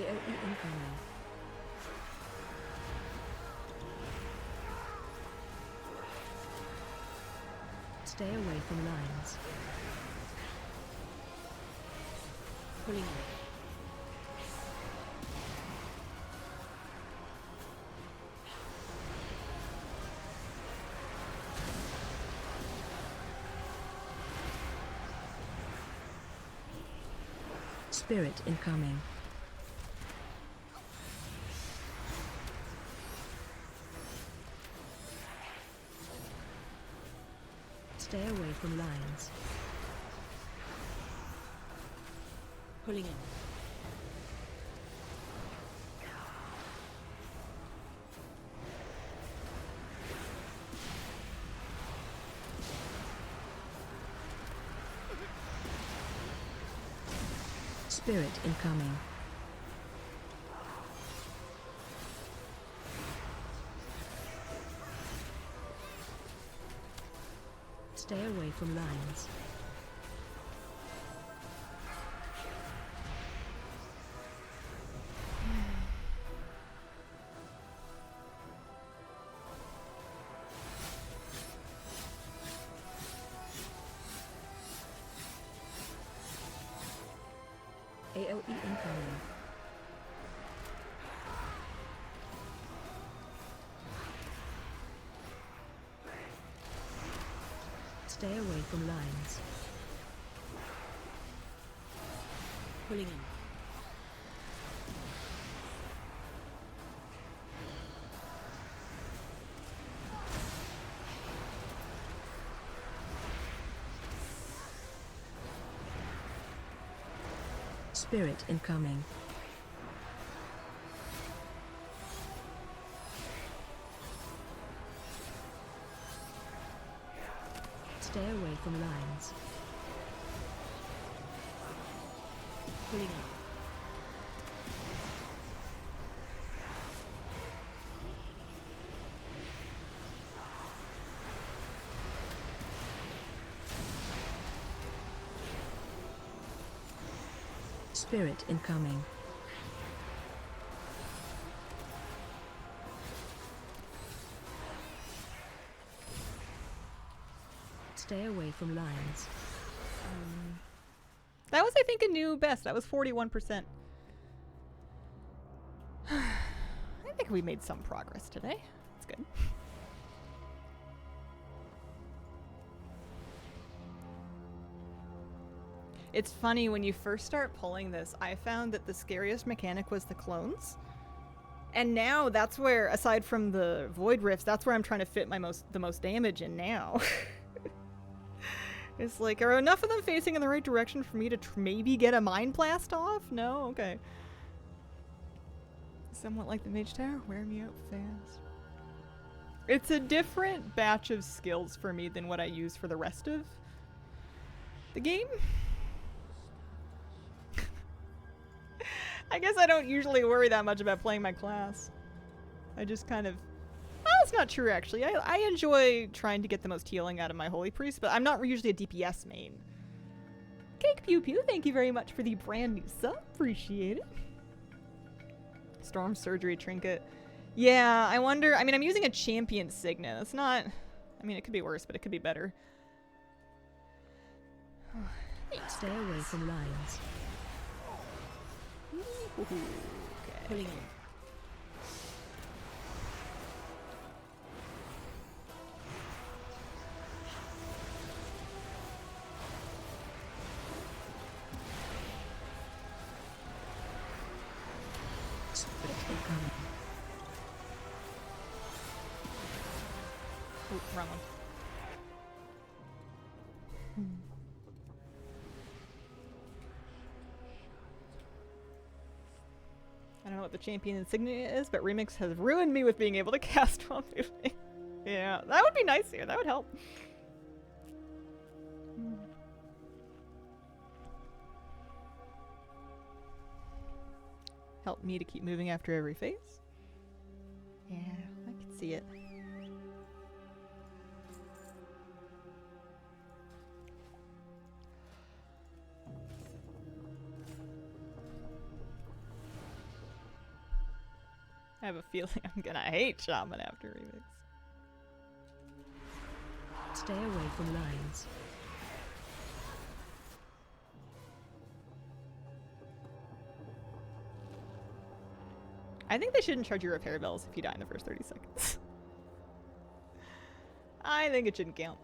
AoE incoming. Stay away from lines.
Pulling in.
Spirit incoming. Stay away from lines.
Pulling in.
Spirit incoming. Stay away from lines. AoE incoming. Stay away from lines.
Pulling in.
Spirit incoming. Stay away from lines.
Pulling in.
Spirit incoming. Stay away from lines.
That was, I think, a new best. That was 41%. I think we made some progress today. That's good. It's funny, when you first start pulling this, I found that the scariest mechanic was the clones. And now that's where, aside from the void rifts, that's where I'm trying to fit the most damage in now. It's like, are enough of them facing in the right direction for me to maybe get a mind blast off? No? Okay. Somewhat like the mage tower, wear me out fast. It's a different batch of skills for me than what I use for the rest of the game. I guess I don't usually worry that much about playing my class. I just kind of... Well, that's not true, actually. I enjoy trying to get the most healing out of my Holy Priest, but I'm not usually a DPS main. Cake Pew Pew, thank you very much for the brand new sub. Appreciate it. Storm Surgery Trinket. Yeah, I wonder... I mean, I'm using a Champion Signet. It's not... I mean, it could be worse, but it could be better.
Stay away from lines.
Okay.
Pulling in.
Spirit incoming.
Ooh, wrong one. I don't know what the champion insignia is, but Remix has ruined me with being able to cast while moving. Yeah, that would be nice here. That would help. Help me to keep moving after every phase. Yeah, I can see it. I have a feeling I'm gonna hate Shaman after Remix.
Stay away from lines.
I think they shouldn't charge you repair bills if you die in the first 30 seconds. I think it shouldn't count.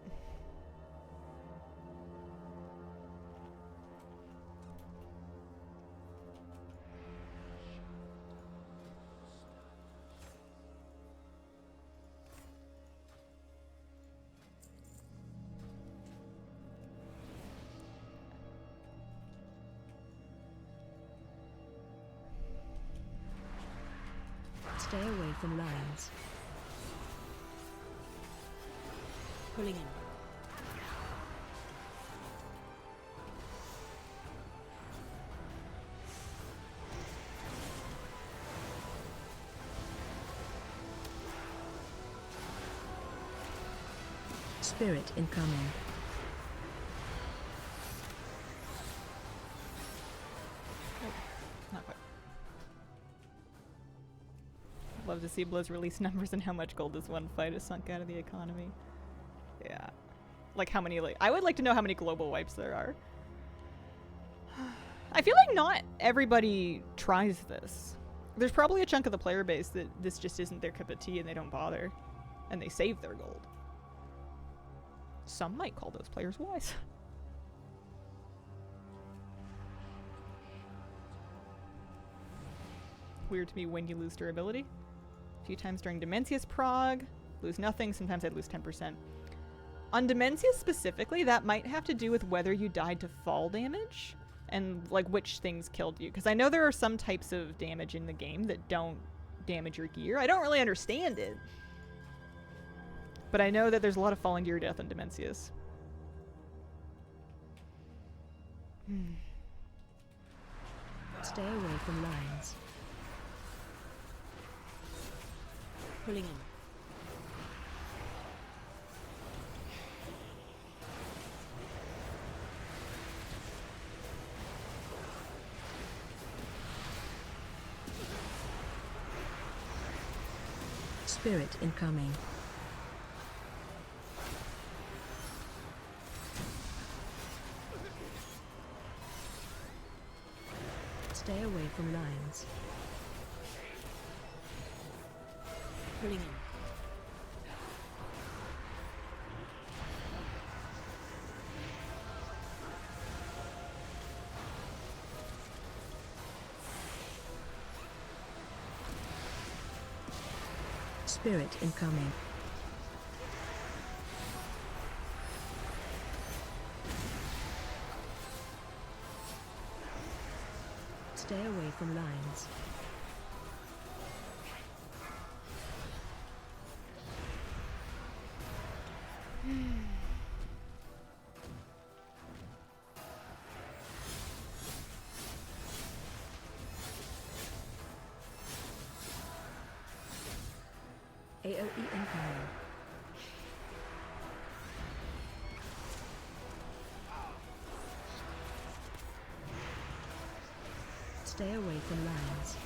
Stay away from lines.
Pulling in.
Spirit incoming.
Not quite. I'd love to see Blizz release numbers and how much gold this one fight has sunk out of the economy. Yeah. Like how many, I would like to know how many global wipes there are. I feel like not everybody tries this. There's probably a chunk of the player base that this just isn't their cup of tea and they don't bother. And they save their gold. Some might call those players wise. Weird to me when you lose durability. A few times during Demencius Prog. Lose nothing, sometimes I'd lose 10%. On Demencius specifically, that might have to do with whether you died to fall damage and like which things killed you. Because I know there are some types of damage in the game that don't damage your gear. I don't really understand it. But I know that there's a lot of falling to your death on Demencius.
Stay away from lines.
Pulling in.
Spirit incoming. Stay away from lines.
Pulling in.
Spirit incoming. Stay away from lines. AOE incoming. Stay away from lines.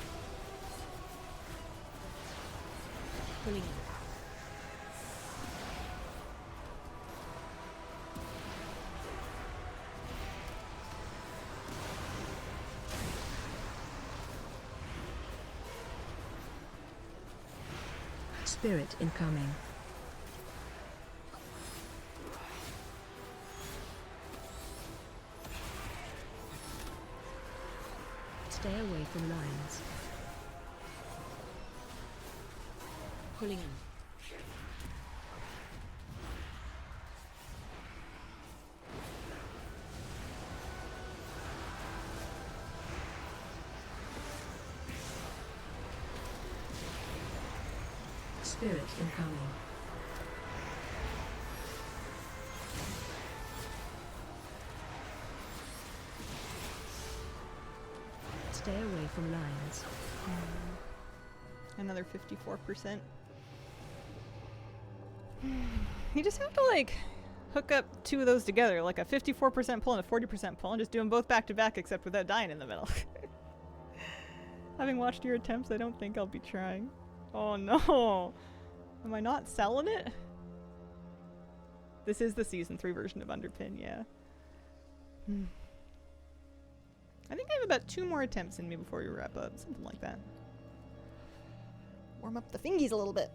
Pulling in.
Spirit incoming. Stay away from lines.
Pulling in.
Spirit incoming. Stay away from lines.
Another 54%. You just have to like hook up two of those together, like a 54% pull and a 40% pull, and just do them both back to back except without dying in the middle. Having watched your attempts, I don't think I'll be trying. Oh no. Am I not selling it? This is the season 3 version of Underpin, yeah. I think I have about 2 more attempts in me before we wrap up. Something like that. Warm up the fingies a little bit.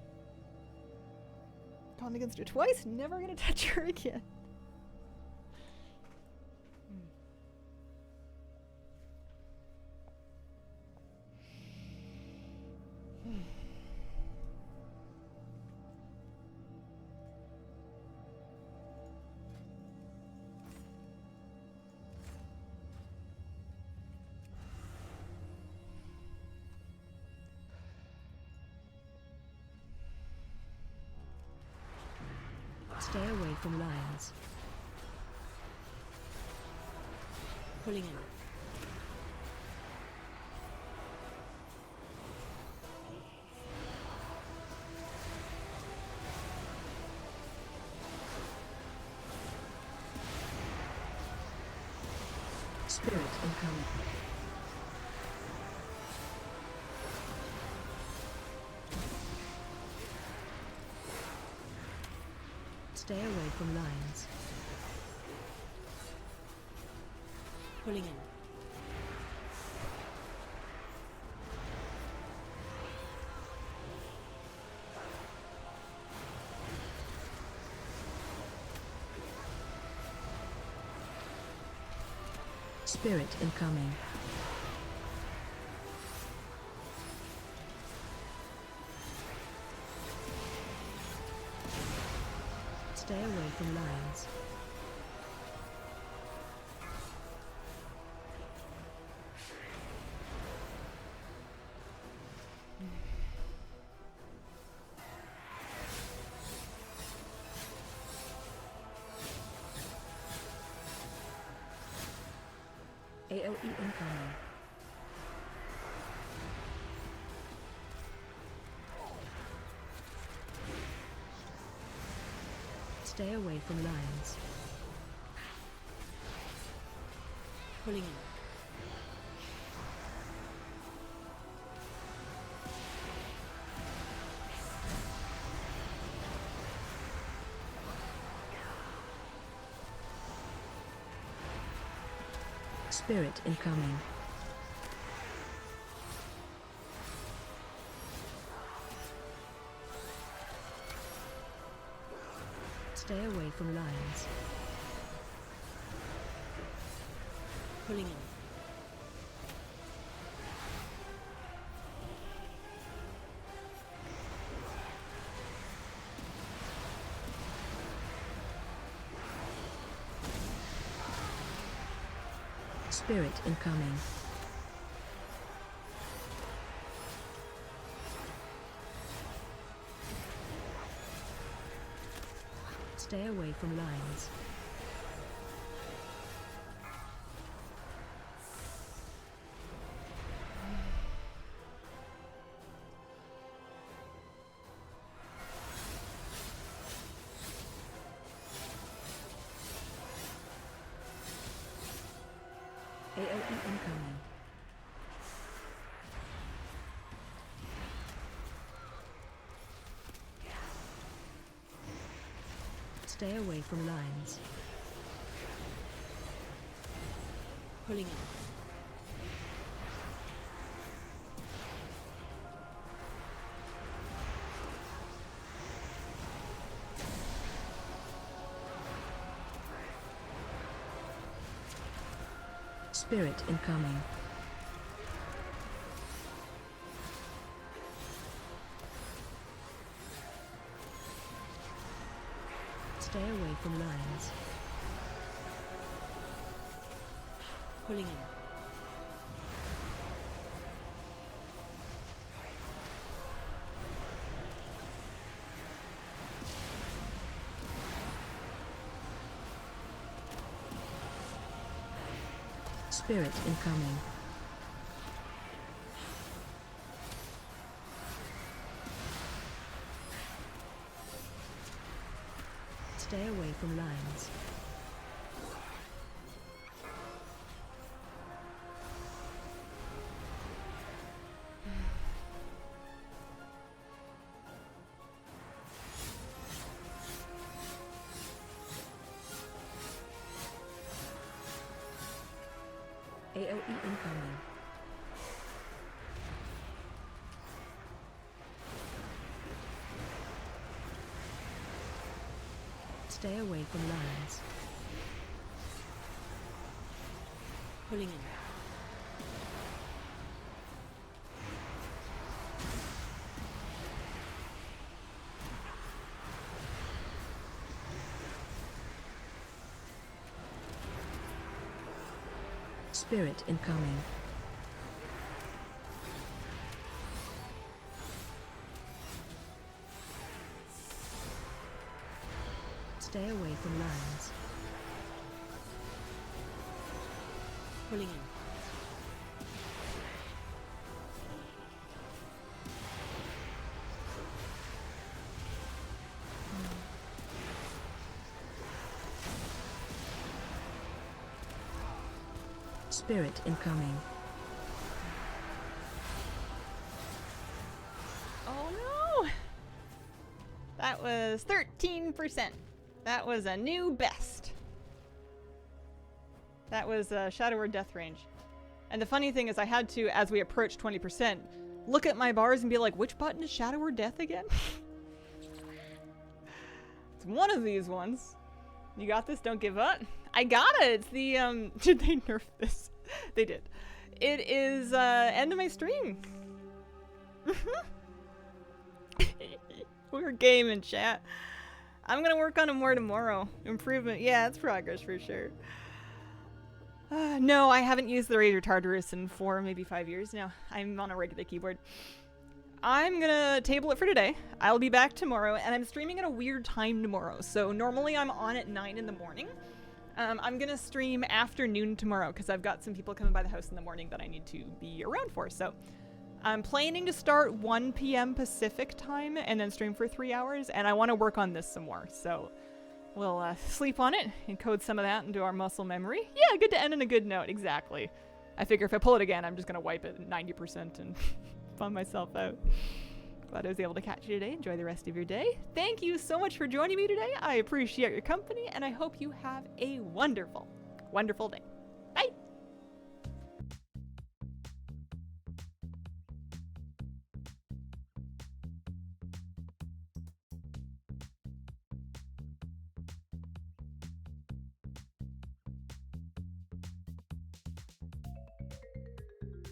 Gone against her twice, never gonna touch her again.
Stay away from lions.
Pulling in.
Spirit incoming. Stay away from lions.
Pulling in.
Spirit incoming. Stay away from lions. AOE incoming. Stay away from lions.
Pulling in.
Spirit incoming. Stay away from lions.
Pulling in.
Spirit incoming. Stay away from lions. AOE incoming. Stay away from lions.
Pulling in.
Spirit incoming. Stay away from lions.
Pulling in.
Spirit incoming. Stay away from lions. AOE incoming. Stay away from lines.
Pulling in.
Spirit incoming. Stay away from lines.
Pulling in.
Spirit incoming.
Oh no! That was 13%. That was a new best. That was Shadow or Death range. And the funny thing is I had to, as we approached 20%, look at my bars and be like, which button is Shadow or Death again? It's one of these ones. You got this, don't give up. I got it! It's the, did they nerf this? They did. It is, end of my stream. We're gaming, chat. I'm gonna work on it more tomorrow. Improvement, yeah, it's progress for sure. No, I haven't used the Razor Tartarus in 4, maybe 5 years now. I'm on a regular keyboard. I'm gonna table it for today. I'll be back tomorrow, and I'm streaming at a weird time tomorrow. So normally I'm on at 9 in the morning. I'm gonna stream afternoon tomorrow because I've got some people coming by the house in the morning that I need to be around for. So I'm planning to start 1 p.m. Pacific time and then stream for 3 hours, and I want to work on this some more. So we'll sleep on it and code some of that into our muscle memory. Yeah, good to end on a good note. Exactly. I figure if I pull it again, I'm just gonna wipe it at 90% and fun myself out. Glad I was able to catch you today. Enjoy the rest of your day. Thank you so much for joining me today. I appreciate your company, and I hope you have a wonderful, wonderful day. Bye!